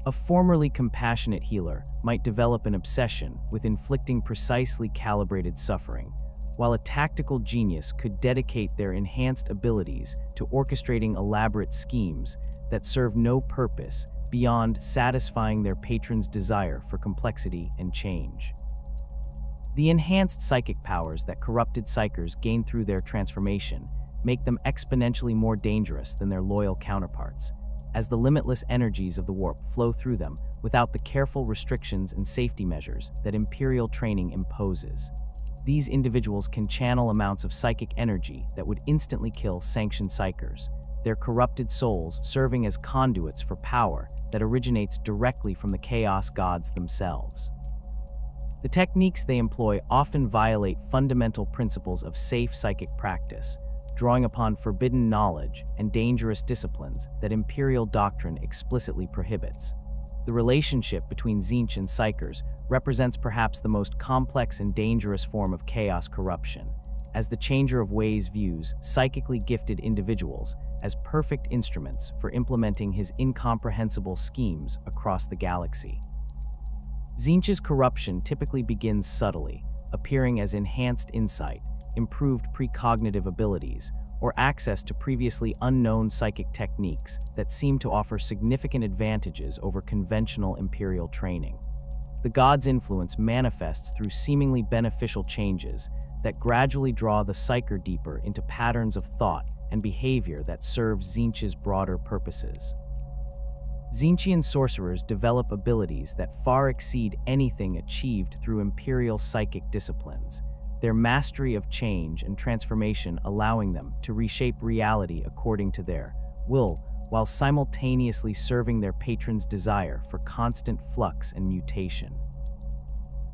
A formerly compassionate healer might develop an obsession with inflicting precisely calibrated suffering, while a tactical genius could dedicate their enhanced abilities to orchestrating elaborate schemes that serve no purpose beyond satisfying their patron's desire for complexity and change. The enhanced psychic powers that corrupted Psykers gain through their transformation make them exponentially more dangerous than their loyal counterparts, as the limitless energies of the warp flow through them without the careful restrictions and safety measures that Imperial training imposes. These individuals can channel amounts of psychic energy that would instantly kill sanctioned Psykers, their corrupted souls serving as conduits for power that originates directly from the Chaos Gods themselves. The techniques they employ often violate fundamental principles of safe psychic practice, drawing upon forbidden knowledge and dangerous disciplines that Imperial doctrine explicitly prohibits. The relationship between Tzeentch and Psykers represents perhaps the most complex and dangerous form of chaos corruption, as the Changer of Ways views psychically gifted individuals as perfect instruments for implementing his incomprehensible schemes across the galaxy. Tzeentch's corruption typically begins subtly, appearing as enhanced insight, improved precognitive abilities, or access to previously unknown psychic techniques that seem to offer significant advantages over conventional Imperial training. The God's influence manifests through seemingly beneficial changes that gradually draw the Psyker deeper into patterns of thought and behavior that serve Tzeentch's broader purposes. Tzeentchian sorcerers develop abilities that far exceed anything achieved through Imperial psychic disciplines, their mastery of change and transformation allowing them to reshape reality according to their will, while simultaneously serving their patrons' desire for constant flux and mutation.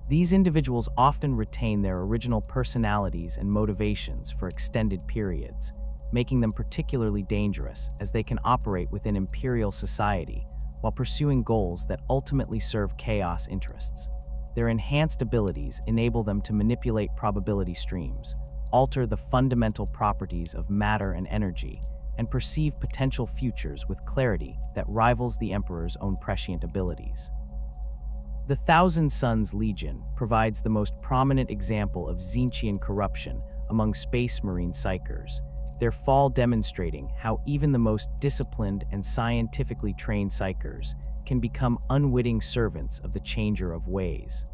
These individuals often retain their original personalities and motivations for extended periods, making them particularly dangerous as they can operate within Imperial society while pursuing goals that ultimately serve chaos interests. Their enhanced abilities enable them to manipulate probability streams, alter the fundamental properties of matter and energy, and perceive potential futures with clarity that rivals the Emperor's own prescient abilities. The Thousand Suns Legion provides the most prominent example of Tzeentchian corruption among Space Marine Psykers, their fall demonstrating how even the most disciplined and scientifically trained Psykers can become unwitting servants of the Changer of Ways.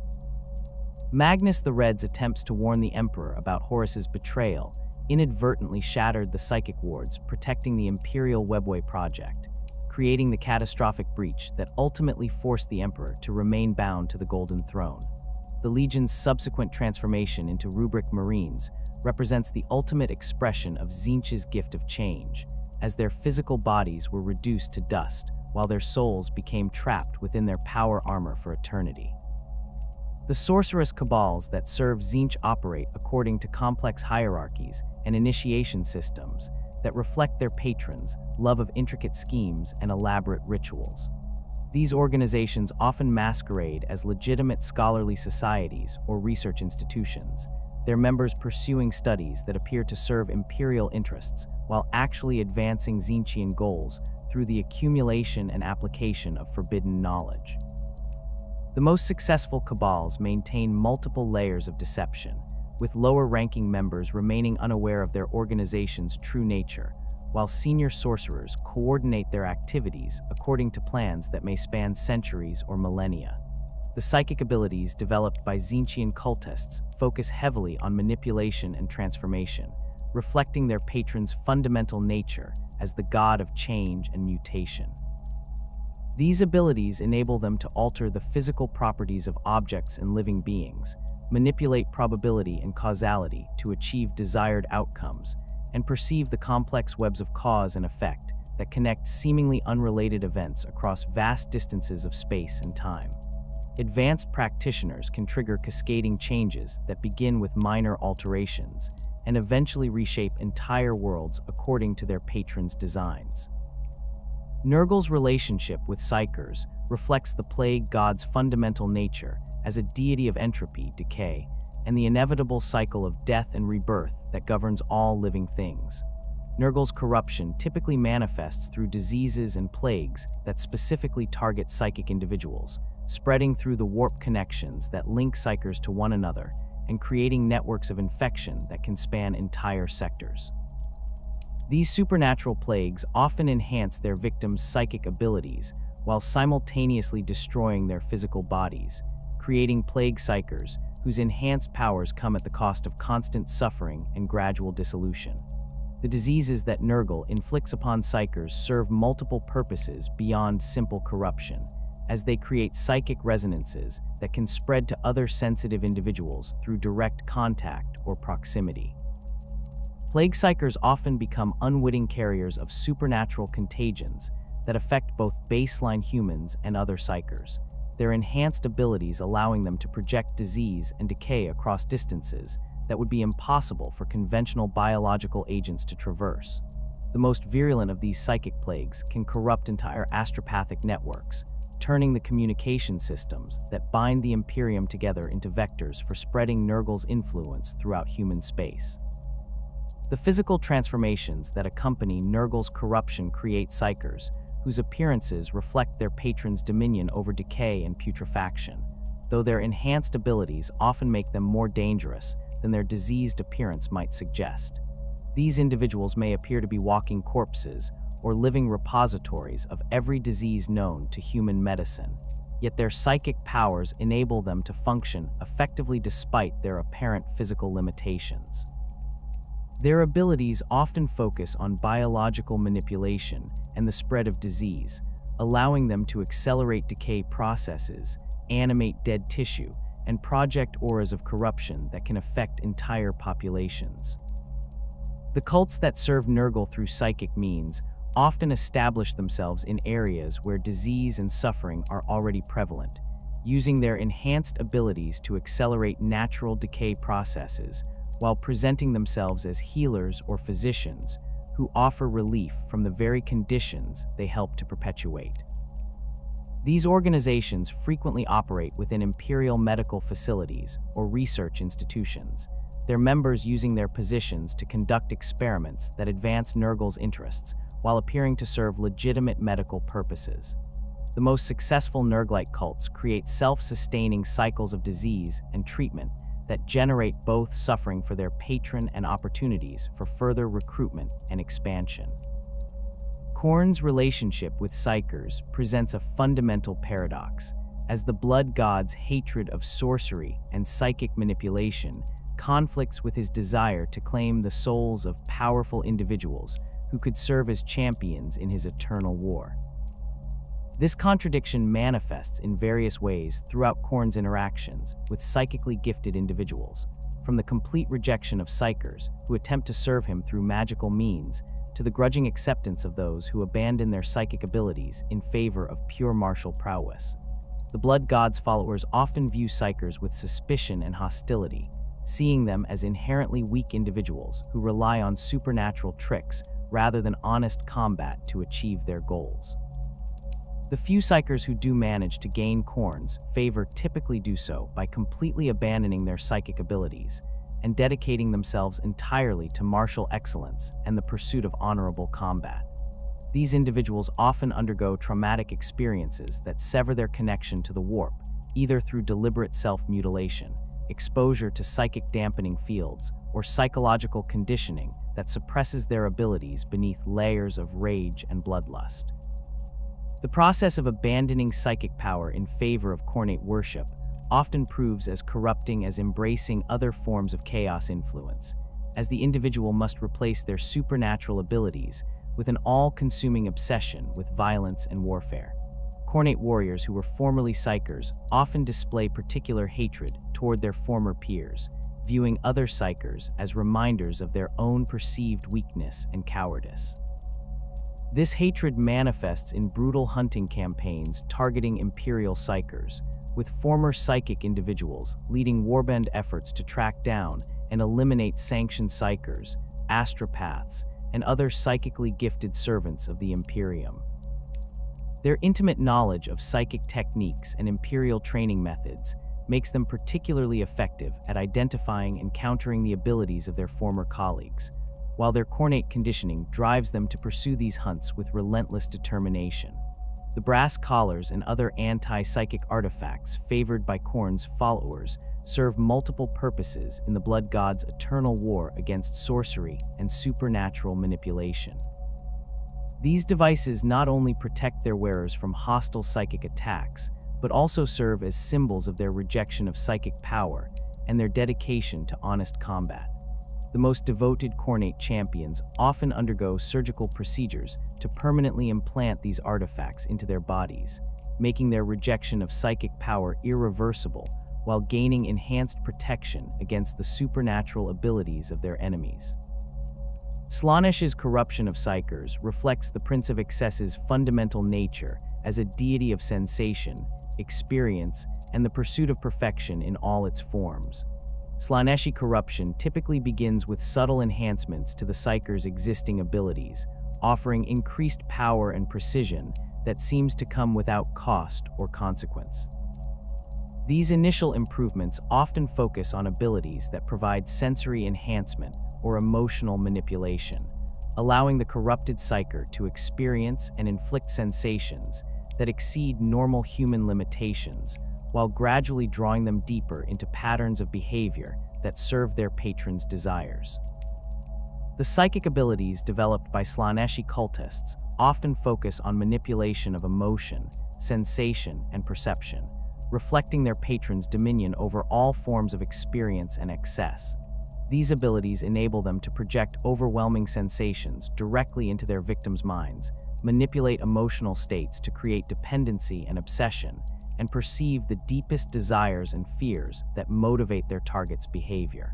Magnus the Red's attempts to warn the Emperor about Horus's betrayal inadvertently shattered the psychic wards protecting the Imperial Webway project, creating the catastrophic breach that ultimately forced the Emperor to remain bound to the Golden Throne. The Legion's subsequent transformation into Rubric Marines represents the ultimate expression of Tzeentch's gift of change, as their physical bodies were reduced to dust while their souls became trapped within their power armor for eternity. The sorcerous cabals that serve Tzeentch operate according to complex hierarchies and initiation systems that reflect their patrons' love of intricate schemes and elaborate rituals. These organizations often masquerade as legitimate scholarly societies or research institutions, their members pursuing studies that appear to serve Imperial interests while actually advancing Tzeentchian goals through the accumulation and application of forbidden knowledge. The most successful cabals maintain multiple layers of deception, with lower-ranking members remaining unaware of their organization's true nature, while senior sorcerers coordinate their activities according to plans that may span centuries or millennia. The psychic abilities developed by Tzeentchian cultists focus heavily on manipulation and transformation, reflecting their patron's fundamental nature as the god of change and mutation. These abilities enable them to alter the physical properties of objects and living beings, manipulate probability and causality to achieve desired outcomes, and perceive the complex webs of cause and effect that connect seemingly unrelated events across vast distances of space and time. Advanced practitioners can trigger cascading changes that begin with minor alterations and eventually reshape entire worlds according to their patron's designs. Nurgle's relationship with Psykers reflects the plague god's fundamental nature as a deity of entropy, decay, and the inevitable cycle of death and rebirth that governs all living things. Nurgle's corruption typically manifests through diseases and plagues that specifically target psychic individuals, spreading through the warp connections that link Psykers to one another and creating networks of infection that can span entire sectors. These supernatural plagues often enhance their victims' psychic abilities while simultaneously destroying their physical bodies, creating plague Psykers whose enhanced powers come at the cost of constant suffering and gradual dissolution. The diseases that Nurgle inflicts upon Psykers serve multiple purposes beyond simple corruption, as they create psychic resonances that can spread to other sensitive individuals through direct contact or proximity. Plague Psykers often become unwitting carriers of supernatural contagions that affect both baseline humans and other Psykers, their enhanced abilities allowing them to project disease and decay across distances that would be impossible for conventional biological agents to traverse. The most virulent of these psychic plagues can corrupt entire astropathic networks, turning the communication systems that bind the Imperium together into vectors for spreading Nurgle's influence throughout human space. The physical transformations that accompany Nurgle's corruption create Psykers, whose appearances reflect their patron's dominion over decay and putrefaction, though their enhanced abilities often make them more dangerous than their diseased appearance might suggest. These individuals may appear to be walking corpses or living repositories of every disease known to human medicine, yet their psychic powers enable them to function effectively despite their apparent physical limitations. Their abilities often focus on biological manipulation and the spread of disease, allowing them to accelerate decay processes, animate dead tissue, and project auras of corruption that can affect entire populations. The cults that serve Nurgle through psychic means often establish themselves in areas where disease and suffering are already prevalent, using their enhanced abilities to accelerate natural decay processes while presenting themselves as healers or physicians who offer relief from the very conditions they help to perpetuate. These organizations frequently operate within Imperial medical facilities or research institutions, their members using their positions to conduct experiments that advance Nurgle's interests while appearing to serve legitimate medical purposes. The most successful Nurglite cults create self-sustaining cycles of disease and treatment that generate both suffering for their patron and opportunities for further recruitment and expansion. Khorne's relationship with Psykers presents a fundamental paradox, as the blood god's hatred of sorcery and psychic manipulation conflicts with his desire to claim the souls of powerful individuals who could serve as champions in his eternal war. This contradiction manifests in various ways throughout Khorne's interactions with psychically gifted individuals, from the complete rejection of Psykers who attempt to serve him through magical means to the grudging acceptance of those who abandon their psychic abilities in favor of pure martial prowess. The Blood God's followers often view Psykers with suspicion and hostility, seeing them as inherently weak individuals who rely on supernatural tricks rather than honest combat to achieve their goals. The few Psykers who do manage to gain Khorne's favor typically do so by completely abandoning their psychic abilities and dedicating themselves entirely to martial excellence and the pursuit of honorable combat. These individuals often undergo traumatic experiences that sever their connection to the warp, either through deliberate self-mutilation, exposure to psychic dampening fields, or psychological conditioning that suppresses their abilities beneath layers of rage and bloodlust. The process of abandoning psychic power in favor of Khornate worship often proves as corrupting as embracing other forms of chaos influence, as the individual must replace their supernatural abilities with an all-consuming obsession with violence and warfare. Khornate warriors who were formerly Psykers often display particular hatred toward their former peers, viewing other Psykers as reminders of their own perceived weakness and cowardice. This hatred manifests in brutal hunting campaigns targeting Imperial Psykers, with former psychic individuals leading warband efforts to track down and eliminate sanctioned Psykers, Astrospaths, and other psychically gifted servants of the Imperium. Their intimate knowledge of psychic techniques and Imperial training methods makes them particularly effective at identifying and countering the abilities of their former colleagues, while their Khornate conditioning drives them to pursue these hunts with relentless determination. The brass collars and other anti-psychic artifacts favored by Khorne's followers serve multiple purposes in the Blood God's eternal war against sorcery and supernatural manipulation. These devices not only protect their wearers from hostile psychic attacks, but also serve as symbols of their rejection of psychic power and their dedication to honest combat. The most devoted Khornate champions often undergo surgical procedures to permanently implant these artifacts into their bodies, making their rejection of psychic power irreversible while gaining enhanced protection against the supernatural abilities of their enemies. Slaanesh's corruption of Psykers reflects the Prince of Excess's fundamental nature as a deity of sensation, experience, and the pursuit of perfection in all its forms. Slaaneshi corruption typically begins with subtle enhancements to the Psyker's existing abilities, offering increased power and precision that seems to come without cost or consequence. These initial improvements often focus on abilities that provide sensory enhancement or emotional manipulation, allowing the corrupted Psyker to experience and inflict sensations that exceed normal human limitations, while gradually drawing them deeper into patterns of behavior that serve their patron's desires. The psychic abilities developed by Slaaneshi cultists often focus on manipulation of emotion, sensation, and perception, reflecting their patron's dominion over all forms of experience and excess. These abilities enable them to project overwhelming sensations directly into their victims' minds, manipulate emotional states to create dependency and obsession, and perceive the deepest desires and fears that motivate their target's behavior.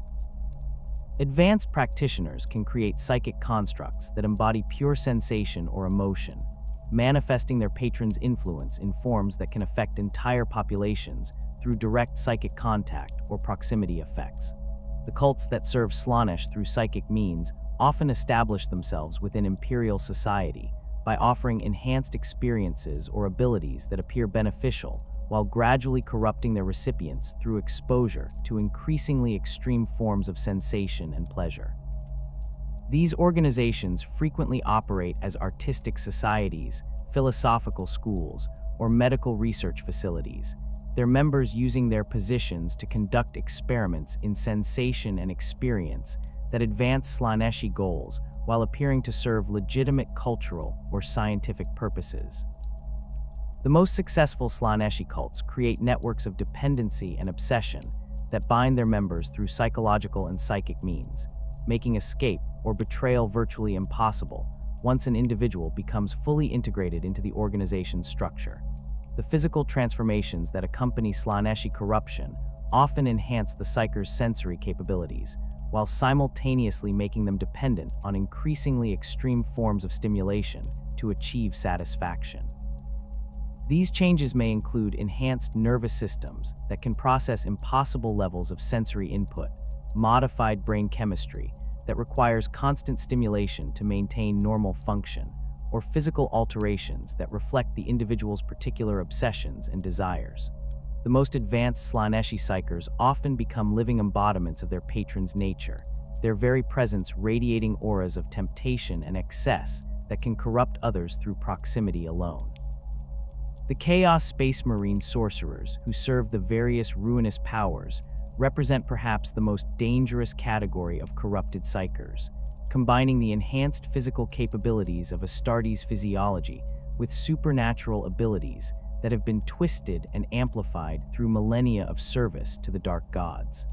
Advanced practitioners can create psychic constructs that embody pure sensation or emotion, manifesting their patron's influence in forms that can affect entire populations through direct psychic contact or proximity effects. The cults that serve Slaanesh through psychic means often establish themselves within imperial society by offering enhanced experiences or abilities that appear beneficial, while gradually corrupting their recipients through exposure to increasingly extreme forms of sensation and pleasure. These organizations frequently operate as artistic societies, philosophical schools, or medical research facilities, their members using their positions to conduct experiments in sensation and experience that advance Slaaneshi goals while appearing to serve legitimate cultural or scientific purposes. The most successful Slaaneshi cults create networks of dependency and obsession that bind their members through psychological and psychic means, making escape or betrayal virtually impossible once an individual becomes fully integrated into the organization's structure. The physical transformations that accompany Slaaneshi corruption often enhance the Psyker's sensory capabilities, while simultaneously making them dependent on increasingly extreme forms of stimulation to achieve satisfaction. These changes may include enhanced nervous systems that can process impossible levels of sensory input, modified brain chemistry that requires constant stimulation to maintain normal function, or physical alterations that reflect the individual's particular obsessions and desires. The most advanced Slaaneshi Psykers often become living embodiments of their patron's nature, their very presence radiating auras of temptation and excess that can corrupt others through proximity alone. The Chaos Space Marine sorcerers, who serve the various ruinous powers, represent perhaps the most dangerous category of corrupted Psykers, combining the enhanced physical capabilities of Astartes' physiology with supernatural abilities that have been twisted and amplified through millennia of service to the dark gods.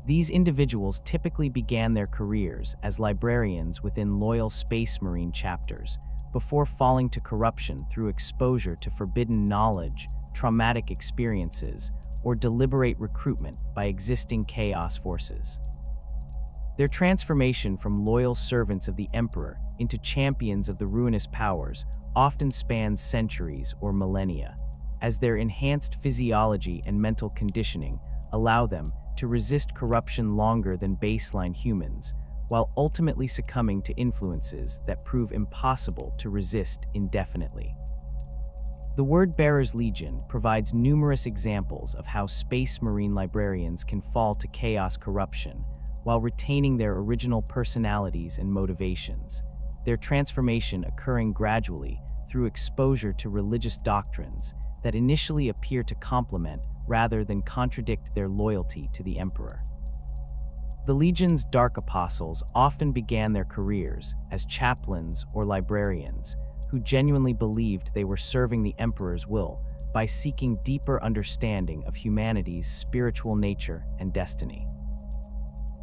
These individuals typically began their careers as librarians within loyal Space Marine chapters, before falling to corruption through exposure to forbidden knowledge, traumatic experiences, or deliberate recruitment by existing chaos forces. Their transformation from loyal servants of the Emperor into champions of the ruinous powers often spans centuries or millennia, as their enhanced physiology and mental conditioning allow them to resist corruption longer than baseline humans, while ultimately succumbing to influences that prove impossible to resist indefinitely. The Word-Bearer's Legion provides numerous examples of how Space Marine librarians can fall to chaos corruption while retaining their original personalities and motivations, their transformation occurring gradually through exposure to religious doctrines that initially appear to complement rather than contradict their loyalty to the Emperor. The Legion's Dark Apostles often began their careers as chaplains or librarians who genuinely believed they were serving the Emperor's will by seeking deeper understanding of humanity's spiritual nature and destiny.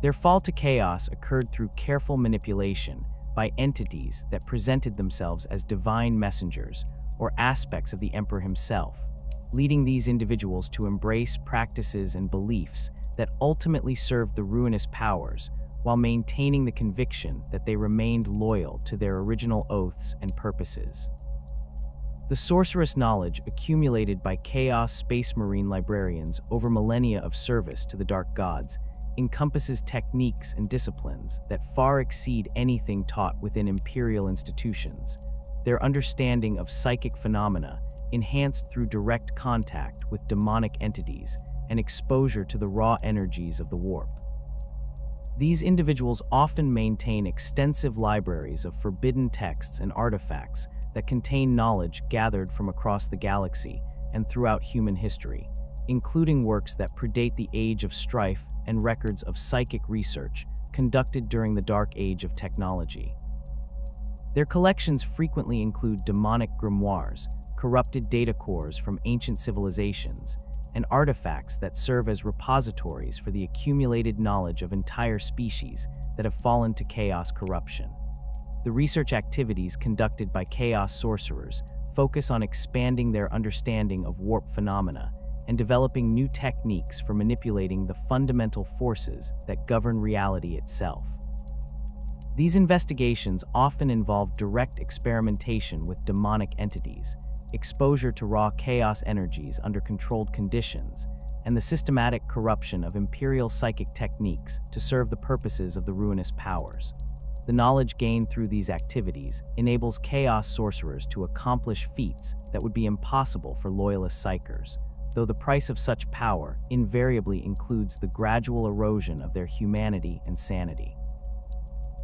Their fall to chaos occurred through careful manipulation by entities that presented themselves as divine messengers or aspects of the Emperor himself, leading these individuals to embrace practices and beliefs that ultimately served the ruinous powers while maintaining the conviction that they remained loyal to their original oaths and purposes. The sorcerous knowledge accumulated by Chaos Space Marine librarians over millennia of service to the Dark Gods encompasses techniques and disciplines that far exceed anything taught within Imperial institutions. Their understanding of psychic phenomena, enhanced through direct contact with demonic entities and exposure to the raw energies of the warp. These individuals often maintain extensive libraries of forbidden texts and artifacts that contain knowledge gathered from across the galaxy and throughout human history, including works that predate the Age of Strife and records of psychic research conducted during the Dark Age of technology. Their collections frequently include demonic grimoires, corrupted data cores from ancient civilizations, and artifacts that serve as repositories for the accumulated knowledge of entire species that have fallen to chaos corruption. The research activities conducted by chaos sorcerers focus on expanding their understanding of warp phenomena and developing new techniques for manipulating the fundamental forces that govern reality itself. These investigations often involve direct experimentation with demonic entities, exposure to raw chaos energies under controlled conditions, and the systematic corruption of imperial psychic techniques to serve the purposes of the ruinous powers. The knowledge gained through these activities enables chaos sorcerers to accomplish feats that would be impossible for loyalist Psykers, though the price of such power invariably includes the gradual erosion of their humanity and sanity.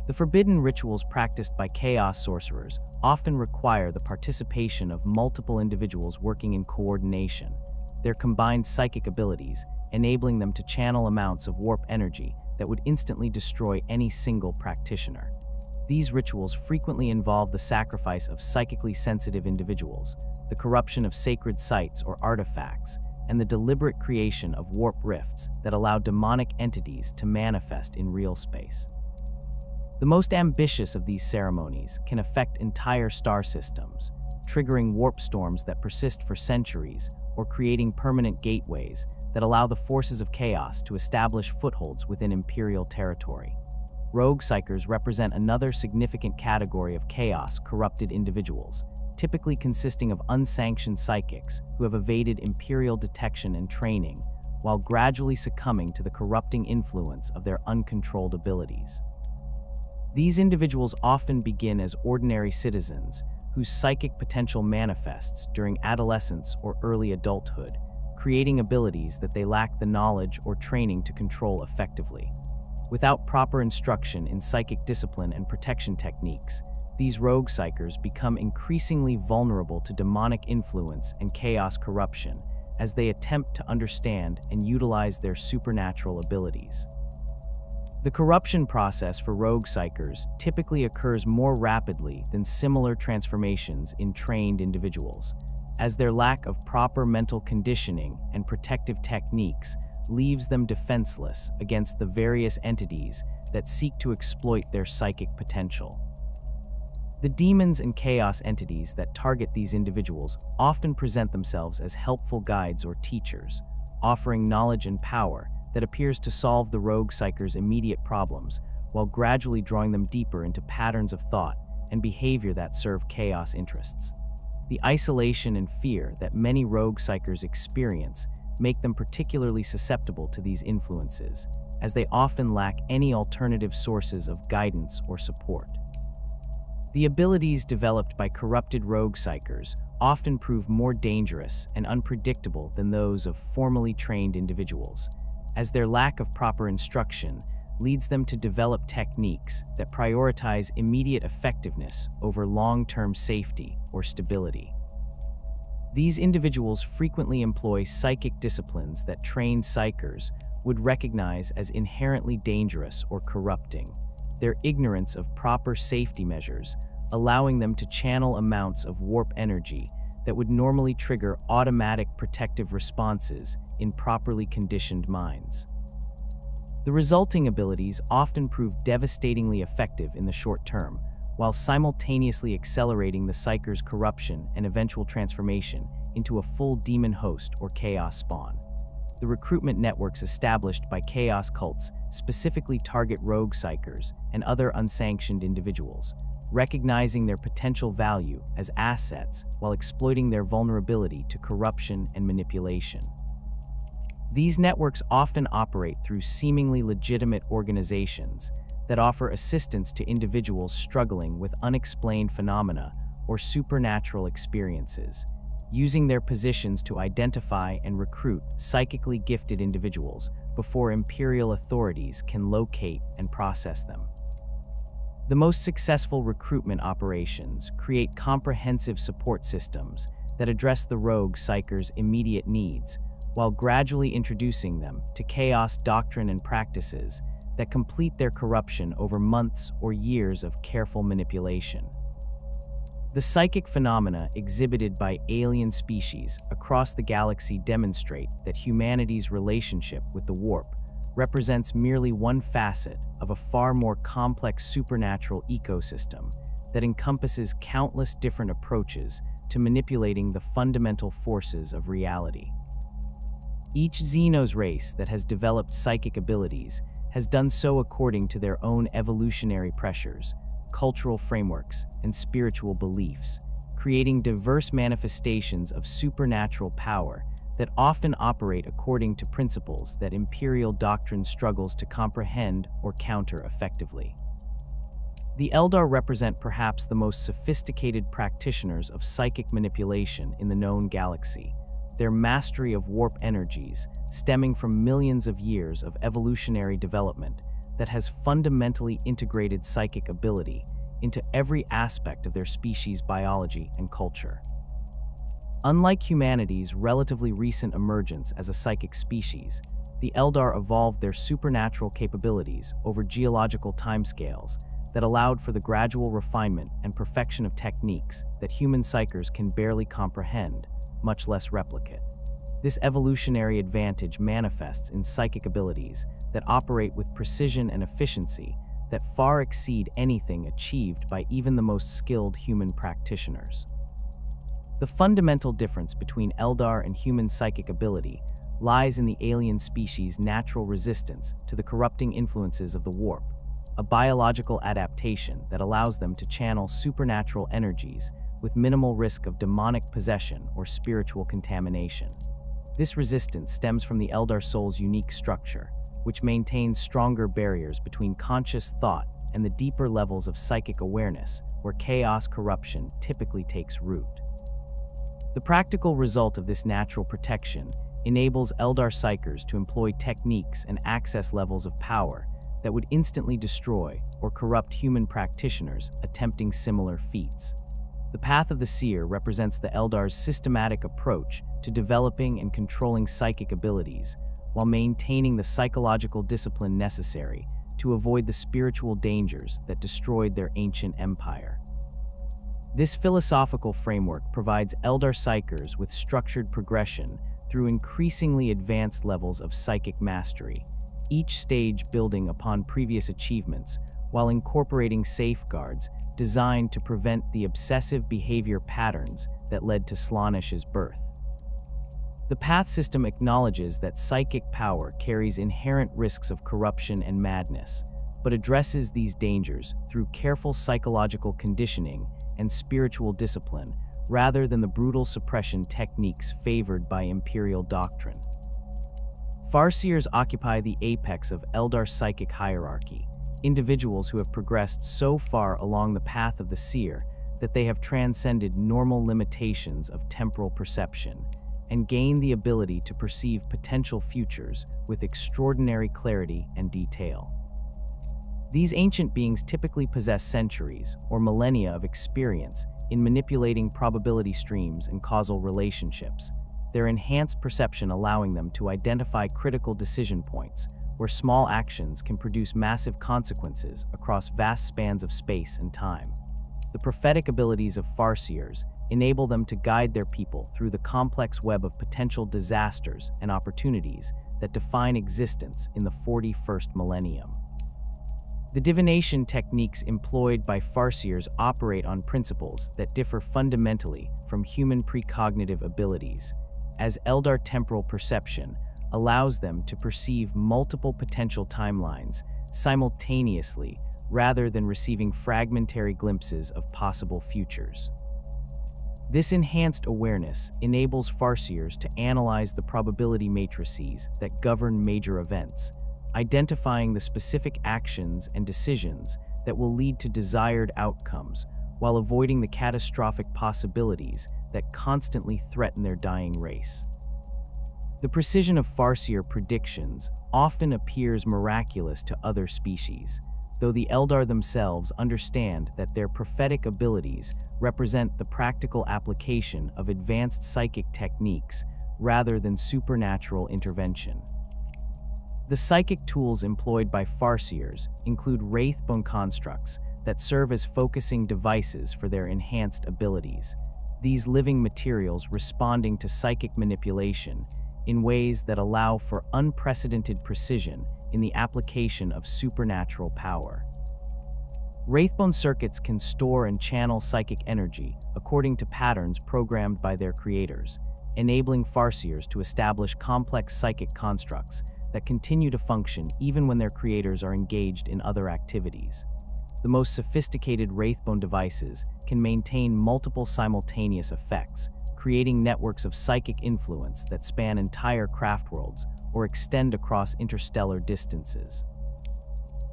The forbidden rituals practiced by chaos sorcerers often require the participation of multiple individuals working in coordination, their combined psychic abilities enabling them to channel amounts of warp energy that would instantly destroy any single practitioner. These rituals frequently involve the sacrifice of psychically sensitive individuals, the corruption of sacred sites or artifacts, and the deliberate creation of warp rifts that allow demonic entities to manifest in real space. The most ambitious of these ceremonies can affect entire star systems, triggering warp storms that persist for centuries or creating permanent gateways that allow the forces of chaos to establish footholds within Imperial territory. Rogue Psykers represent another significant category of chaos-corrupted individuals, typically consisting of unsanctioned psychics who have evaded Imperial detection and training, while gradually succumbing to the corrupting influence of their uncontrolled abilities. These individuals often begin as ordinary citizens whose psychic potential manifests during adolescence or early adulthood, creating abilities that they lack the knowledge or training to control effectively. Without proper instruction in psychic discipline and protection techniques, these rogue Psykers become increasingly vulnerable to demonic influence and chaos corruption as they attempt to understand and utilize their supernatural abilities. The corruption process for rogue Psykers typically occurs more rapidly than similar transformations in trained individuals, as their lack of proper mental conditioning and protective techniques leaves them defenseless against the various entities that seek to exploit their psychic potential. The demons and chaos entities that target these individuals often present themselves as helpful guides or teachers, offering knowledge and power that appears to solve the rogue Psykers' immediate problems, while gradually drawing them deeper into patterns of thought and behavior that serve chaos interests. The isolation and fear that many rogue Psykers experience make them particularly susceptible to these influences, as they often lack any alternative sources of guidance or support. The abilities developed by corrupted rogue Psykers often prove more dangerous and unpredictable than those of formally trained individuals, as their lack of proper instruction leads them to develop techniques that prioritize immediate effectiveness over long-term safety or stability. These individuals frequently employ psychic disciplines that trained Psykers would recognize as inherently dangerous or corrupting, their ignorance of proper safety measures allowing them to channel amounts of warp energy that would normally trigger automatic protective responses in properly conditioned minds. The resulting abilities often prove devastatingly effective in the short term, while simultaneously accelerating the Psyker's corruption and eventual transformation into a full demon host or chaos spawn. The recruitment networks established by chaos cults specifically target rogue Psykers and other unsanctioned individuals, recognizing their potential value as assets while exploiting their vulnerability to corruption and manipulation. These networks often operate through seemingly legitimate organizations that offer assistance to individuals struggling with unexplained phenomena or supernatural experiences, using their positions to identify and recruit psychically gifted individuals before Imperial authorities can locate and process them. The most successful recruitment operations create comprehensive support systems that address the rogue Psyker's immediate needs, while gradually introducing them to chaos doctrine and practices that complete their corruption over months or years of careful manipulation. The psychic phenomena exhibited by alien species across the galaxy demonstrate that humanity's relationship with the warp represents merely one facet of a far more complex supernatural ecosystem that encompasses countless different approaches to manipulating the fundamental forces of reality. Each Xenos race that has developed psychic abilities has done so according to their own evolutionary pressures, cultural frameworks, and spiritual beliefs, creating diverse manifestations of supernatural power that often operate according to principles that Imperial doctrine struggles to comprehend or counter effectively. The Eldar represent perhaps the most sophisticated practitioners of psychic manipulation in the known galaxy, their mastery of warp energies stemming from millions of years of evolutionary development that has fundamentally integrated psychic ability into every aspect of their species' biology and culture. Unlike humanity's relatively recent emergence as a psychic species, the Eldar evolved their supernatural capabilities over geological timescales that allowed for the gradual refinement and perfection of techniques that human Psykers can barely comprehend, much less replicate. This evolutionary advantage manifests in psychic abilities that operate with precision and efficiency that far exceed anything achieved by even the most skilled human practitioners. The fundamental difference between Eldar and human psychic ability lies in the alien species' natural resistance to the corrupting influences of the warp, a biological adaptation that allows them to channel supernatural energies with minimal risk of demonic possession or spiritual contamination. This resistance stems from the Eldar soul's unique structure, which maintains stronger barriers between conscious thought and the deeper levels of psychic awareness, where chaos corruption typically takes root. The practical result of this natural protection enables Eldar Psykers to employ techniques and access levels of power that would instantly destroy or corrupt human practitioners attempting similar feats. The Path of the Seer represents the Eldar's systematic approach to developing and controlling psychic abilities, while maintaining the psychological discipline necessary to avoid the spiritual dangers that destroyed their ancient empire. This philosophical framework provides Eldar Psykers with structured progression through increasingly advanced levels of psychic mastery, each stage building upon previous achievements while incorporating safeguards designed to prevent the obsessive behavior patterns that led to Slaanesh's birth. The path system acknowledges that psychic power carries inherent risks of corruption and madness, but addresses these dangers through careful psychological conditioning and spiritual discipline rather than the brutal suppression techniques favored by Imperial doctrine. Farseers occupy the apex of Eldar psychic hierarchy, individuals who have progressed so far along the path of the seer that they have transcended normal limitations of temporal perception and gain the ability to perceive potential futures with extraordinary clarity and detail. These ancient beings typically possess centuries or millennia of experience in manipulating probability streams and causal relationships, their enhanced perception allowing them to identify critical decision points where small actions can produce massive consequences across vast spans of space and time. The prophetic abilities of Farseers enable them to guide their people through the complex web of potential disasters and opportunities that define existence in the 41st millennium. The divination techniques employed by Farseers operate on principles that differ fundamentally from human precognitive abilities, as Eldar temporal perception allows them to perceive multiple potential timelines simultaneously rather than receiving fragmentary glimpses of possible futures. This enhanced awareness enables Farseers to analyze the probability matrices that govern major events, identifying the specific actions and decisions that will lead to desired outcomes while avoiding the catastrophic possibilities that constantly threaten their dying race. The precision of Farseer predictions often appears miraculous to other species, though the Eldar themselves understand that their prophetic abilities represent the practical application of advanced psychic techniques rather than supernatural intervention. The psychic tools employed by Farseers include wraithbone constructs that serve as focusing devices for their enhanced abilities, these living materials responding to psychic manipulation in ways that allow for unprecedented precision in the application of supernatural power. Wraithbone circuits can store and channel psychic energy according to patterns programmed by their creators, enabling Farseers to establish complex psychic constructs that continue to function even when their creators are engaged in other activities. The most sophisticated Wraithbone devices can maintain multiple simultaneous effects, creating networks of psychic influence that span entire craft worlds or extend across interstellar distances.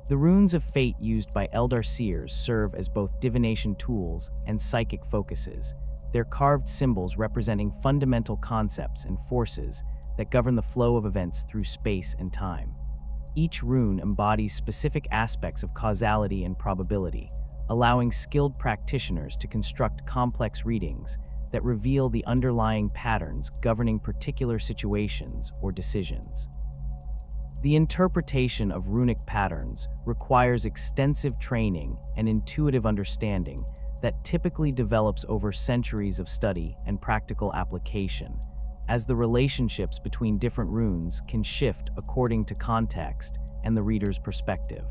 The runes of fate used by Eldar seers serve as both divination tools and psychic focuses, their carved symbols representing fundamental concepts and forces that govern the flow of events through space and time. Each rune embodies specific aspects of causality and probability, allowing skilled practitioners to construct complex readings that reveal the underlying patterns governing particular situations or decisions. The interpretation of runic patterns requires extensive training and intuitive understanding that typically develops over centuries of study and practical application, as the relationships between different runes can shift according to context and the reader's perspective.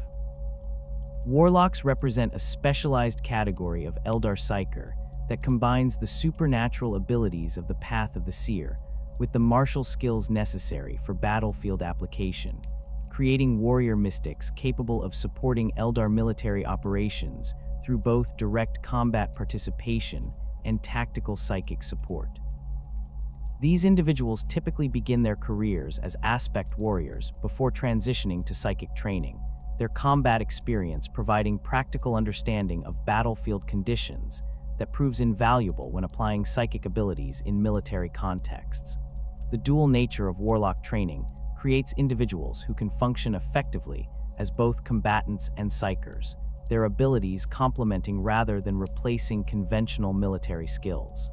Warlocks represent a specialized category of Eldar Psyker that combines the supernatural abilities of the Path of the Seer with the martial skills necessary for battlefield application, creating warrior mystics capable of supporting Eldar military operations through both direct combat participation and tactical psychic support. These individuals typically begin their careers as aspect warriors before transitioning to psychic training, their combat experience providing practical understanding of battlefield conditions that proves invaluable when applying psychic abilities in military contexts. The dual nature of warlock training creates individuals who can function effectively as both combatants and psychers, their abilities complementing rather than replacing conventional military skills.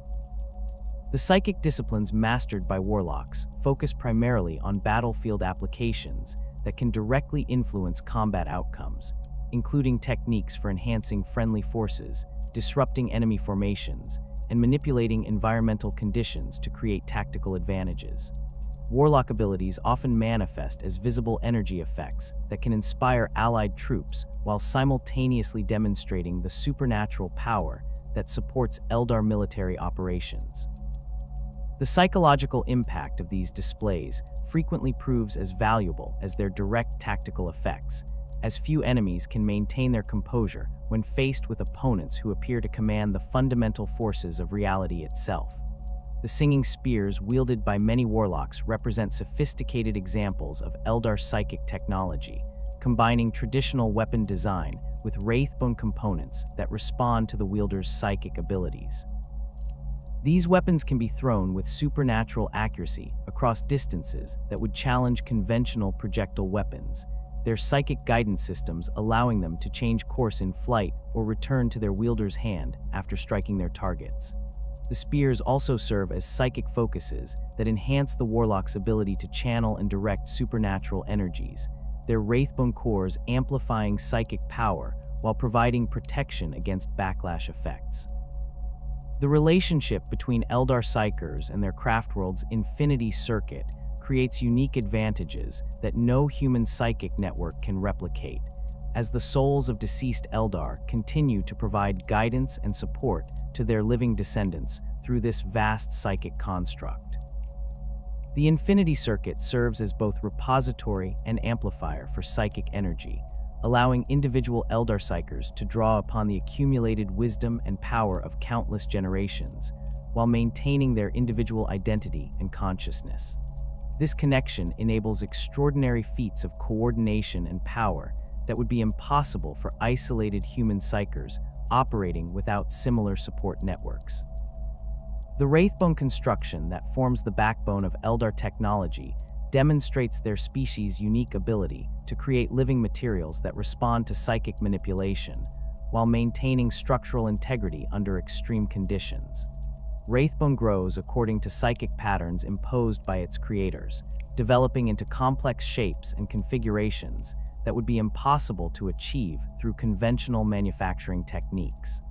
The psychic disciplines mastered by warlocks focus primarily on battlefield applications that can directly influence combat outcomes, including techniques for enhancing friendly forces, disrupting enemy formations, and manipulating environmental conditions to create tactical advantages. Warlock abilities often manifest as visible energy effects that can inspire allied troops while simultaneously demonstrating the supernatural power that supports Eldar military operations. The psychological impact of these displays frequently proves as valuable as their direct tactical effects, as few enemies can maintain their composure when faced with opponents who appear to command the fundamental forces of reality itself. The singing spears wielded by many warlocks represent sophisticated examples of Eldar psychic technology, combining traditional weapon design with wraithbone components that respond to the wielder's psychic abilities. These weapons can be thrown with supernatural accuracy across distances that would challenge conventional projectile weapons, their psychic guidance systems allowing them to change course in flight or return to their wielder's hand after striking their targets. The spears also serve as psychic focuses that enhance the warlock's ability to channel and direct supernatural energies, their wraithbone cores amplifying psychic power while providing protection against backlash effects. The relationship between Eldar Psykers and their craftworld's infinity circuit creates unique advantages that no human psychic network can replicate, as the souls of deceased Eldar continue to provide guidance and support to their living descendants through this vast psychic construct. The Infinity Circuit serves as both repository and amplifier for psychic energy, allowing individual Eldar Psykers to draw upon the accumulated wisdom and power of countless generations, while maintaining their individual identity and consciousness. This connection enables extraordinary feats of coordination and power that would be impossible for isolated human Psykers operating without similar support networks. The Wraithbone construction that forms the backbone of Eldar technology demonstrates their species' unique ability to create living materials that respond to psychic manipulation, while maintaining structural integrity under extreme conditions. Wraithbone grows according to psychic patterns imposed by its creators, developing into complex shapes and configurations that would be impossible to achieve through conventional manufacturing techniques.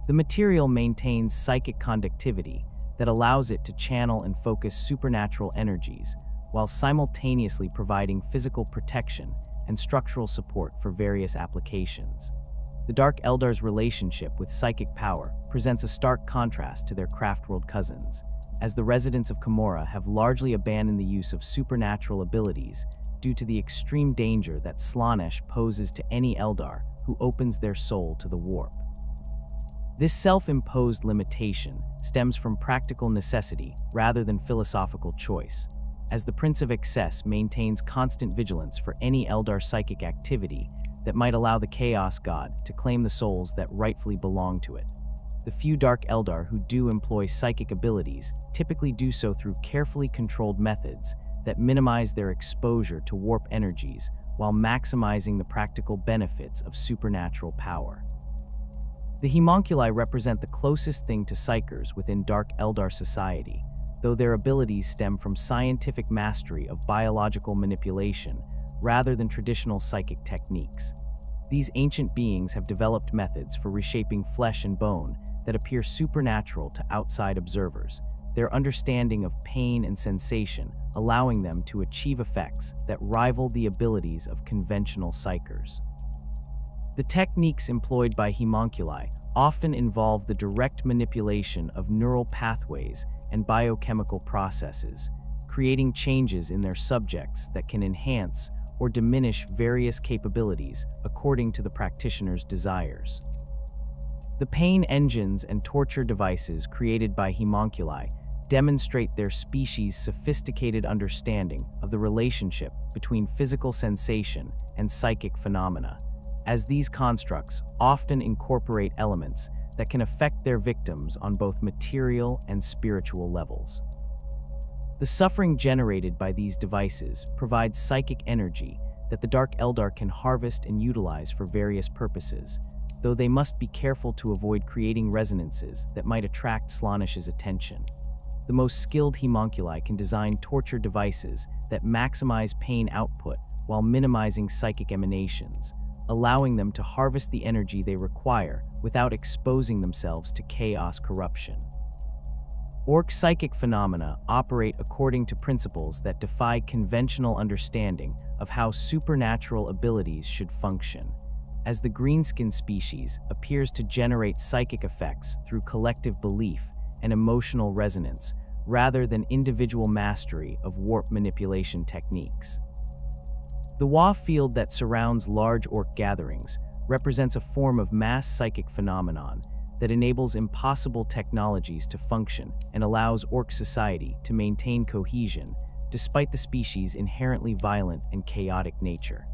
The material maintains psychic conductivity that allows it to channel and focus supernatural energies, while simultaneously providing physical protection and structural support for various applications. The Dark Eldar's relationship with psychic power presents a stark contrast to their craftworld cousins, as the residents of Camorra have largely abandoned the use of supernatural abilities due to the extreme danger that Slaanesh poses to any Eldar who opens their soul to the warp. This self-imposed limitation stems from practical necessity rather than philosophical choice, as the Prince of Excess maintains constant vigilance for any Eldar psychic activity that might allow the Chaos God to claim the souls that rightfully belong to it. The few Dark Eldar who do employ psychic abilities typically do so through carefully controlled methods that minimize their exposure to warp energies while maximizing the practical benefits of supernatural power. The Homunculi represent the closest thing to Psykers within Dark Eldar society, though their abilities stem from scientific mastery of biological manipulation rather than traditional psychic techniques. These ancient beings have developed methods for reshaping flesh and bone that appear supernatural to outside observers, their understanding of pain and sensation allowing them to achieve effects that rival the abilities of conventional Psykers. The techniques employed by Homunculi often involve the direct manipulation of neural pathways and biochemical processes, creating changes in their subjects that can enhance or diminish various capabilities according to the practitioner's desires. The pain engines and torture devices created by Homunculi demonstrate their species' sophisticated understanding of the relationship between physical sensation and psychic phenomena, as these constructs often incorporate elements that can affect their victims on both material and spiritual levels. The suffering generated by these devices provides psychic energy that the Dark Eldar can harvest and utilize for various purposes, though they must be careful to avoid creating resonances that might attract Slaanesh's attention. The most skilled Homunculi can design torture devices that maximize pain output while minimizing psychic emanations, allowing them to harvest the energy they require without exposing themselves to chaos corruption. Orc psychic phenomena operate according to principles that defy conventional understanding of how supernatural abilities should function, as the greenskin species appears to generate psychic effects through collective belief and emotional resonance rather than individual mastery of warp manipulation techniques. The Wa field that surrounds large orc gatherings represents a form of mass psychic phenomenon that enables impossible technologies to function and allows orc society to maintain cohesion despite the species' inherently violent and chaotic nature.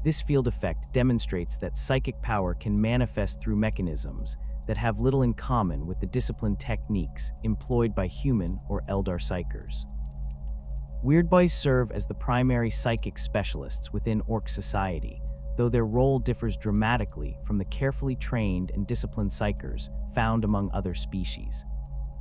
This field effect demonstrates that psychic power can manifest through mechanisms that have little in common with the disciplined techniques employed by human or Eldar Psykers. Weirdboys serve as the primary psychic specialists within orc society, though their role differs dramatically from the carefully trained and disciplined Psykers found among other species.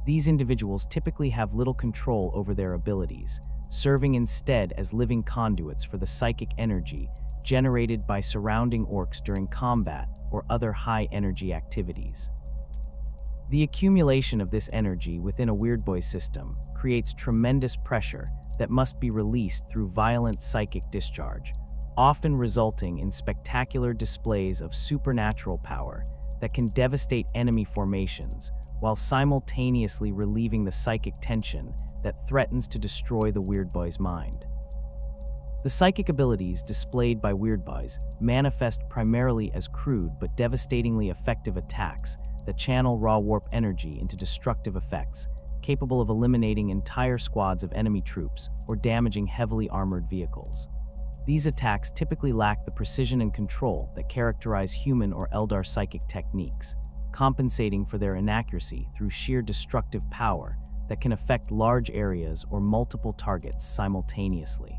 These individuals typically have little control over their abilities, serving instead as living conduits for the psychic energy generated by surrounding orcs during combat or other high-energy activities. The accumulation of this energy within a Weirdboy system creates tremendous pressure that must be released through violent psychic discharge, often resulting in spectacular displays of supernatural power that can devastate enemy formations while simultaneously relieving the psychic tension that threatens to destroy the Weirdboy's mind. The psychic abilities displayed by Weirdboys manifest primarily as crude but devastatingly effective attacks that channel raw warp energy into destructive effects, capable of eliminating entire squads of enemy troops or damaging heavily armored vehicles. These attacks typically lack the precision and control that characterize human or Eldar psychic techniques, compensating for their inaccuracy through sheer destructive power that can affect large areas or multiple targets simultaneously.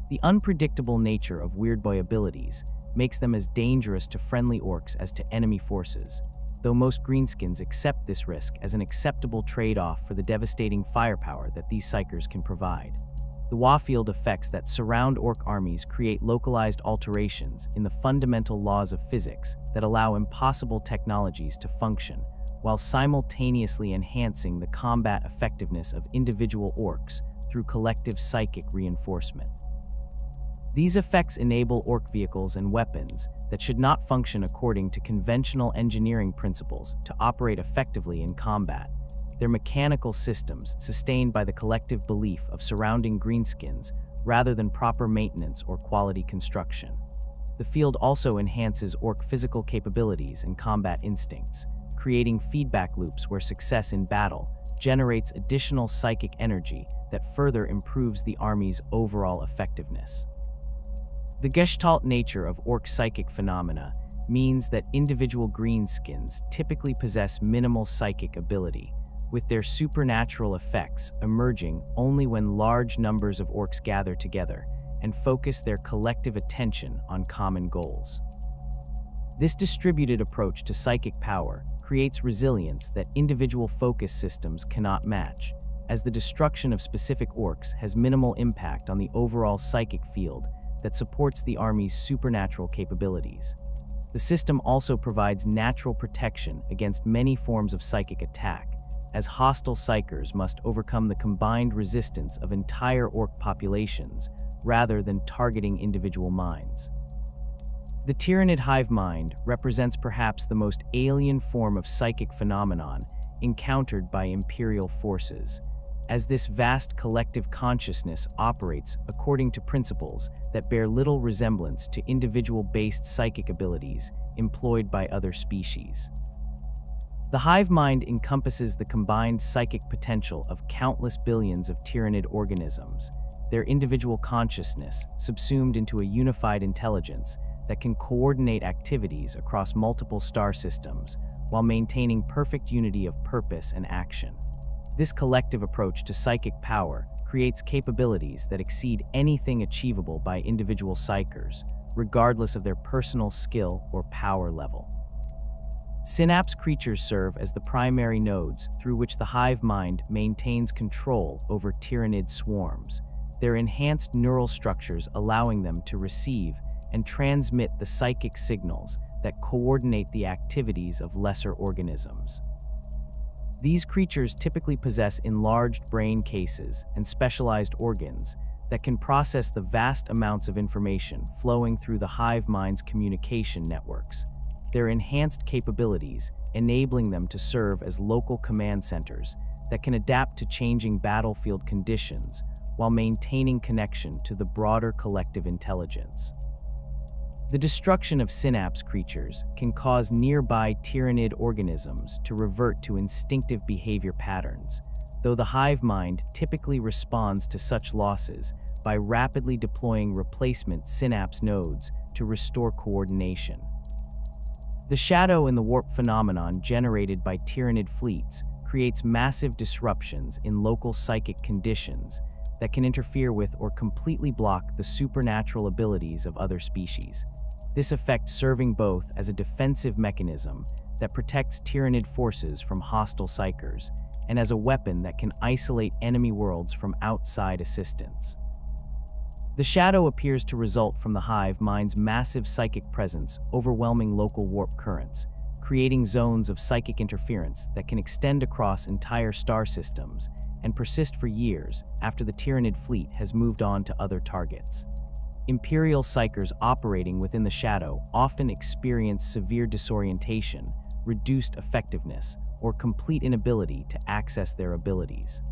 The unpredictable nature of Weirdboy abilities makes them as dangerous to friendly orcs as to enemy forces, though most greenskins accept this risk as an acceptable trade-off for the devastating firepower that these Psykers can provide. The Warfield effects that surround orc armies create localized alterations in the fundamental laws of physics that allow impossible technologies to function, while simultaneously enhancing the combat effectiveness of individual orcs through collective psychic reinforcement. These effects enable orc vehicles and weapons that should not function according to conventional engineering principles to operate effectively in combat. Their mechanical systems sustained by the collective belief of surrounding greenskins rather than proper maintenance or quality construction. The field also enhances orc physical capabilities and combat instincts, creating feedback loops where success in battle generates additional psychic energy that further improves the army's overall effectiveness. The gestalt nature of orc psychic phenomena means that individual greenskins typically possess minimal psychic ability, with their supernatural effects emerging only when large numbers of orcs gather together and focus their collective attention on common goals. This distributed approach to psychic power creates resilience that individual focus systems cannot match, as the destruction of specific orcs has minimal impact on the overall psychic field that supports the army's supernatural capabilities. The system also provides natural protection against many forms of psychic attack, as hostile Psykers must overcome the combined resistance of entire orc populations rather than targeting individual minds. The Tyranid hive mind represents perhaps the most alien form of psychic phenomenon encountered by Imperial forces, as this vast collective consciousness operates according to principles that bear little resemblance to individual-based psychic abilities employed by other species. The hive mind encompasses the combined psychic potential of countless billions of Tyranid organisms, their individual consciousness subsumed into a unified intelligence that can coordinate activities across multiple star systems while maintaining perfect unity of purpose and action. This collective approach to psychic power creates capabilities that exceed anything achievable by individual Psykers, regardless of their personal skill or power level. Synapse creatures serve as the primary nodes through which the hive mind maintains control over Tyranid swarms, their enhanced neural structures allowing them to receive and transmit the psychic signals that coordinate the activities of lesser organisms. These creatures typically possess enlarged brain cases and specialized organs that can process the vast amounts of information flowing through the hive mind's communication networks, their enhanced capabilities enabling them to serve as local command centers that can adapt to changing battlefield conditions while maintaining connection to the broader collective intelligence. The destruction of synapse creatures can cause nearby Tyranid organisms to revert to instinctive behavior patterns, though the hive mind typically responds to such losses by rapidly deploying replacement synapse nodes to restore coordination. The shadow in the warp phenomenon generated by Tyranid fleets creates massive disruptions in local psychic conditions that can interfere with or completely block the supernatural abilities of other species. This effect serving both as a defensive mechanism that protects Tyranid forces from hostile Psykers and as a weapon that can isolate enemy worlds from outside assistance. The shadow appears to result from the hive mind's massive psychic presence overwhelming local warp currents, creating zones of psychic interference that can extend across entire star systems and persist for years after the Tyranid fleet has moved on to other targets. Imperial Psykers operating within the shadow often experience severe disorientation, reduced effectiveness, or complete inability to access their abilities.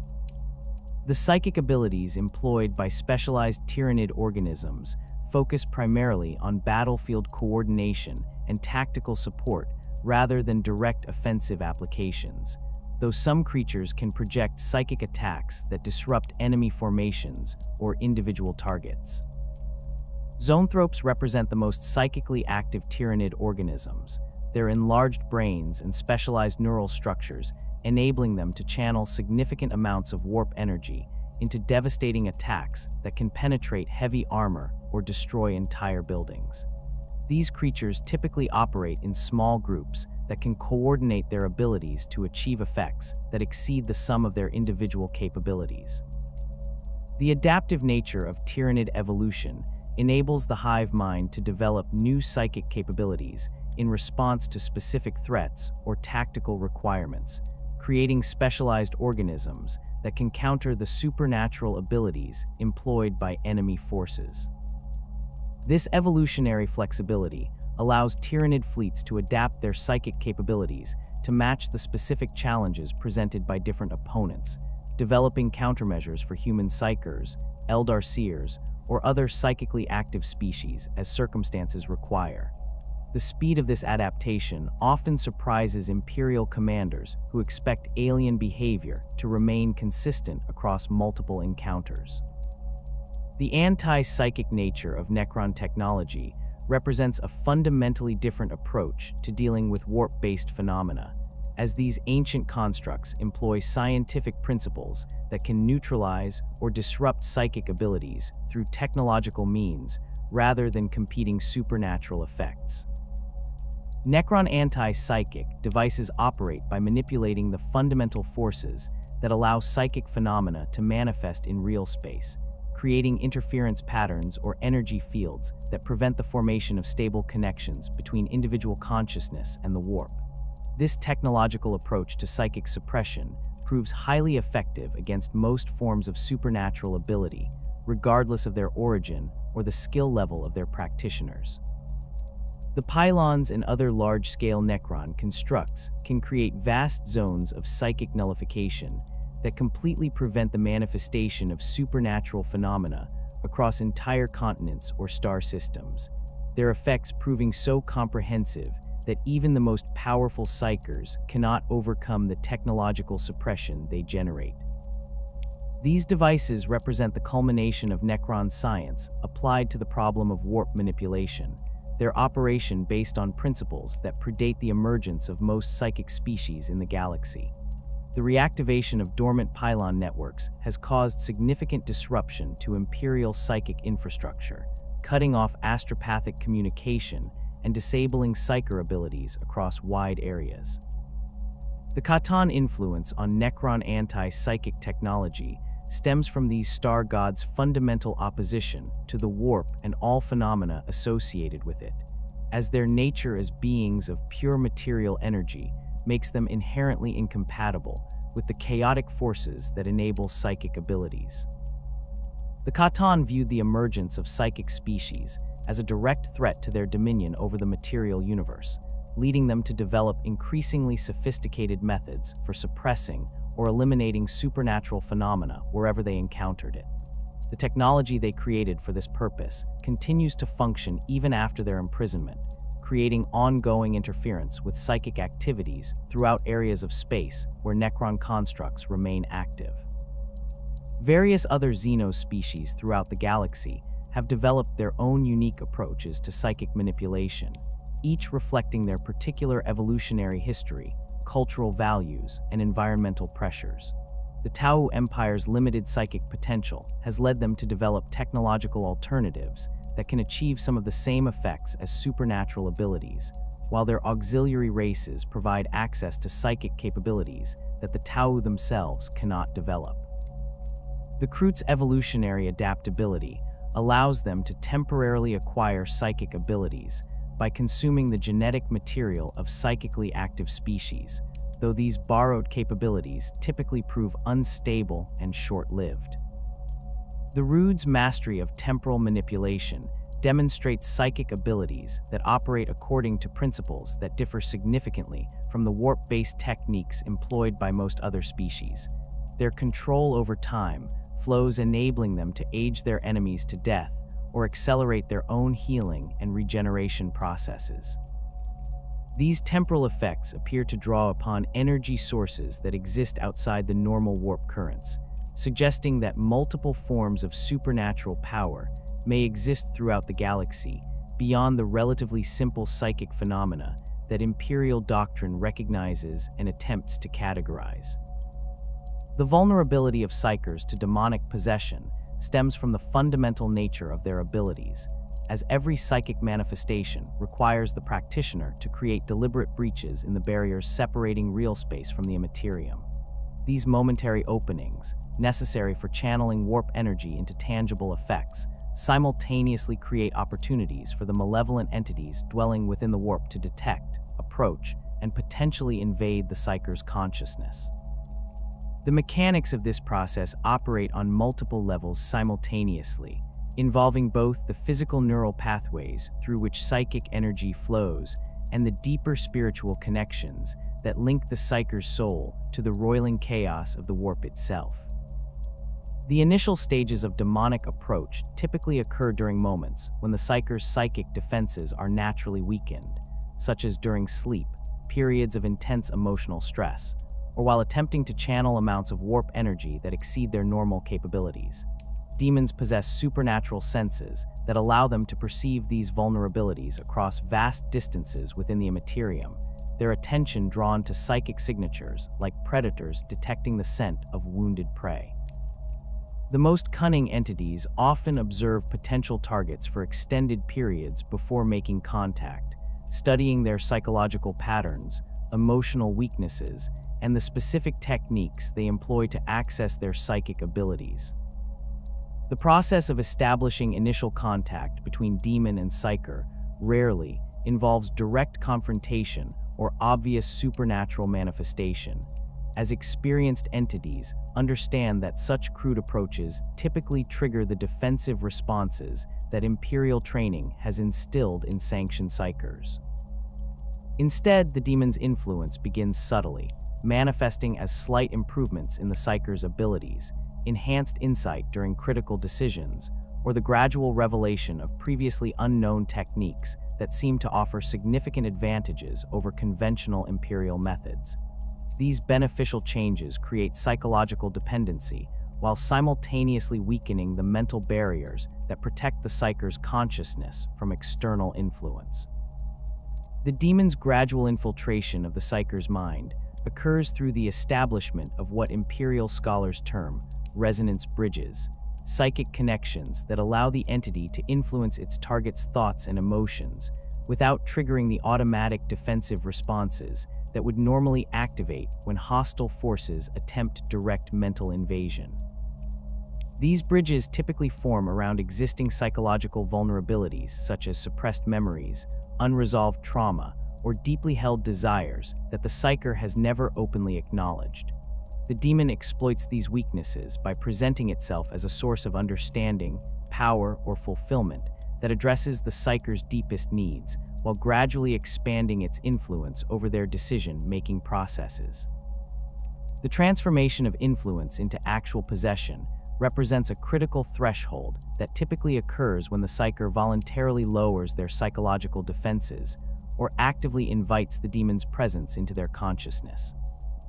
The psychic abilities employed by specialized Tyranid organisms focus primarily on battlefield coordination and tactical support rather than direct offensive applications, though some creatures can project psychic attacks that disrupt enemy formations or individual targets. Zoanthropes represent the most psychically active Tyranid organisms, their enlarged brains and specialized neural structures enabling them to channel significant amounts of warp energy into devastating attacks that can penetrate heavy armor or destroy entire buildings. These creatures typically operate in small groups that can coordinate their abilities to achieve effects that exceed the sum of their individual capabilities. The adaptive nature of Tyranid evolution enables the hive mind to develop new psychic capabilities in response to specific threats or tactical requirements, creating specialized organisms that can counter the supernatural abilities employed by enemy forces. This evolutionary flexibility allows Tyranid fleets to adapt their psychic capabilities to match the specific challenges presented by different opponents, developing countermeasures for human Psykers, Eldar Seers, or other psychically active species as circumstances require. The speed of this adaptation often surprises Imperial commanders who expect alien behavior to remain consistent across multiple encounters. The anti-psychic nature of Necron technology represents a fundamentally different approach to dealing with warp-based phenomena, as these ancient constructs employ scientific principles that can neutralize or disrupt psychic abilities through technological means rather than competing supernatural effects. Necron anti-psychic devices operate by manipulating the fundamental forces that allow psychic phenomena to manifest in real space, creating interference patterns or energy fields that prevent the formation of stable connections between individual consciousness and the warp. This technological approach to psychic suppression proves highly effective against most forms of supernatural ability, regardless of their origin or the skill level of their practitioners. The pylons and other large-scale Necron constructs can create vast zones of psychic nullification that completely prevent the manifestation of supernatural phenomena across entire continents or star systems, their effects proving so comprehensive that even the most powerful Psykers cannot overcome the technological suppression they generate. These devices represent the culmination of Necron science applied to the problem of warp manipulation, their operation based on principles that predate the emergence of most psychic species in the galaxy. The reactivation of dormant pylon networks has caused significant disruption to Imperial psychic infrastructure, cutting off astropathic communication and disabling Psyker abilities across wide areas. The Khatan influence on Necron anti-psychic technology stems from these star gods' fundamental opposition to the warp and all phenomena associated with it, as their nature as beings of pure material energy makes them inherently incompatible with the chaotic forces that enable psychic abilities. The Khatan viewed the emergence of psychic species as a direct threat to their dominion over the material universe, leading them to develop increasingly sophisticated methods for suppressing or eliminating supernatural phenomena wherever they encountered it. The technology they created for this purpose continues to function even after their imprisonment, creating ongoing interference with psychic activities throughout areas of space where Necron constructs remain active. Various other Xeno species throughout the galaxy have developed their own unique approaches to psychic manipulation, each reflecting their particular evolutionary history, cultural values, and environmental pressures. The Tau Empire's limited psychic potential has led them to develop technological alternatives that can achieve some of the same effects as supernatural abilities, while their auxiliary races provide access to psychic capabilities that the Tau themselves cannot develop. The Kroot's evolutionary adaptability allows them to temporarily acquire psychic abilities, by consuming the genetic material of psychically active species, though these borrowed capabilities typically prove unstable and short-lived. The Rood's mastery of temporal manipulation demonstrates psychic abilities that operate according to principles that differ significantly from the warp-based techniques employed by most other species. Their control over time flows enabling them to age their enemies to death or accelerate their own healing and regeneration processes. These temporal effects appear to draw upon energy sources that exist outside the normal warp currents, suggesting that multiple forms of supernatural power may exist throughout the galaxy beyond the relatively simple psychic phenomena that Imperial doctrine recognizes and attempts to categorize. The vulnerability of Psykers to demonic possession stems from the fundamental nature of their abilities, as every psychic manifestation requires the practitioner to create deliberate breaches in the barriers separating real space from the Imperium. These momentary openings, necessary for channeling warp energy into tangible effects, simultaneously create opportunities for the malevolent entities dwelling within the warp to detect, approach, and potentially invade the Psyker's consciousness. The mechanics of this process operate on multiple levels simultaneously, involving both the physical neural pathways through which psychic energy flows and the deeper spiritual connections that link the Psyker's soul to the roiling chaos of the warp itself. The initial stages of demonic approach typically occur during moments when the Psyker's psychic defenses are naturally weakened, such as during sleep, periods of intense emotional stress, or while attempting to channel amounts of warp energy that exceed their normal capabilities. Demons possess supernatural senses that allow them to perceive these vulnerabilities across vast distances within the Imperium, their attention drawn to psychic signatures like predators detecting the scent of wounded prey. The most cunning entities often observe potential targets for extended periods before making contact, studying their psychological patterns, emotional weaknesses, and the specific techniques they employ to access their psychic abilities. The process of establishing initial contact between demon and Psyker rarely involves direct confrontation or obvious supernatural manifestation, as experienced entities understand that such crude approaches typically trigger the defensive responses that Imperial training has instilled in sanctioned Psykers. Instead, the demon's influence begins subtly, manifesting as slight improvements in the Psyker's abilities, enhanced insight during critical decisions, or the gradual revelation of previously unknown techniques that seem to offer significant advantages over conventional Imperial methods. These beneficial changes create psychological dependency while simultaneously weakening the mental barriers that protect the Psyker's consciousness from external influence. The demon's gradual infiltration of the Psyker's mind occurs through the establishment of what Imperial scholars term resonance bridges, psychic connections that allow the entity to influence its target's thoughts and emotions without triggering the automatic defensive responses that would normally activate when hostile forces attempt direct mental invasion. These bridges typically form around existing psychological vulnerabilities such as suppressed memories, unresolved trauma, or deeply held desires that the Psyker has never openly acknowledged. The demon exploits these weaknesses by presenting itself as a source of understanding, power, or fulfillment that addresses the Psyker's deepest needs, while gradually expanding its influence over their decision-making processes. The transformation of influence into actual possession represents a critical threshold that typically occurs when the Psyker voluntarily lowers their psychological defenses or actively invites the demon's presence into their consciousness.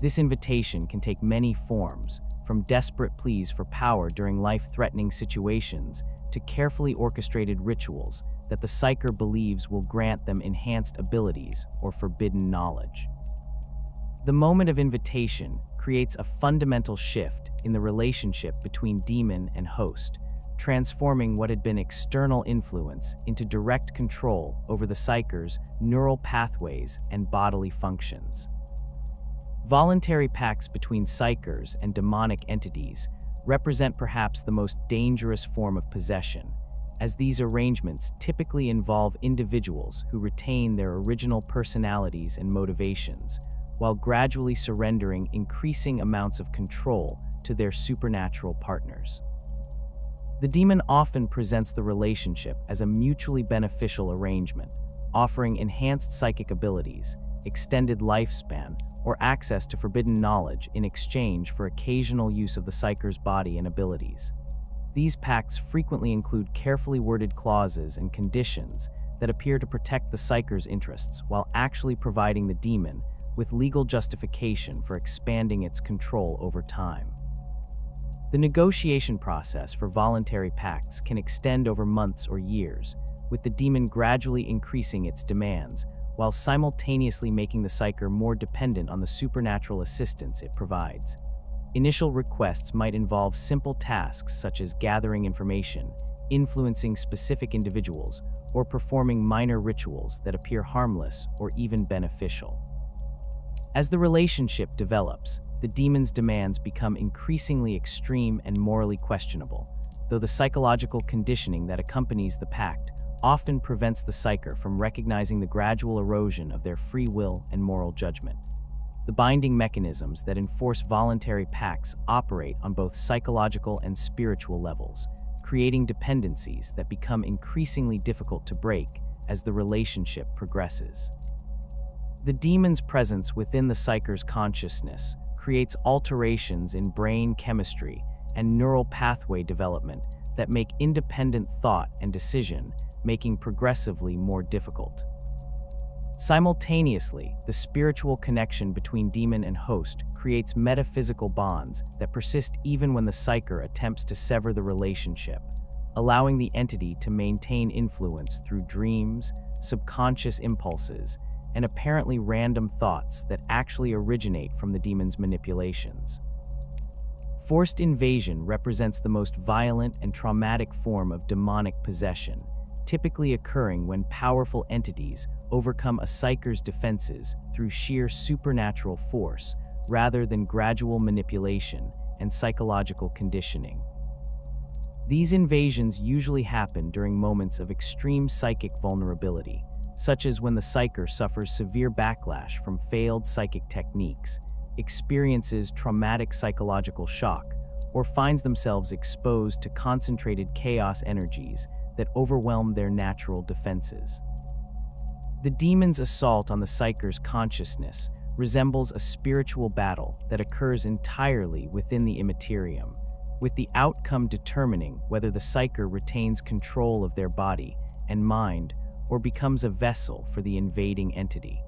This invitation can take many forms, from desperate pleas for power during life-threatening situations to carefully orchestrated rituals that the Psyker believes will grant them enhanced abilities or forbidden knowledge. The moment of invitation creates a fundamental shift in the relationship between demon and host, transforming what had been external influence into direct control over the Psyker's neural pathways and bodily functions. Voluntary pacts between Psykers and demonic entities represent perhaps the most dangerous form of possession, as these arrangements typically involve individuals who retain their original personalities and motivations, while gradually surrendering increasing amounts of control to their supernatural partners. The demon often presents the relationship as a mutually beneficial arrangement, offering enhanced psychic abilities, extended lifespan, or access to forbidden knowledge in exchange for occasional use of the Psyker's body and abilities. These pacts frequently include carefully worded clauses and conditions that appear to protect the Psyker's interests while actually providing the demon with legal justification for expanding its control over time. The negotiation process for voluntary pacts can extend over months or years, with the demon gradually increasing its demands while simultaneously making the Psyker more dependent on the supernatural assistance it provides. Initial requests might involve simple tasks such as gathering information, influencing specific individuals, or performing minor rituals that appear harmless or even beneficial. As the relationship develops, the demon's demands become increasingly extreme and morally questionable, though the psychological conditioning that accompanies the pact often prevents the Psyker from recognizing the gradual erosion of their free will and moral judgment. The binding mechanisms that enforce voluntary pacts operate on both psychological and spiritual levels, creating dependencies that become increasingly difficult to break as the relationship progresses. The demon's presence within the Psyker's consciousness creates alterations in brain chemistry and neural pathway development that make independent thought and decision-making progressively more difficult. Simultaneously, the spiritual connection between demon and host creates metaphysical bonds that persist even when the Psyker attempts to sever the relationship, allowing the entity to maintain influence through dreams, subconscious impulses, and apparently random thoughts that actually originate from the demon's manipulations. Forced invasion represents the most violent and traumatic form of demonic possession, typically occurring when powerful entities overcome a Psyker's defenses through sheer supernatural force rather than gradual manipulation and psychological conditioning. These invasions usually happen during moments of extreme psychic vulnerability, such as when the Psyker suffers severe backlash from failed psychic techniques, experiences traumatic psychological shock, or finds themselves exposed to concentrated chaos energies that overwhelm their natural defenses. The demon's assault on the Psyker's consciousness resembles a spiritual battle that occurs entirely within the Imperium, with the outcome determining whether the Psyker retains control of their body and mind or becomes a vessel for the invading entity.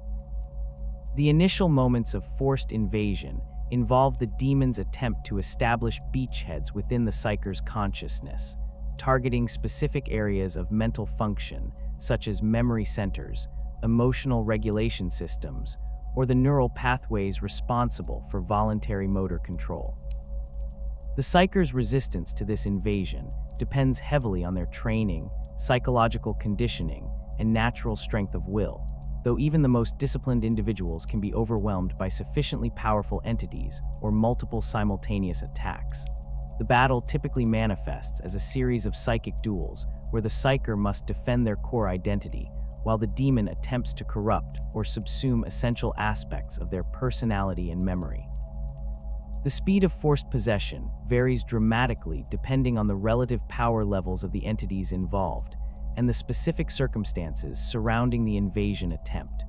The initial moments of forced invasion involve the demon's attempt to establish beachheads within the Psyker's consciousness, targeting specific areas of mental function such as memory centers, emotional regulation systems, or the neural pathways responsible for voluntary motor control. The Psyker's resistance to this invasion depends heavily on their training, psychological conditioning, and natural strength of will, though even the most disciplined individuals can be overwhelmed by sufficiently powerful entities or multiple simultaneous attacks. The battle typically manifests as a series of psychic duels where the Psyker must defend their core identity, while the demon attempts to corrupt or subsume essential aspects of their personality and memory. The speed of forced possession varies dramatically depending on the relative power levels of the entities involved and the specific circumstances surrounding the invasion attempt.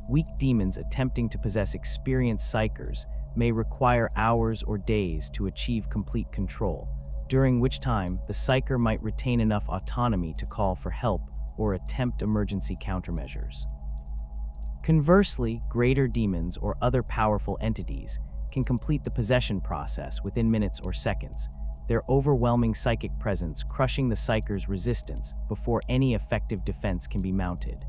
Weak demons attempting to possess experienced Psykers may require hours or days to achieve complete control, during which time the Psyker might retain enough autonomy to call for help or attempt emergency countermeasures. Conversely, greater demons or other powerful entities can complete the possession process within minutes or seconds, their overwhelming psychic presence crushing the Psyker's resistance before any effective defense can be mounted.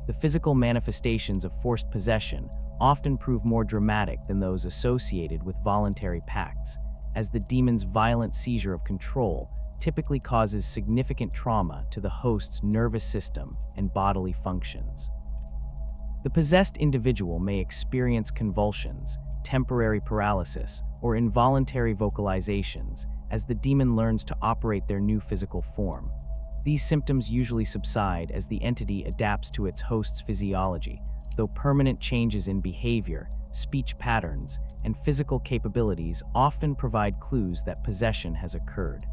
The physical manifestations of forced possession often prove more dramatic than those associated with voluntary pacts, as the demon's violent seizure of control typically causes significant trauma to the host's nervous system and bodily functions. The possessed individual may experience convulsions, temporary paralysis, or involuntary vocalizations as the demon learns to operate their new physical form. These symptoms usually subside as the entity adapts to its host's physiology, though permanent changes in behavior, speech patterns, and physical capabilities often provide clues that possession has occurred.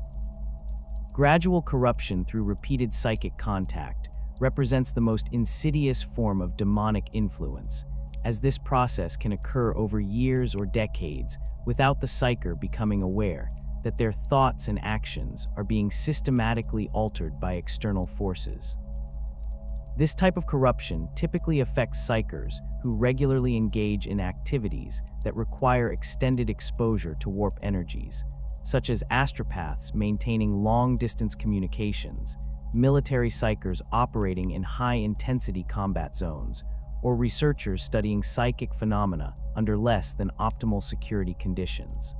Gradual corruption through repeated psychic contact represents the most insidious form of demonic influence, as this process can occur over years or decades without the Psyker becoming aware that their thoughts and actions are being systematically altered by external forces. This type of corruption typically affects Psykers who regularly engage in activities that require extended exposure to warp energies, such as Astrospaths maintaining long-distance communications, military Psykers operating in high-intensity combat zones, or researchers studying psychic phenomena under less than optimal security conditions.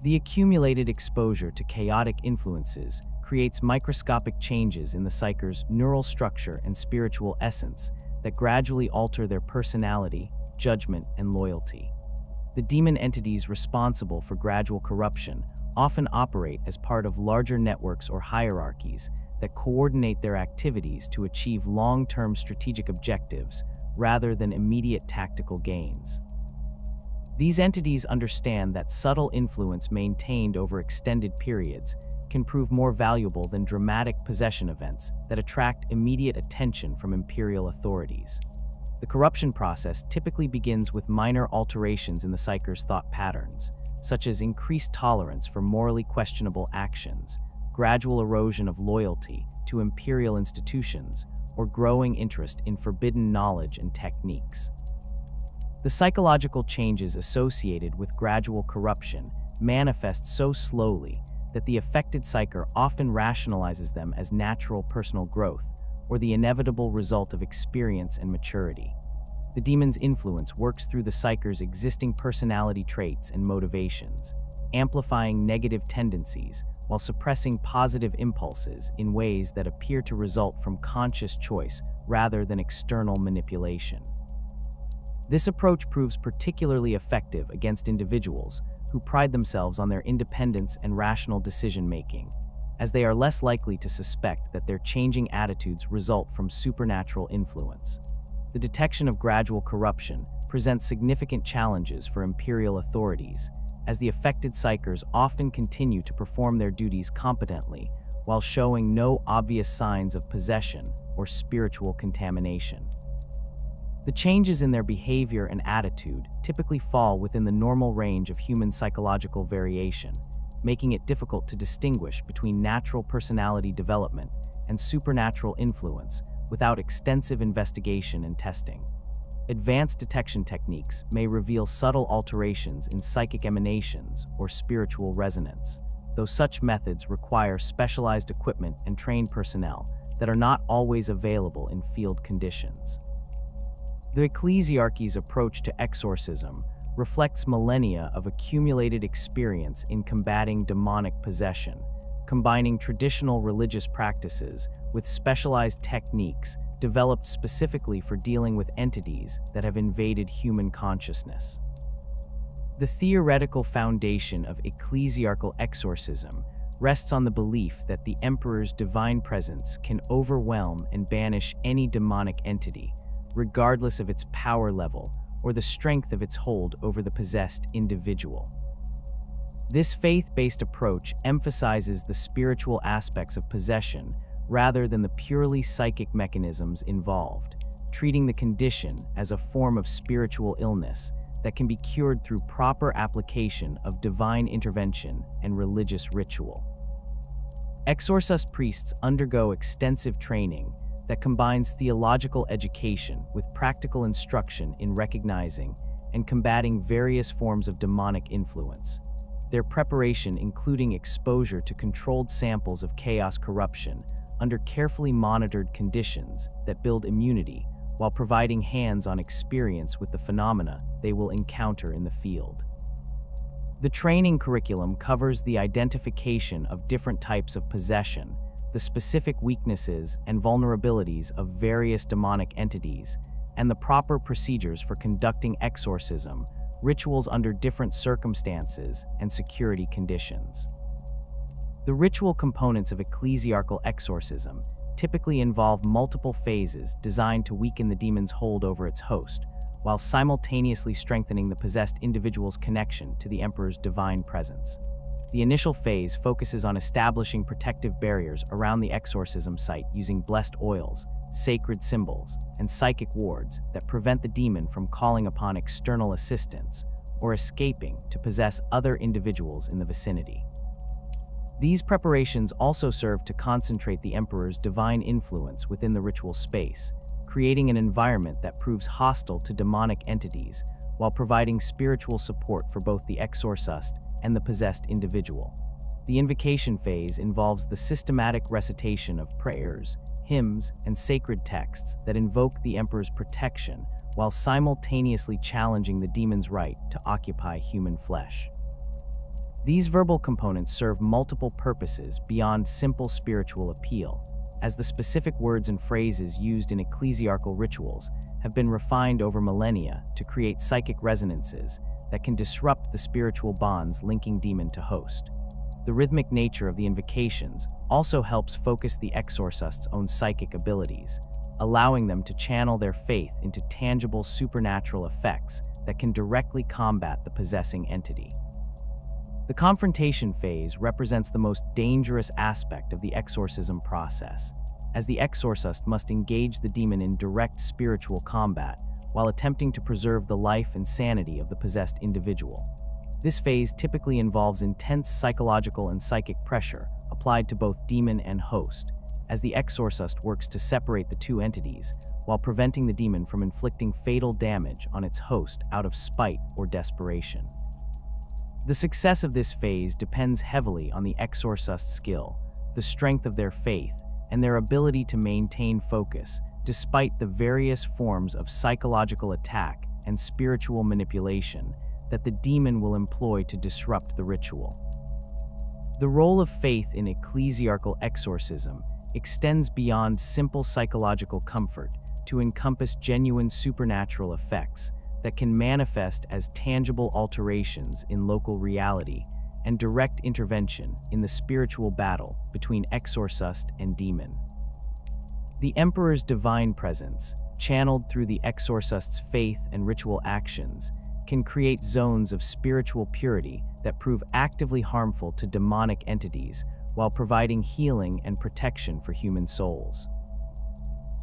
The accumulated exposure to chaotic influences creates microscopic changes in the Psyker's neural structure and spiritual essence that gradually alter their personality, judgment, and loyalty. The demon entities responsible for gradual corruption often operate as part of larger networks or hierarchies that coordinate their activities to achieve long-term strategic objectives rather than immediate tactical gains. These entities understand that subtle influence maintained over extended periods can prove more valuable than dramatic possession events that attract immediate attention from Imperial authorities. The corruption process typically begins with minor alterations in the Psyker's thought patterns, such as increased tolerance for morally questionable actions, gradual erosion of loyalty to Imperial institutions, or growing interest in forbidden knowledge and techniques. The psychological changes associated with gradual corruption manifest so slowly that the affected Psyker often rationalizes them as natural personal growth or the inevitable result of experience and maturity. The demon's influence works through the Psyker's existing personality traits and motivations, amplifying negative tendencies while suppressing positive impulses in ways that appear to result from conscious choice rather than external manipulation. This approach proves particularly effective against individuals who pride themselves on their independence and rational decision-making, as they are less likely to suspect that their changing attitudes result from supernatural influence. The detection of gradual corruption presents significant challenges for Imperial authorities, as the affected Psykers often continue to perform their duties competently while showing no obvious signs of possession or spiritual contamination. The changes in their behavior and attitude typically fall within the normal range of human psychological variation, making it difficult to distinguish between natural personality development and supernatural influence without extensive investigation and testing. Advanced detection techniques may reveal subtle alterations in psychic emanations or spiritual resonance, though such methods require specialized equipment and trained personnel that are not always available in field conditions. The ecclesiarchy's approach to exorcism reflects millennia of accumulated experience in combating demonic possession, combining traditional religious practices with specialized techniques developed specifically for dealing with entities that have invaded human consciousness. The theoretical foundation of ecclesiarchal exorcism rests on the belief that the Emperor's divine presence can overwhelm and banish any demonic entity, regardless of its power level or the strength of its hold over the possessed individual. This faith-based approach emphasizes the spiritual aspects of possession rather than the purely psychic mechanisms involved, treating the condition as a form of spiritual illness that can be cured through proper application of divine intervention and religious ritual. Exorcist priests undergo extensive training that combines theological education with practical instruction in recognizing and combating various forms of demonic influence. Their preparation including exposure to controlled samples of chaos corruption under carefully monitored conditions that build immunity while providing hands-on experience with the phenomena they will encounter in the field. The training curriculum covers the identification of different types of possession, the specific weaknesses and vulnerabilities of various demonic entities, and the proper procedures for conducting exorcism, rituals under different circumstances and security conditions. The ritual components of ecclesiarchal exorcism typically involve multiple phases designed to weaken the demon's hold over its host, while simultaneously strengthening the possessed individual's connection to the Emperor's divine presence. The initial phase focuses on establishing protective barriers around the exorcism site using blessed oils, sacred symbols, and psychic wards that prevent the demon from calling upon external assistance or escaping to possess other individuals in the vicinity. These preparations also serve to concentrate the Emperor's divine influence within the ritual space, creating an environment that proves hostile to demonic entities while providing spiritual support for both the exorcist and the possessed individual. The invocation phase involves the systematic recitation of prayers, hymns, and sacred texts that invoke the Emperor's protection while simultaneously challenging the demon's right to occupy human flesh. These verbal components serve multiple purposes beyond simple spiritual appeal, as the specific words and phrases used in ecclesiarchal rituals have been refined over millennia to create psychic resonances that can disrupt the spiritual bonds linking demon to host. The rhythmic nature of the invocations also helps focus the exorcist's own psychic abilities, allowing them to channel their faith into tangible supernatural effects that can directly combat the possessing entity. The confrontation phase represents the most dangerous aspect of the exorcism process, as the exorcist must engage the demon in direct spiritual combat while attempting to preserve the life and sanity of the possessed individual. This phase typically involves intense psychological and psychic pressure applied to both demon and host, as the exorcist works to separate the two entities while preventing the demon from inflicting fatal damage on its host out of spite or desperation. The success of this phase depends heavily on the exorcist's skill, the strength of their faith, and their ability to maintain focus despite the various forms of psychological attack and spiritual manipulation that the demon will employ to disrupt the ritual. The role of faith in ecclesiarchal exorcism extends beyond simple psychological comfort to encompass genuine supernatural effects that can manifest as tangible alterations in local reality and direct intervention in the spiritual battle between exorcist and demon. The Emperor's divine presence, channeled through the exorcist's faith and ritual actions, can create zones of spiritual purity that prove actively harmful to demonic entities while providing healing and protection for human souls.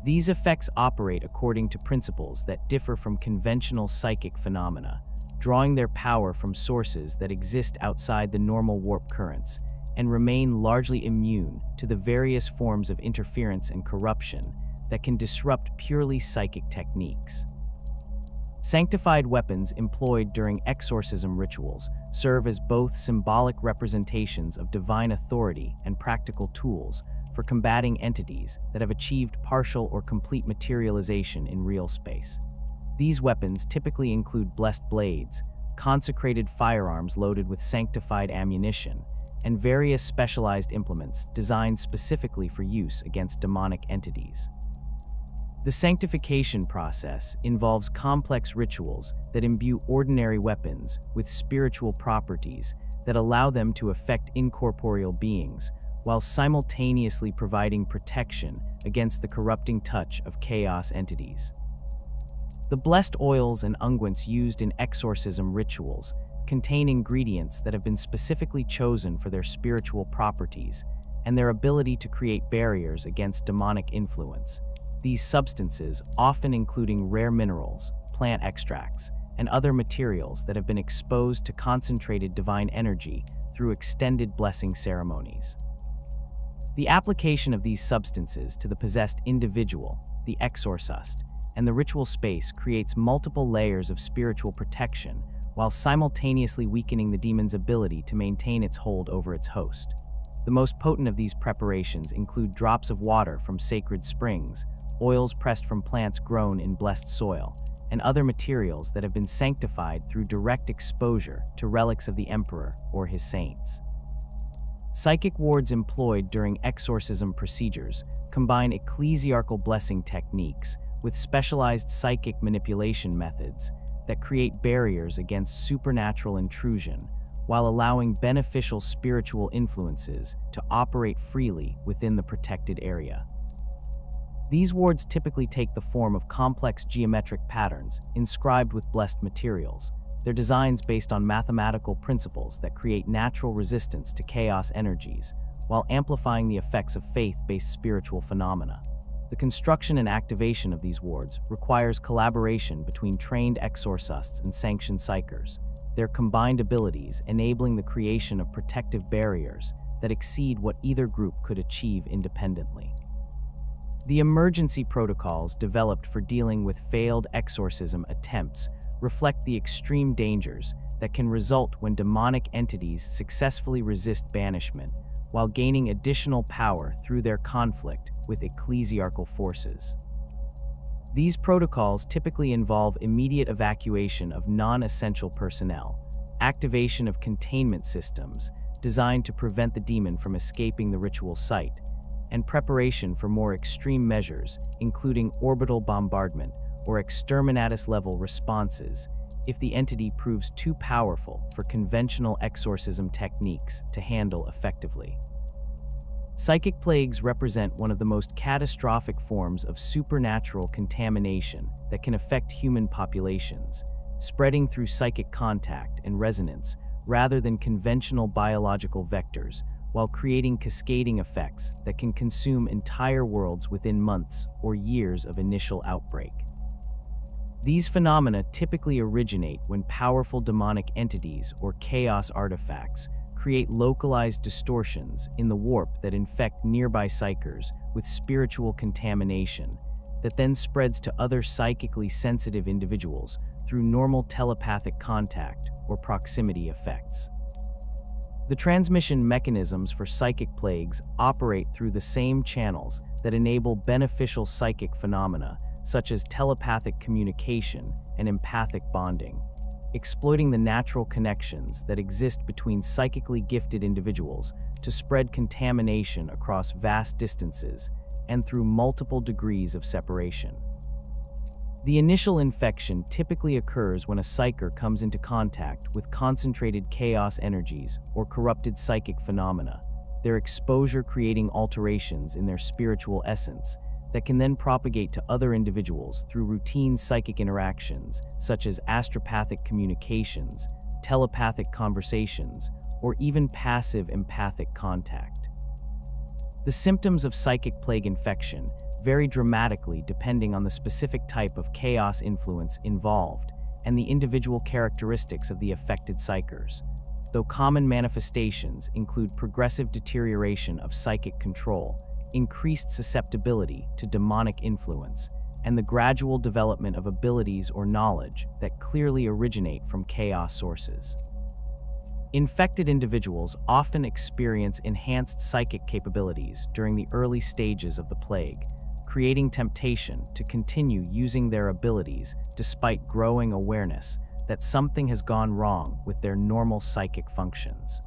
These effects operate according to principles that differ from conventional psychic phenomena, drawing their power from sources that exist outside the normal warp currents and remain largely immune to the various forms of interference and corruption that can disrupt purely psychic techniques. Sanctified weapons employed during exorcism rituals serve as both symbolic representations of divine authority and practical tools for combating entities that have achieved partial or complete materialization in real space. These weapons typically include blessed blades, consecrated firearms loaded with sanctified ammunition, and various specialized implements designed specifically for use against demonic entities. The sanctification process involves complex rituals that imbue ordinary weapons with spiritual properties that allow them to affect incorporeal beings, while simultaneously providing protection against the corrupting touch of chaos entities. The blessed oils and unguents used in exorcism rituals contain ingredients that have been specifically chosen for their spiritual properties and their ability to create barriers against demonic influence. These substances, often including rare minerals, plant extracts, and other materials that have been exposed to concentrated divine energy through extended blessing ceremonies. The application of these substances to the possessed individual, the exorcist, and the ritual space creates multiple layers of spiritual protection while simultaneously weakening the demon's ability to maintain its hold over its host. The most potent of these preparations include drops of water from sacred springs, oils pressed from plants grown in blessed soil, and other materials that have been sanctified through direct exposure to relics of the Emperor or his saints. Psychic wards employed during exorcism procedures combine ecclesiarchal blessing techniques with specialized psychic manipulation methods that create barriers against supernatural intrusion while allowing beneficial spiritual influences to operate freely within the protected area. These wards typically take the form of complex geometric patterns inscribed with blessed materials. Their designs based on mathematical principles that create natural resistance to chaos energies, while amplifying the effects of faith-based spiritual phenomena. The construction and activation of these wards requires collaboration between trained exorcists and sanctioned psykers, their combined abilities enabling the creation of protective barriers that exceed what either group could achieve independently. The emergency protocols developed for dealing with failed exorcism attempts reflect the extreme dangers that can result when demonic entities successfully resist banishment while gaining additional power through their conflict with ecclesiarchal forces. These protocols typically involve immediate evacuation of non-essential personnel, activation of containment systems designed to prevent the demon from escaping the ritual site, and preparation for more extreme measures, including orbital bombardment or exterminatus-level responses, if the entity proves too powerful for conventional exorcism techniques to handle effectively. Psychic plagues represent one of the most catastrophic forms of supernatural contamination that can affect human populations, spreading through psychic contact and resonance rather than conventional biological vectors, while creating cascading effects that can consume entire worlds within months or years of initial outbreak. These phenomena typically originate when powerful demonic entities or chaos artifacts create localized distortions in the warp that infect nearby psykers with spiritual contamination that then spreads to other psychically sensitive individuals through normal telepathic contact or proximity effects. The transmission mechanisms for psychic plagues operate through the same channels that enable beneficial psychic phenomena, such as telepathic communication and empathic bonding, exploiting the natural connections that exist between psychically gifted individuals to spread contamination across vast distances and through multiple degrees of separation. The initial infection typically occurs when a psyker comes into contact with concentrated chaos energies or corrupted psychic phenomena, their exposure creating alterations in their spiritual essence that can then propagate to other individuals through routine psychic interactions such as astropathic communications, telepathic conversations, or even passive empathic contact. The symptoms of psychic plague infection vary dramatically depending on the specific type of chaos influence involved and the individual characteristics of the affected psykers, though common manifestations include progressive deterioration of psychic control, increased susceptibility to demonic influence, and the gradual development of abilities or knowledge that clearly originate from chaos sources. Infected individuals often experience enhanced psychic capabilities during the early stages of the plague, creating temptation to continue using their abilities despite growing awareness that something has gone wrong with their normal psychic functions.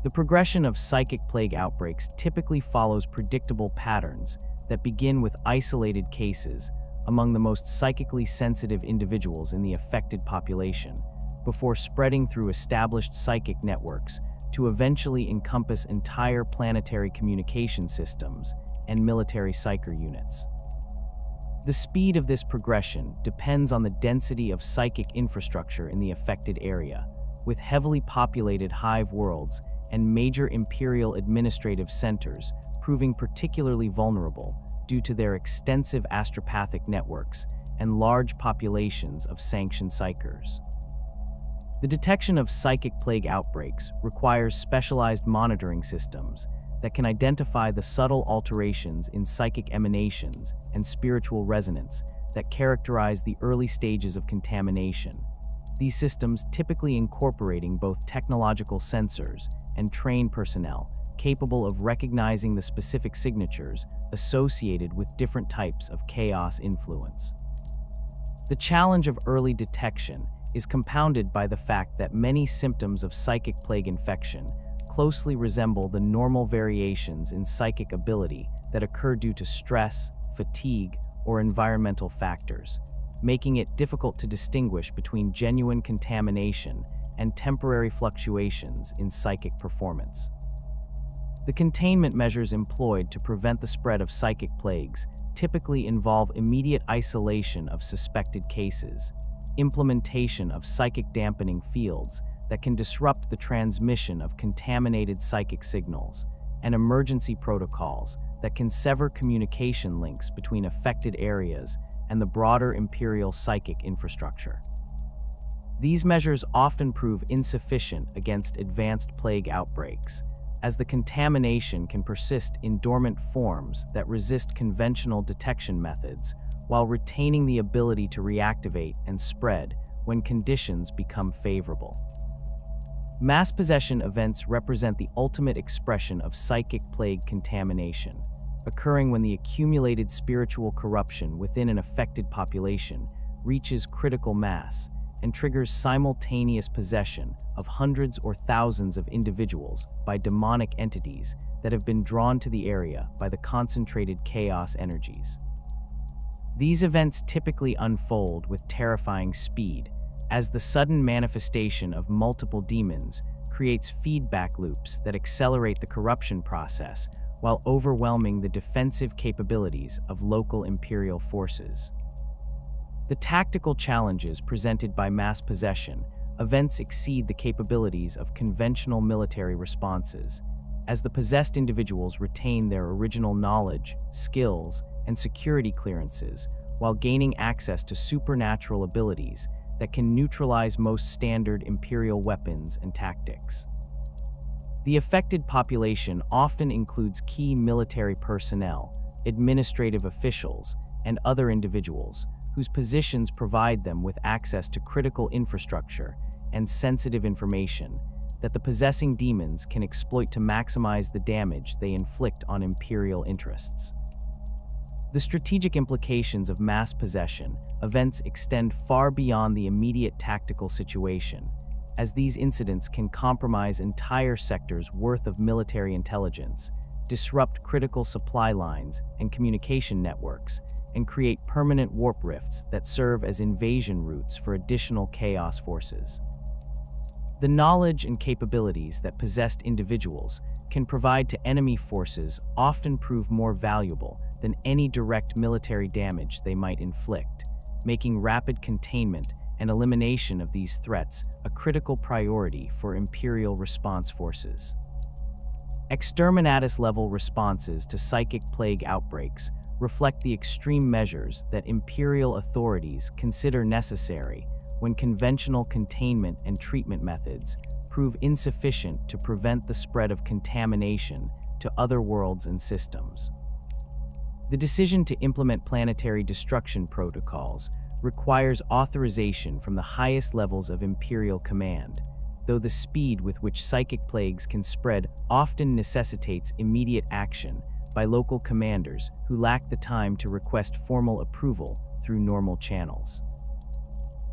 The progression of psychic plague outbreaks typically follows predictable patterns that begin with isolated cases among the most psychically sensitive individuals in the affected population, before spreading through established psychic networks to eventually encompass entire planetary communication systems and military psyker units. The speed of this progression depends on the density of psychic infrastructure in the affected area, with heavily populated hive worlds and major imperial administrative centers proving particularly vulnerable due to their extensive astropathic networks and large populations of sanctioned psykers. The detection of psychic plague outbreaks requires specialized monitoring systems that can identify the subtle alterations in psychic emanations and spiritual resonance that characterize the early stages of contamination. These systems typically incorporating both technological sensors and trained personnel capable of recognizing the specific signatures associated with different types of chaos influence. The challenge of early detection is compounded by the fact that many symptoms of psychic plague infection closely resemble the normal variations in psychic ability that occur due to stress, fatigue, or environmental factors, making it difficult to distinguish between genuine contamination and temporary fluctuations in psychic performance. The containment measures employed to prevent the spread of psychic plagues typically involve immediate isolation of suspected cases, implementation of psychic dampening fields that can disrupt the transmission of contaminated psychic signals, and emergency protocols that can sever communication links between affected areas and the broader Imperial psychic infrastructure. These measures often prove insufficient against advanced plague outbreaks, as the contamination can persist in dormant forms that resist conventional detection methods while retaining the ability to reactivate and spread when conditions become favorable. Mass possession events represent the ultimate expression of psychic plague contamination, occurring when the accumulated spiritual corruption within an affected population reaches critical mass and triggers simultaneous possession of hundreds or thousands of individuals by demonic entities that have been drawn to the area by the concentrated chaos energies. These events typically unfold with terrifying speed, as the sudden manifestation of multiple demons creates feedback loops that accelerate the corruption process while overwhelming the defensive capabilities of local Imperial forces. The tactical challenges presented by mass possession events exceed the capabilities of conventional military responses, as the possessed individuals retain their original knowledge, skills, and security clearances while gaining access to supernatural abilities that can neutralize most standard Imperial weapons and tactics. The affected population often includes key military personnel, administrative officials, and other individuals whose positions provide them with access to critical infrastructure and sensitive information that the possessing demons can exploit to maximize the damage they inflict on Imperial interests. The strategic implications of mass possession events extend far beyond the immediate tactical situation, as these incidents can compromise entire sectors' worth of military intelligence, disrupt critical supply lines and communication networks, and create permanent warp rifts that serve as invasion routes for additional chaos forces. The knowledge and capabilities that possessed individuals can provide to enemy forces often prove more valuable than any direct military damage they might inflict, making rapid containment and elimination of these threats a critical priority for Imperial response forces. Exterminatus-level responses to psychic plague outbreaks reflect the extreme measures that Imperial authorities consider necessary when conventional containment and treatment methods prove insufficient to prevent the spread of contamination to other worlds and systems. The decision to implement planetary destruction protocols requires authorization from the highest levels of Imperial command, though the speed with which psychic plagues can spread often necessitates immediate action by local commanders who lack the time to request formal approval through normal channels.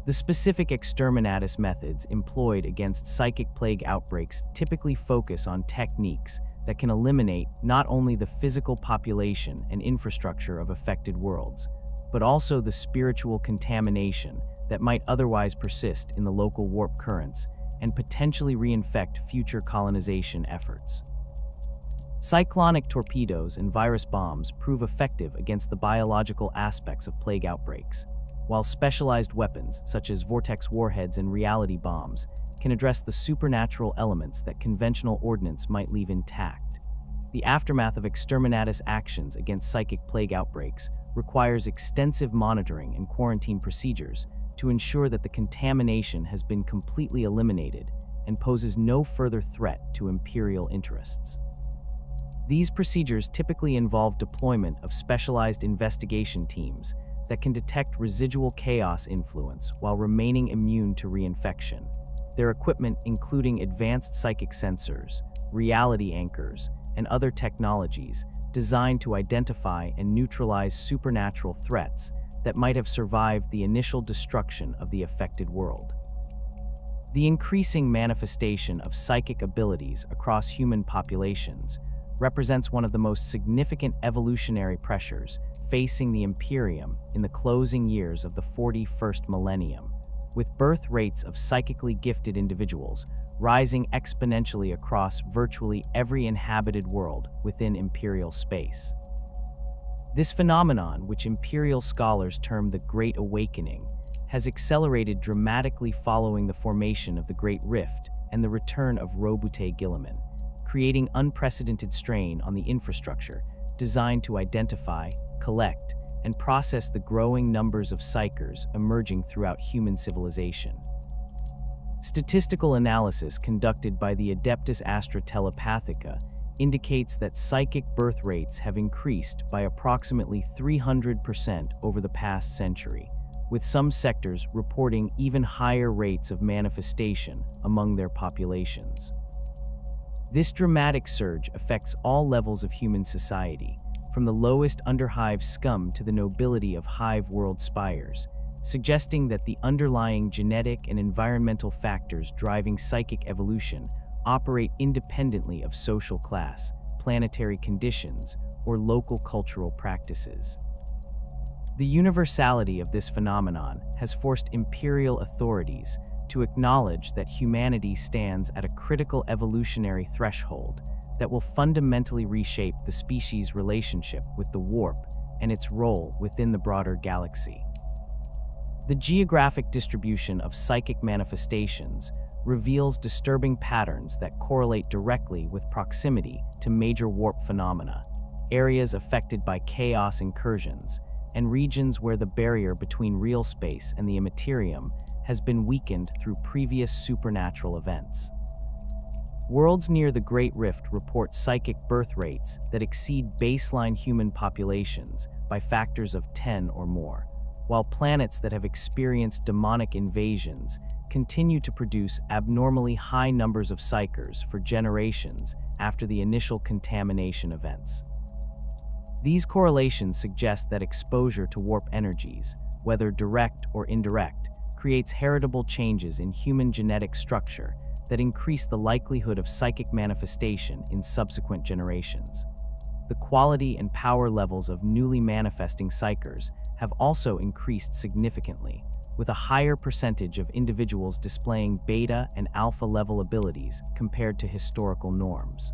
The specific exterminatus methods employed against psychic plague outbreaks typically focus on techniques that can eliminate not only the physical population and infrastructure of affected worlds, but also the spiritual contamination that might otherwise persist in the local warp currents and potentially reinfect future colonization efforts. Cyclonic torpedoes and virus bombs prove effective against the biological aspects of plague outbreaks, while specialized weapons such as vortex warheads and reality bombs can address the supernatural elements that conventional ordnance might leave intact. The aftermath of exterminatus actions against psychic plague outbreaks requires extensive monitoring and quarantine procedures to ensure that the contamination has been completely eliminated and poses no further threat to Imperial interests. These procedures typically involve deployment of specialized investigation teams that can detect residual chaos influence while remaining immune to reinfection. Their equipment, including advanced psychic sensors, reality anchors, and other technologies designed to identify and neutralize supernatural threats that might have survived the initial destruction of the affected world. The increasing manifestation of psychic abilities across human populations represents one of the most significant evolutionary pressures facing the Imperium in the closing years of the 41st millennium, with birth rates of psychically gifted individuals rising exponentially across virtually every inhabited world within Imperial space. This phenomenon, which Imperial scholars term the Great Awakening, has accelerated dramatically following the formation of the Great Rift and the return of Robute Guilliman, creating unprecedented strain on the infrastructure designed to identify, collect, and process the growing numbers of Psykers emerging throughout human civilization. Statistical analysis conducted by the Adeptus Astartes indicates that psychic birth rates have increased by approximately 300% over the past century, with some sectors reporting even higher rates of manifestation among their populations. This dramatic surge affects all levels of human society, from the lowest underhive scum to the nobility of hive world spires, suggesting that the underlying genetic and environmental factors driving psychic evolution operate independently of social class, planetary conditions, or local cultural practices. The universality of this phenomenon has forced imperial authorities to acknowledge that humanity stands at a critical evolutionary threshold that will fundamentally reshape the species' relationship with the warp and its role within the broader galaxy. The geographic distribution of psychic manifestations reveals disturbing patterns that correlate directly with proximity to major warp phenomena, areas affected by chaos incursions, and regions where the barrier between real space and the Imperium has been weakened through previous supernatural events. Worlds near the Great Rift report psychic birth rates that exceed baseline human populations by factors of 10 or more, while planets that have experienced demonic invasions continue to produce abnormally high numbers of Psykers for generations after the initial contamination events. These correlations suggest that exposure to warp energies, whether direct or indirect, creates heritable changes in human genetic structure that increase the likelihood of psychic manifestation in subsequent generations. The quality and power levels of newly manifesting Psykers have also increased significantly, with a higher percentage of individuals displaying beta and alpha level abilities compared to historical norms.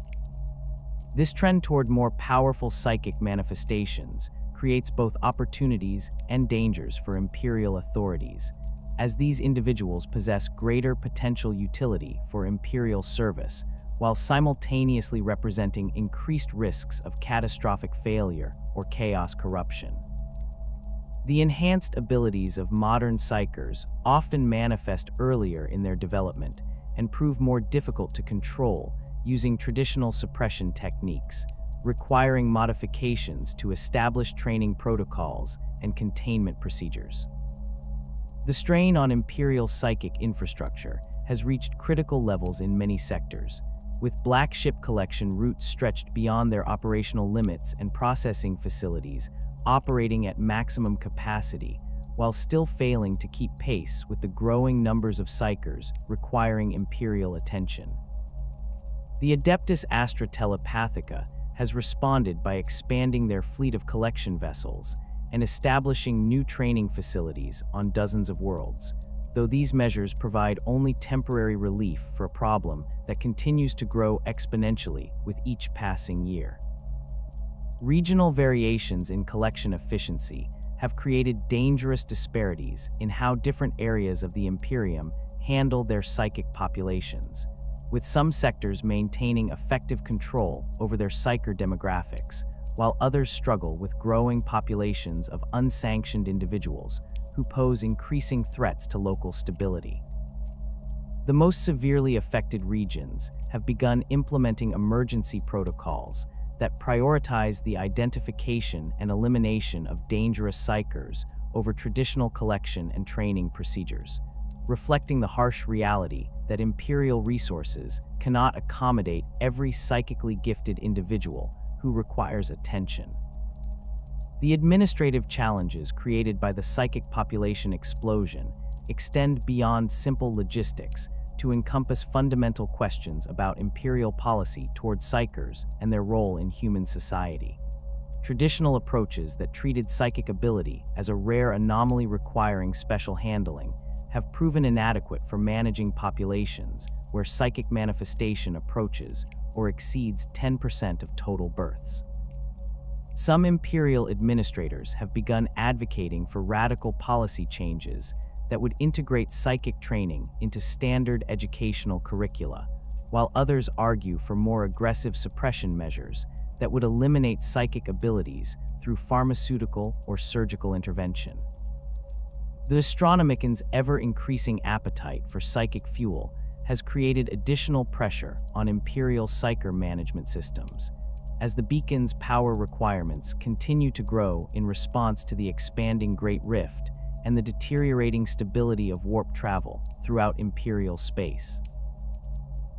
This trend toward more powerful psychic manifestations creates both opportunities and dangers for Imperial authorities, as these individuals possess greater potential utility for Imperial service, while simultaneously representing increased risks of catastrophic failure or chaos corruption. The enhanced abilities of modern Psykers often manifest earlier in their development and prove more difficult to control using traditional suppression techniques, requiring modifications to established training protocols and containment procedures. The strain on Imperial psychic infrastructure has reached critical levels in many sectors, with black ship collection routes stretched beyond their operational limits and processing facilities operating at maximum capacity, while still failing to keep pace with the growing numbers of Psykers requiring Imperial attention. The Adeptus Astartes has responded by expanding their fleet of collection vessels and establishing new training facilities on dozens of worlds, though these measures provide only temporary relief for a problem that continues to grow exponentially with each passing year. Regional variations in collection efficiency have created dangerous disparities in how different areas of the Imperium handle their psychic populations, with some sectors maintaining effective control over their Psyker demographics, while others struggle with growing populations of unsanctioned individuals who pose increasing threats to local stability. The most severely affected regions have begun implementing emergency protocols that prioritize the identification and elimination of dangerous Psykers over traditional collection and training procedures, reflecting the harsh reality that Imperial resources cannot accommodate every psychically gifted individual who requires attention. The administrative challenges created by the psychic population explosion extend beyond simple logistics to encompass fundamental questions about Imperial policy towards Psykers and their role in human society. Traditional approaches that treated psychic ability as a rare anomaly requiring special handling have proven inadequate for managing populations where psychic manifestation approaches or exceeds 10% of total births. Some imperial administrators have begun advocating for radical policy changes that would integrate psychic training into standard educational curricula, while others argue for more aggressive suppression measures that would eliminate psychic abilities through pharmaceutical or surgical intervention. The Astronomicans' ever-increasing appetite for psychic fuel has created additional pressure on Imperial Psyker management systems, as the beacon's power requirements continue to grow in response to the expanding Great Rift and the deteriorating stability of warp travel throughout Imperial space.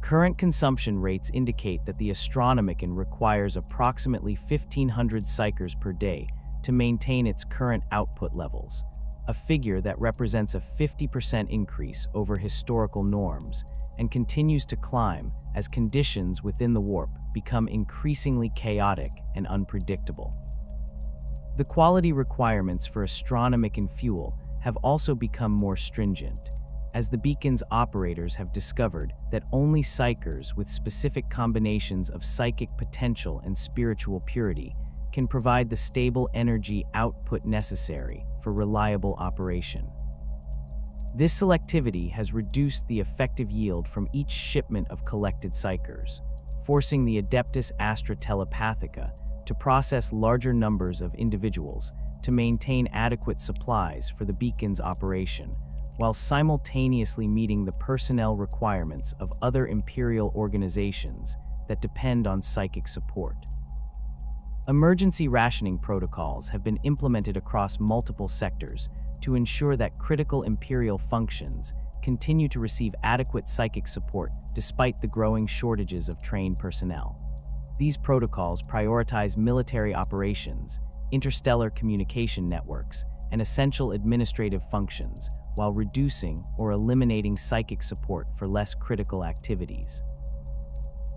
Current consumption rates indicate that the Astronomican requires approximately 1,500 Psykers per day to maintain its current output levels, a figure that represents a 50% increase over historical norms and continues to climb as conditions within the warp become increasingly chaotic and unpredictable. The quality requirements for Astronomican fuel have also become more stringent, as the beacon's operators have discovered that only Psykers with specific combinations of psychic potential and spiritual purity can provide the stable energy output necessary for reliable operation. This selectivity has reduced the effective yield from each shipment of collected Psykers, forcing the Adeptus Astra Telepathica to process larger numbers of individuals to maintain adequate supplies for the beacon's operation, while simultaneously meeting the personnel requirements of other Imperial organizations that depend on psychic support. Emergency rationing protocols have been implemented across multiple sectors to ensure that critical Imperial functions continue to receive adequate psychic support despite the growing shortages of trained personnel. These protocols prioritize military operations, interstellar communication networks, and essential administrative functions, while reducing or eliminating psychic support for less critical activities.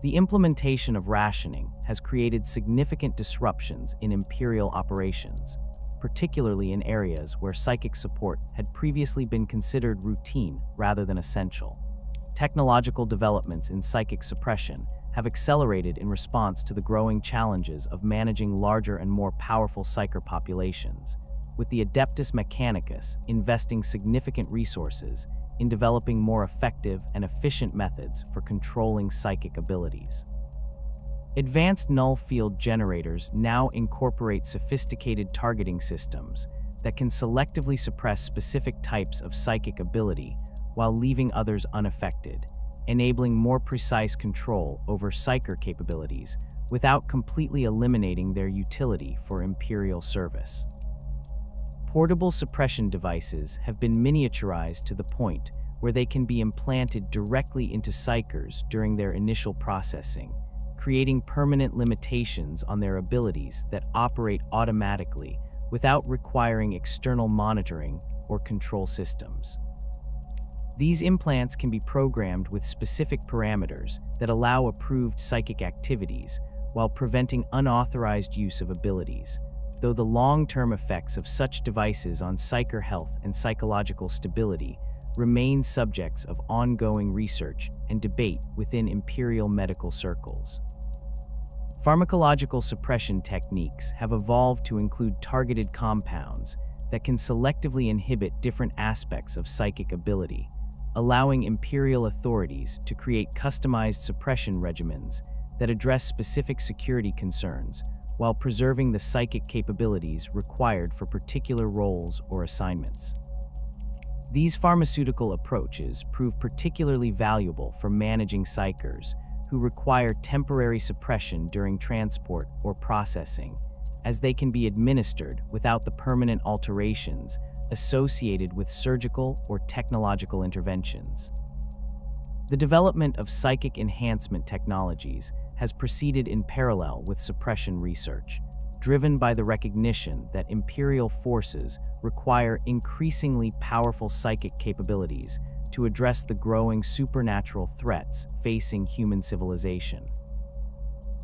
The implementation of rationing has created significant disruptions in Imperial operations, particularly in areas where psychic support had previously been considered routine rather than essential. Technological developments in psychic suppression have accelerated in response to the growing challenges of managing larger and more powerful Psyker populations, with the Adeptus Mechanicus investing significant resources in developing more effective and efficient methods for controlling psychic abilities. Advanced null field generators now incorporate sophisticated targeting systems that can selectively suppress specific types of psychic ability while leaving others unaffected, enabling more precise control over Psyker capabilities without completely eliminating their utility for Imperial service. Portable suppression devices have been miniaturized to the point where they can be implanted directly into Psykers during their initial processing, creating permanent limitations on their abilities that operate automatically without requiring external monitoring or control systems. These implants can be programmed with specific parameters that allow approved psychic activities while preventing unauthorized use of abilities, though the long-term effects of such devices on Psyker health and psychological stability remain subjects of ongoing research and debate within Imperial medical circles. Pharmacological suppression techniques have evolved to include targeted compounds that can selectively inhibit different aspects of psychic ability, allowing Imperial authorities to create customized suppression regimens that address specific security concerns while preserving the psychic capabilities required for particular roles or assignments. These pharmaceutical approaches prove particularly valuable for managing Psykers who require temporary suppression during transport or processing, as they can be administered without the permanent alterations associated with surgical or technological interventions. The development of psychic enhancement technologies has proceeded in parallel with suppression research, driven by the recognition that Imperial forces require increasingly powerful psychic capabilities to address the growing supernatural threats facing human civilization.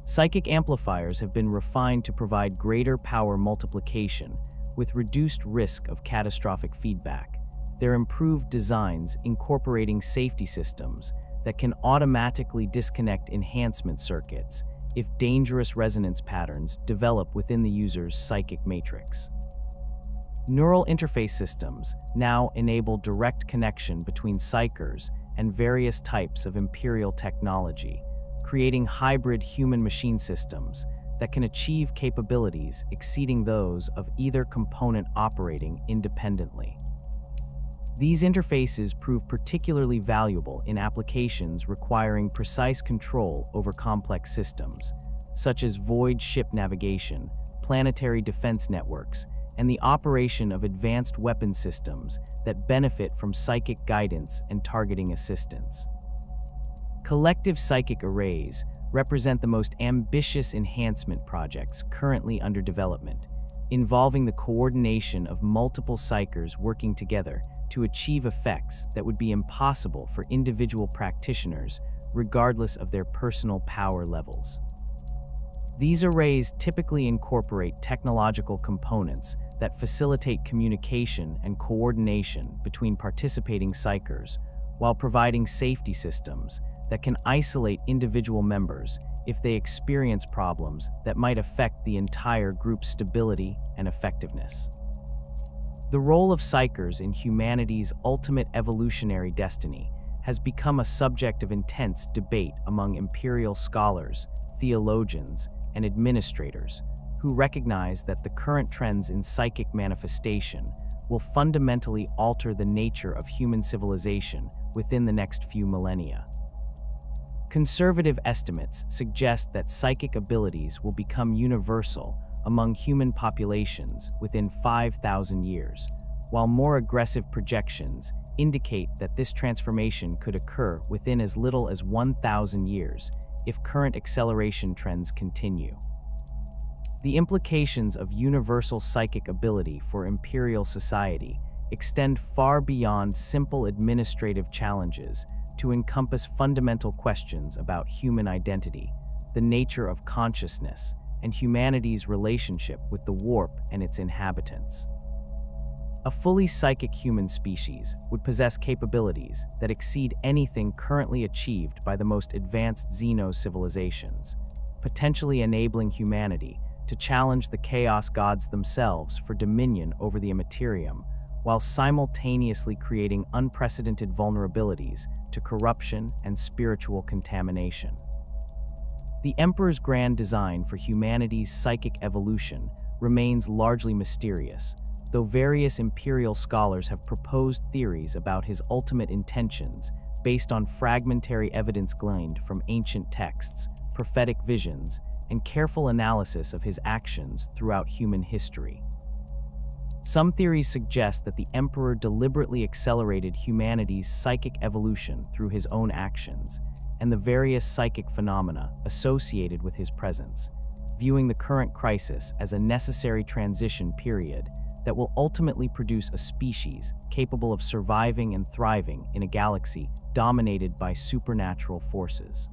Psychic amplifiers have been refined to provide greater power multiplication with reduced risk of catastrophic feedback, their improved designs incorporating safety systems that can automatically disconnect enhancement circuits if dangerous resonance patterns develop within the user's psychic matrix. Neural interface systems now enable direct connection between Psykers and various types of Imperial technology, creating hybrid human-machine systems that can achieve capabilities exceeding those of either component operating independently. These interfaces prove particularly valuable in applications requiring precise control over complex systems, such as void ship navigation, planetary defense networks, and the operation of advanced weapon systems that benefit from psychic guidance and targeting assistance. Collective psychic arrays represent the most ambitious enhancement projects currently under development, involving the coordination of multiple Psykers working together to achieve effects that would be impossible for individual practitioners regardless of their personal power levels. These arrays typically incorporate technological components that facilitate communication and coordination between participating Psykers, while providing safety systems that can isolate individual members if they experience problems that might affect the entire group's stability and effectiveness. The role of Psykers in humanity's ultimate evolutionary destiny has become a subject of intense debate among Imperial scholars, theologians, and administrators who recognize that the current trends in psychic manifestation will fundamentally alter the nature of human civilization within the next few millennia. Conservative estimates suggest that psychic abilities will become universal among human populations within 5,000 years, while more aggressive projections indicate that this transformation could occur within as little as 1,000 years if current acceleration trends continue. The implications of universal psychic ability for Imperial society extend far beyond simple administrative challenges to encompass fundamental questions about human identity, the nature of consciousness, and humanity's relationship with the warp and its inhabitants. A fully psychic human species would possess capabilities that exceed anything currently achieved by the most advanced Xeno civilizations, potentially enabling humanity to challenge the Chaos Gods themselves for dominion over the Imperium, while simultaneously creating unprecedented vulnerabilities to corruption and spiritual contamination. The Emperor's grand design for humanity's psychic evolution remains largely mysterious, though various Imperial scholars have proposed theories about his ultimate intentions based on fragmentary evidence gleaned from ancient texts, prophetic visions, and careful analysis of his actions throughout human history. Some theories suggest that the Emperor deliberately accelerated humanity's psychic evolution through his own actions and the various psychic phenomena associated with his presence, viewing the current crisis as a necessary transition period that will ultimately produce a species capable of surviving and thriving in a galaxy dominated by supernatural forces.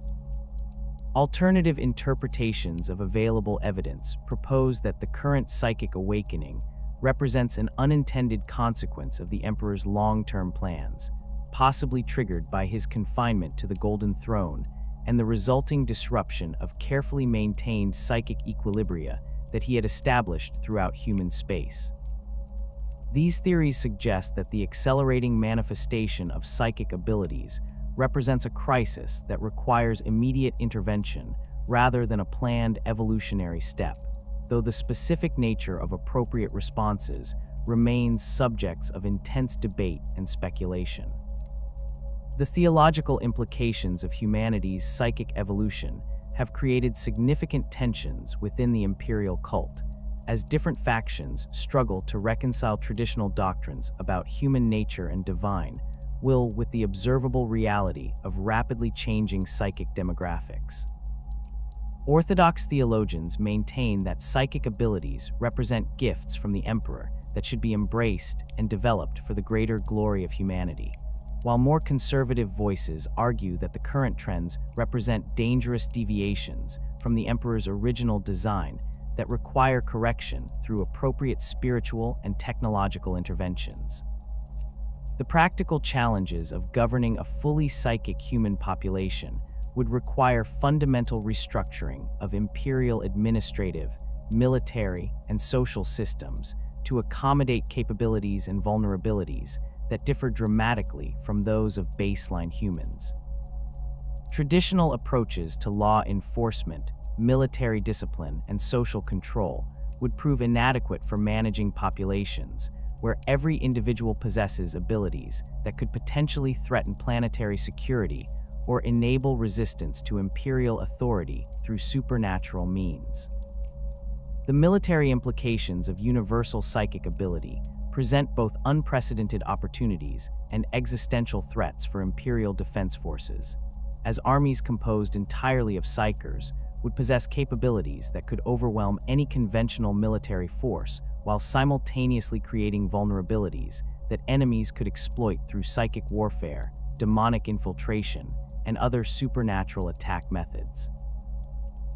Alternative interpretations of available evidence propose that the current psychic awakening represents an unintended consequence of the Emperor's long-term plans, possibly triggered by his confinement to the Golden Throne and the resulting disruption of carefully maintained psychic equilibria that he had established throughout human space. These theories suggest that the accelerating manifestation of psychic abilities represents a crisis that requires immediate intervention rather than a planned evolutionary step, though the specific nature of appropriate responses remains subjects of intense debate and speculation. The theological implications of humanity's psychic evolution have created significant tensions within the Imperial cult, as different factions struggle to reconcile traditional doctrines about human nature and divine will with the observable reality of rapidly changing psychic demographics. Orthodox theologians maintain that psychic abilities represent gifts from the Emperor that should be embraced and developed for the greater glory of humanity, while more conservative voices argue that the current trends represent dangerous deviations from the Emperor's original design that require correction through appropriate spiritual and technological interventions. The practical challenges of governing a fully psychic human population would require fundamental restructuring of imperial administrative, military, and social systems to accommodate capabilities and vulnerabilities that differ dramatically from those of baseline humans. Traditional approaches to law enforcement, military discipline, and social control would prove inadequate for managing populations where every individual possesses abilities that could potentially threaten planetary security or enable resistance to imperial authority through supernatural means. The military implications of universal psychic ability present both unprecedented opportunities and existential threats for imperial defense forces, as armies composed entirely of Psykers would possess capabilities that could overwhelm any conventional military force while simultaneously creating vulnerabilities that enemies could exploit through psychic warfare, demonic infiltration, and other supernatural attack methods.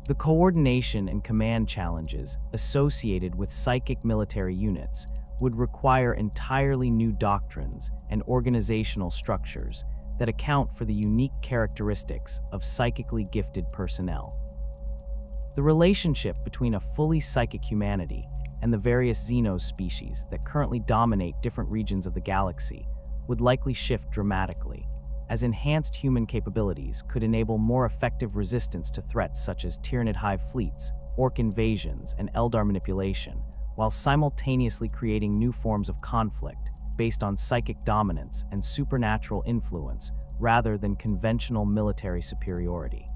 The coordination and command challenges associated with psychic military units would require entirely new doctrines and organizational structures that account for the unique characteristics of psychically gifted personnel. The relationship between a fully psychic humanity and the various Xenos species that currently dominate different regions of the galaxy would likely shift dramatically, as enhanced human capabilities could enable more effective resistance to threats such as Tyranid hive fleets, orc invasions, and Eldar manipulation, while simultaneously creating new forms of conflict based on psychic dominance and supernatural influence rather than conventional military superiority.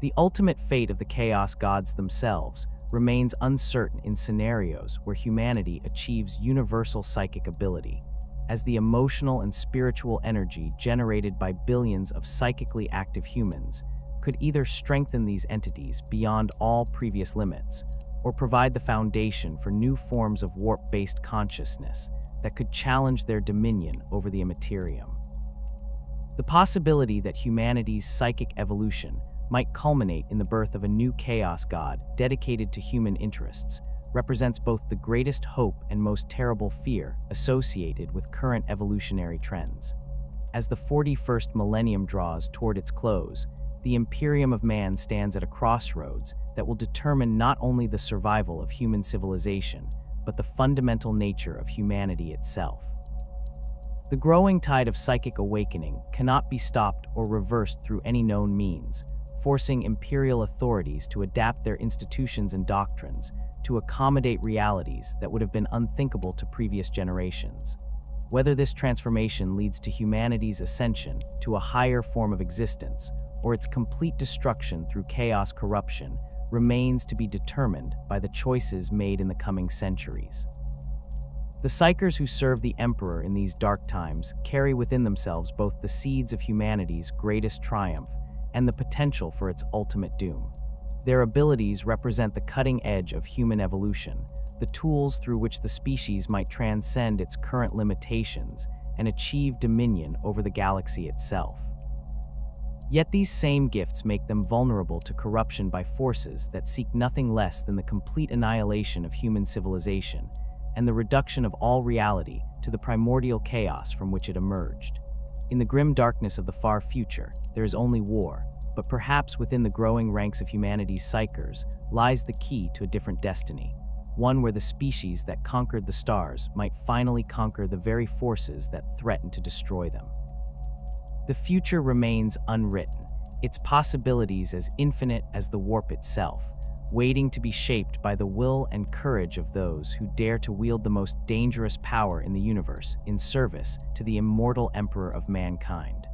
The ultimate fate of the Chaos Gods themselves remains uncertain in scenarios where humanity achieves universal psychic ability, as the emotional and spiritual energy generated by billions of psychically active humans could either strengthen these entities beyond all previous limits or provide the foundation for new forms of warp-based consciousness that could challenge their dominion over the Imperium. The possibility that humanity's psychic evolution might culminate in the birth of a new chaos god dedicated to human interests represents both the greatest hope and most terrible fear associated with current evolutionary trends. As the 41st millennium draws toward its close, the Imperium of Man stands at a crossroads that will determine not only the survival of human civilization, but the fundamental nature of humanity itself. The growing tide of psychic awakening cannot be stopped or reversed through any known means, forcing imperial authorities to adapt their institutions and doctrines to accommodate realities that would have been unthinkable to previous generations. Whether this transformation leads to humanity's ascension to a higher form of existence or its complete destruction through chaos corruption remains to be determined by the choices made in the coming centuries. The Psykers who serve the Emperor in these dark times carry within themselves both the seeds of humanity's greatest triumph and the potential for its ultimate doom. Their abilities represent the cutting edge of human evolution, the tools through which the species might transcend its current limitations and achieve dominion over the galaxy itself. Yet these same gifts make them vulnerable to corruption by forces that seek nothing less than the complete annihilation of human civilization and the reduction of all reality to the primordial chaos from which it emerged. In the grim darkness of the far future, there is only war, but perhaps within the growing ranks of humanity's Psykers lies the key to a different destiny, one where the species that conquered the stars might finally conquer the very forces that threaten to destroy them. The future remains unwritten, its possibilities as infinite as the warp itself, waiting to be shaped by the will and courage of those who dare to wield the most dangerous power in the universe in service to the immortal Emperor of mankind.